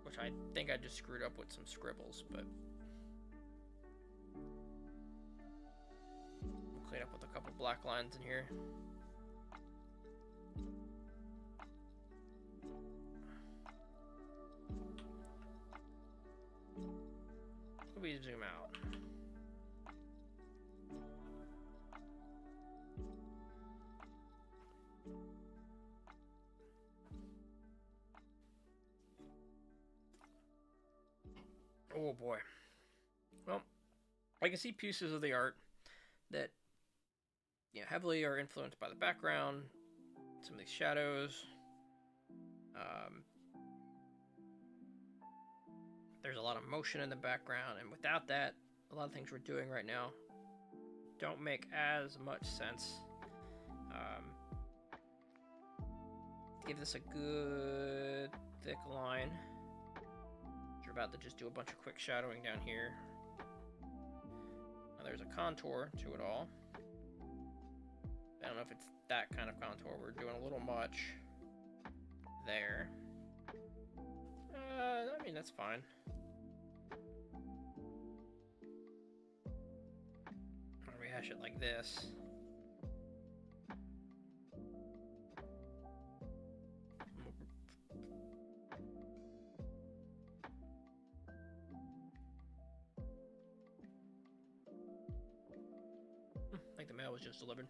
Which I think I just screwed up with some scribbles, but we'll clean up with a couple black lines in here. Let me zoom out. Oh boy. Well, I can see pieces of the art that, you know, heavily are influenced by the background, some of these shadows. There's a lot of motion in the background, and without that, a lot of things we're doing right now don't make as much sense. Give this a good thick line. You're about to just do a bunch of quick shadowing down here. Now there's a contour to it all. I don't know if it's that kind of contour. We're doing a little much there. I mean, that's fine. I'll rehash it like this. the mail was just delivered.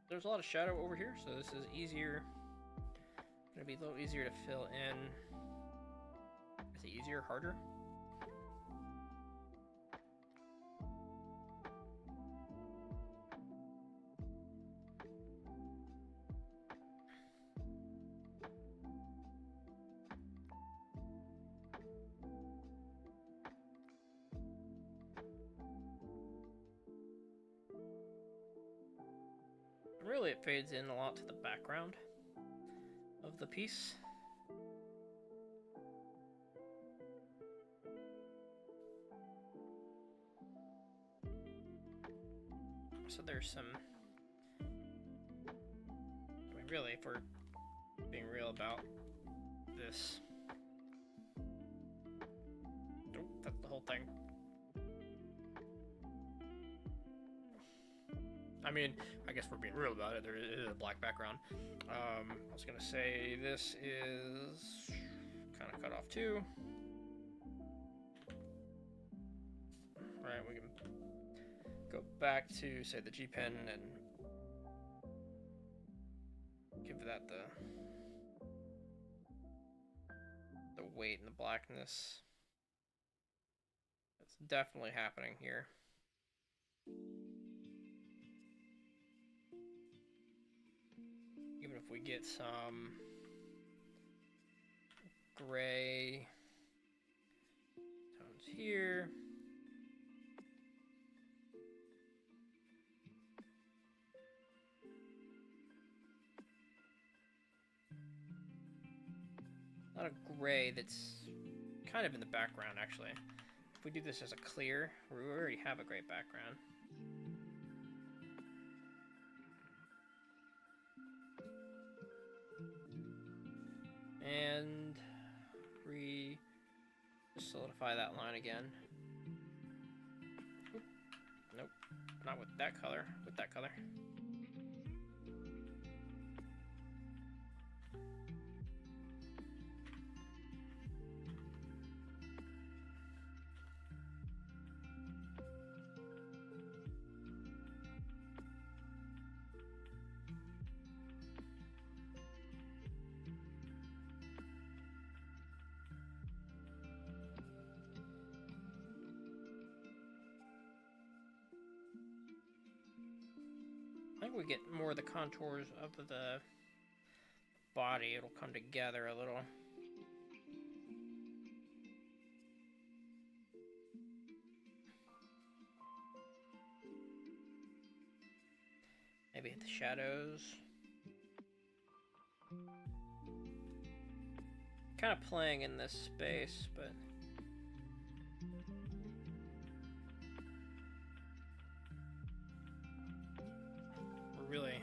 There's a lot of shadow over here, so this is easier. Gonna be a little easier to fill in. Is it easier, harder? Really, it fades in a lot to the background of the piece. So there's some... I mean, really, if we're being real about this... Oh, that's the whole thing. I mean, I guess we're being real about it. There is a black background. I was gonna say this is kind of cut off too. Right, we can go back to say the G pen and give that the weight and the blackness. It's definitely happening here. Even if we get some gray tones here. Not a gray that's kind of in the background, actually. If we do this as a clear, we already have a great background. And solidify that line again. Oop. Nope, not with that color, with that color. I think we get more of the contours of the body. It'll come together a little. Maybe hit the shadows. Kind of playing in this space, but really,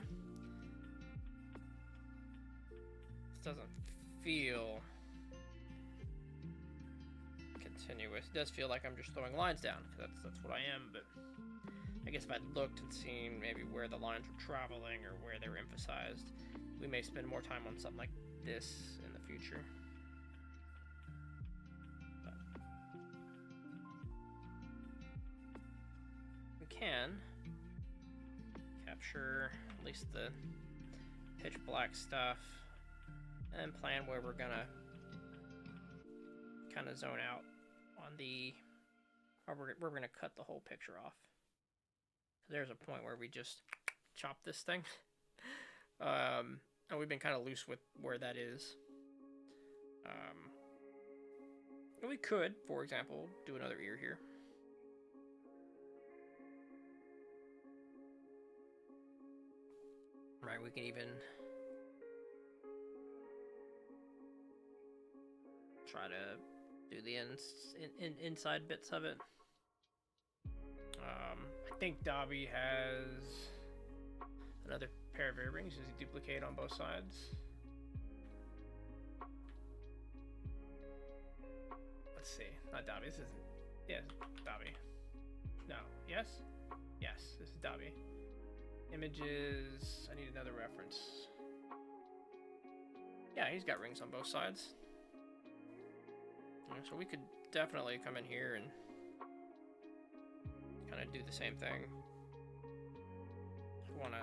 this doesn't feel continuous. It does feel like I'm just throwing lines down, because that's what I am, but I guess if I'd looked and seen maybe where the lines were traveling or where they were emphasized, we may spend more time on something like this in the future. But we can capture at least the pitch black stuff and plan where we're gonna kind of zone out on the, or we're gonna cut the whole picture off. There's a point where we just chop this thing. And we've been kind of loose with where that is. And we could, for example, do another ear here. Right, we can even try to do the inside bits of it. I think Dobby has another pair of earrings. Does he duplicate on both sides? Let's see. Not Dobby. This isn't. Yeah, Dobby. No. Yes? Yes, this is Dobby. Images. I need another reference. Yeah, he's got rings on both sides. so we could definitely come in here and kind of do the same thing. I want to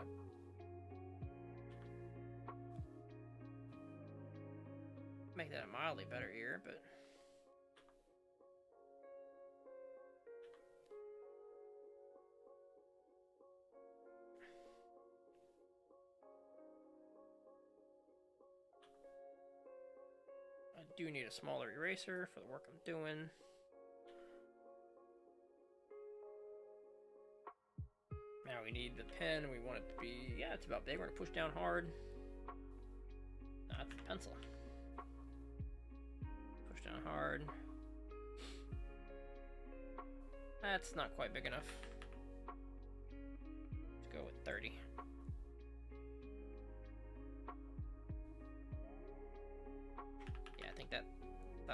make that a mildly better ear, but I do need a smaller eraser for the work I'm doing. Now we need the pen. We want it to be, yeah, it's about big. We're gonna push down hard. Not the pencil. Push down hard. That's not quite big enough. Let's go with 30. Yeah, I think that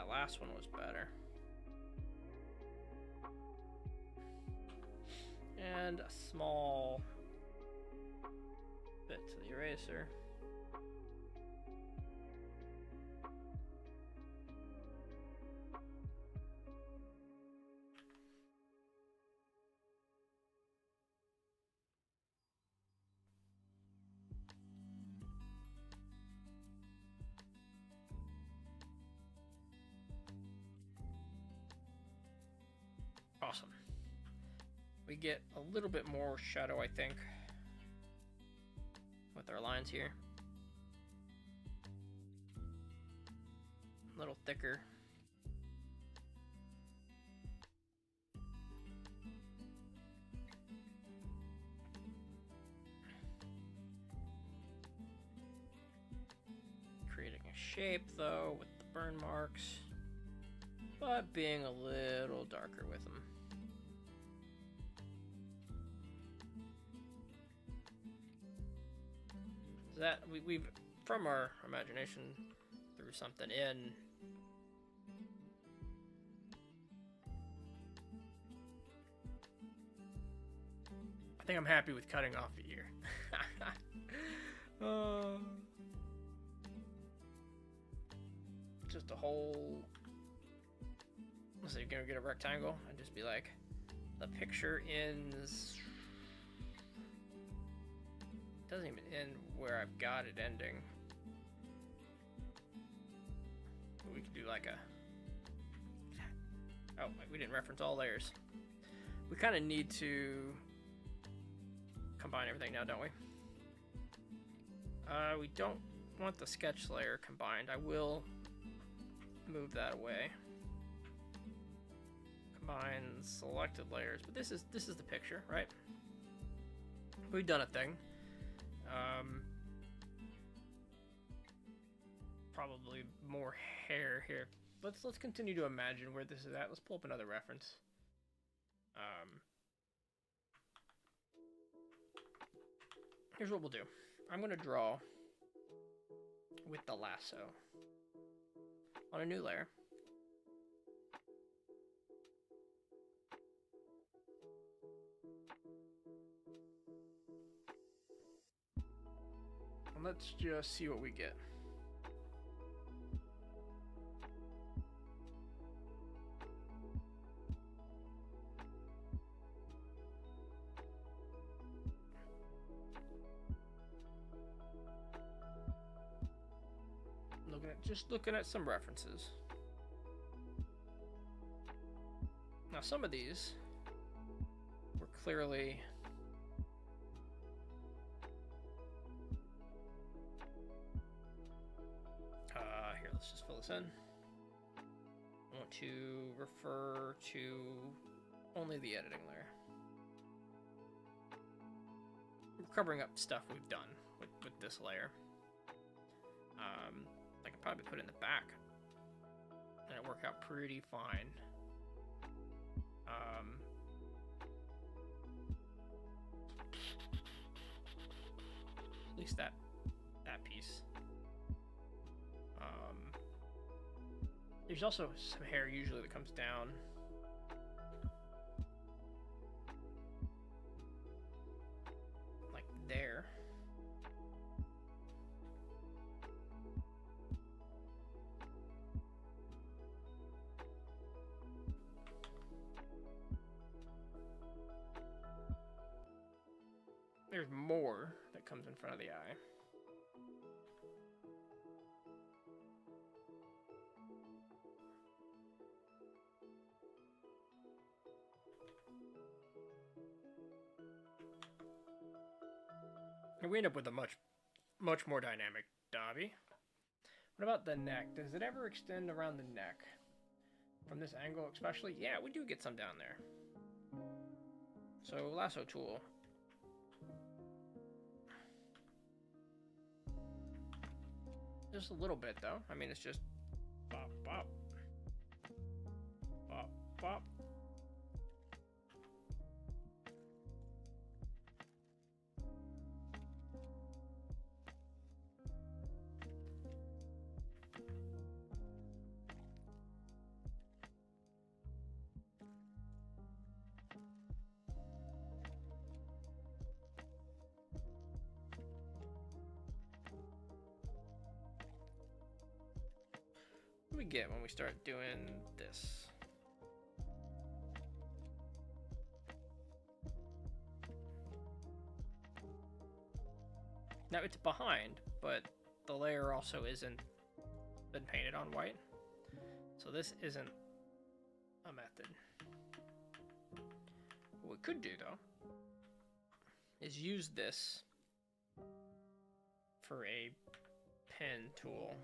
last one was better. And a small bit to the eraser. Awesome. We get a little bit more shadow, I think, with our lines here. A little thicker. Creating a shape, though, with the burn marks, but being a little darker with them. That we've from our imagination threw something in. I think I'm happy with cutting off the ear. Just a whole. So you're gonna get a rectangle and just be like, the picture ends. Doesn't even end where I've got it ending. We could do like a. Oh, we didn't reference all layers. We kind of need to combine everything now, don't we? We don't want the sketch layer combined. I will move that away. Combine selected layers, but this is the picture, right? We've done a thing. Probably more hair here. Let's continue to imagine where this is at. Let's pull up another reference. Here's what we'll do. I'm gonna draw with the lasso on a new layer. And let's just see what we get. Just looking at some references. Now some of these were clearly here, let's just fill this in. I want to refer to only the editing layer. We're covering up stuff we've done with this layer. I could probably put it in the back and it work out pretty fine. At least that piece. There's also some hair usually that comes down. Like there. the eye. And we end up with a much more dynamic Dobby. What about the neck? Does it ever extend around the neck? From this angle especially? Yeah, we do get some down there. So, lasso tool. Just a little bit, though. I mean, it's just bop, bop. Bop, bop. What do we get when we start doing this? Now it's behind, but the layer also isn't been painted on white. So this isn't a method. What we could do though is use this for a pen tool.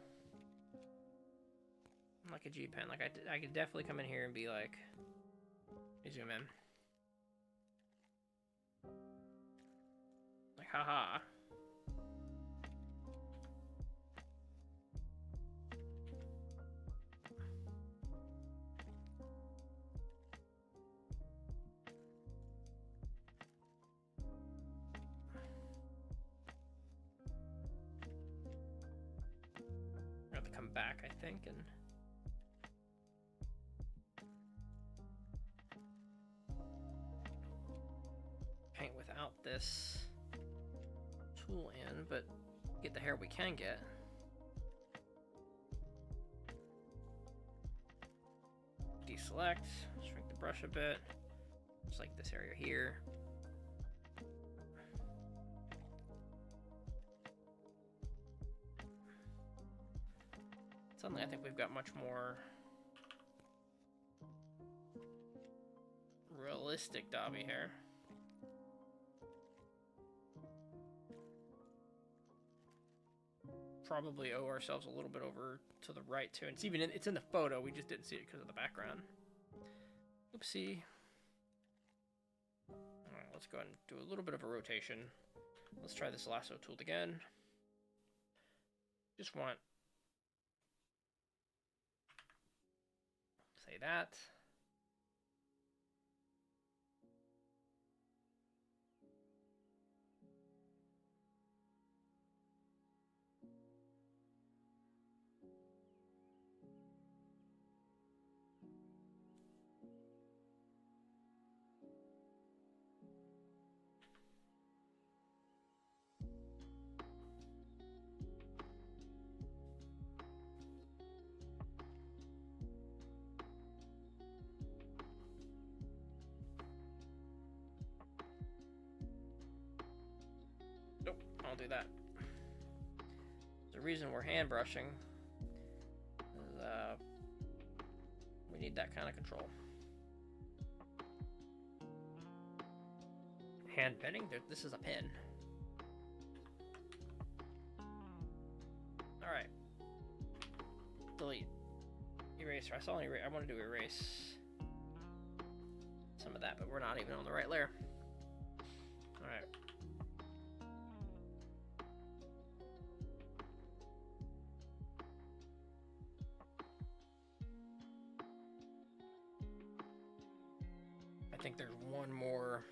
Like a G pen. Like I could definitely come in here and be like, let me zoom in. Like, haha. I have to come back, I think, and paint without this tool in, but get the hair we can get. Deselect, shrink the brush a bit, just like this area here. Suddenly I think we've got much more realistic Dobby hair. Probably owe ourselves a little bit over to the right too. And it's even it's in the photo, we just didn't see it because of the background. Oopsie. Alright, let's go ahead and do a little bit of a rotation. Let's try this lasso tool again. Just want, say that. Nope, I'll do that. The reason we're hand brushing is we need that kind of control. Hand penning? This is a pen. Alright. Delete. Eraser. I wanted to erase some of that, but we're not even on the right layer. Alright. I think there's one more.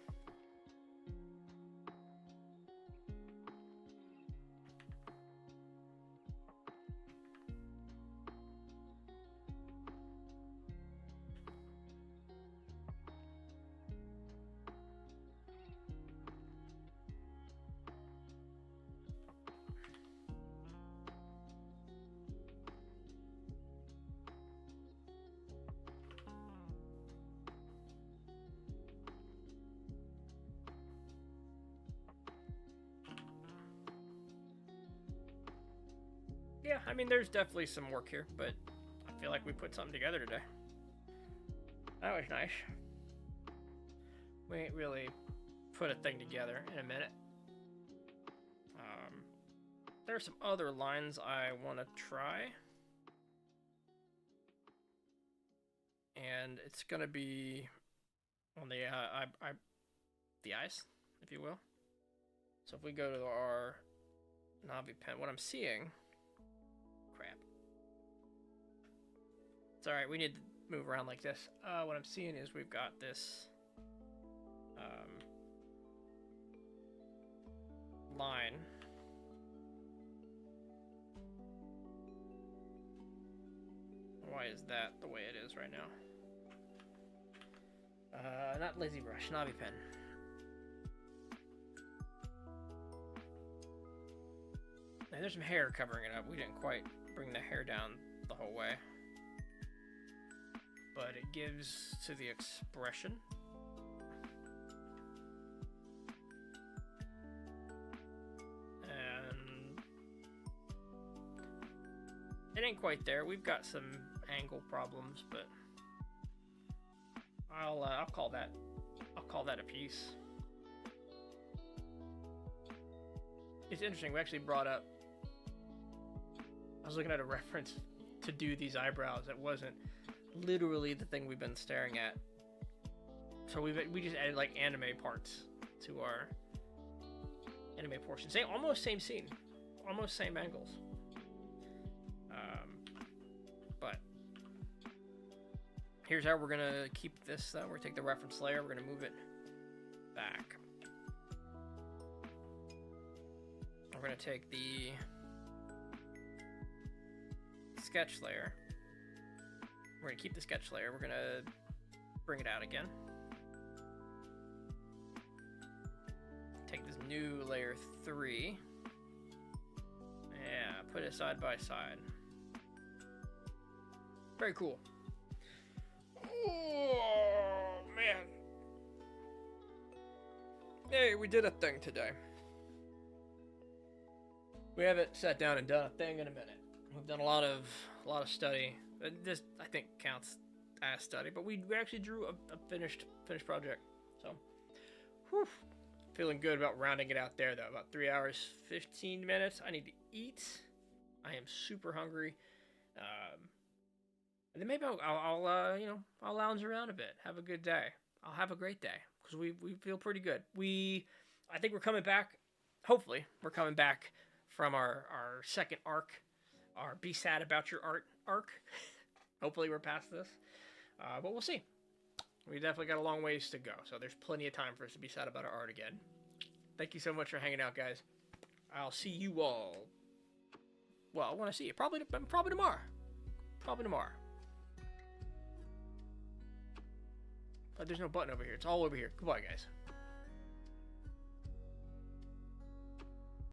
yeah, I mean, there's definitely some work here, but I feel like we put something together today. That was nice. We ain't really put a thing together in a minute. There's some other lines I want to try. And it's going to be on the the ice, if you will. So if we go to our Navi pen, what I'm seeing... Crap. It's alright, we need to move around like this. What I'm seeing is we've got this line. Why is that the way it is right now? Not Lazy Brush, Navi Pen. And there's some hair covering it up. We didn't quite bring the hair down the whole way. But it gives to the expression. And it ain't quite there. We've got some angle problems, but I'll call that a piece. It's interesting. We actually brought up. I was looking at a reference to do these eyebrows. That wasn't literally the thing we've been staring at. So we just added like anime parts to our anime portion. Almost same scene, almost same angles. But here's how we're gonna keep this. We're gonna take the reference layer. We're gonna move it back. We're gonna take the sketch layer. We're gonna keep the sketch layer. We're gonna bring it out again. Take this new layer 3. Yeah, put it side by side. Very cool. Oh, man. Hey, we did a thing today. We haven't sat down and done a thing in a minute. We've done a lot of study. This, I think, counts as study, but we actually drew a finished project. So, whew, feeling good about rounding it out there, though. About 3 hours, 15 minutes. I need to eat. I am super hungry. And then maybe I'll lounge around a bit, have a good day. I'll have a great day because we feel pretty good. I think we're coming back. Hopefully, we're coming back from our second arc, our Be Sad About Your Art arc. Hopefully we're past this, but we'll see. We definitely got a long ways to go, so there's plenty of time for us to be sad about our art again. Thank you so much for hanging out, guys. I'll see you all. Well, I want to see you probably tomorrow. Probably tomorrow. But there's no button over here. It's all over here. Goodbye, guys.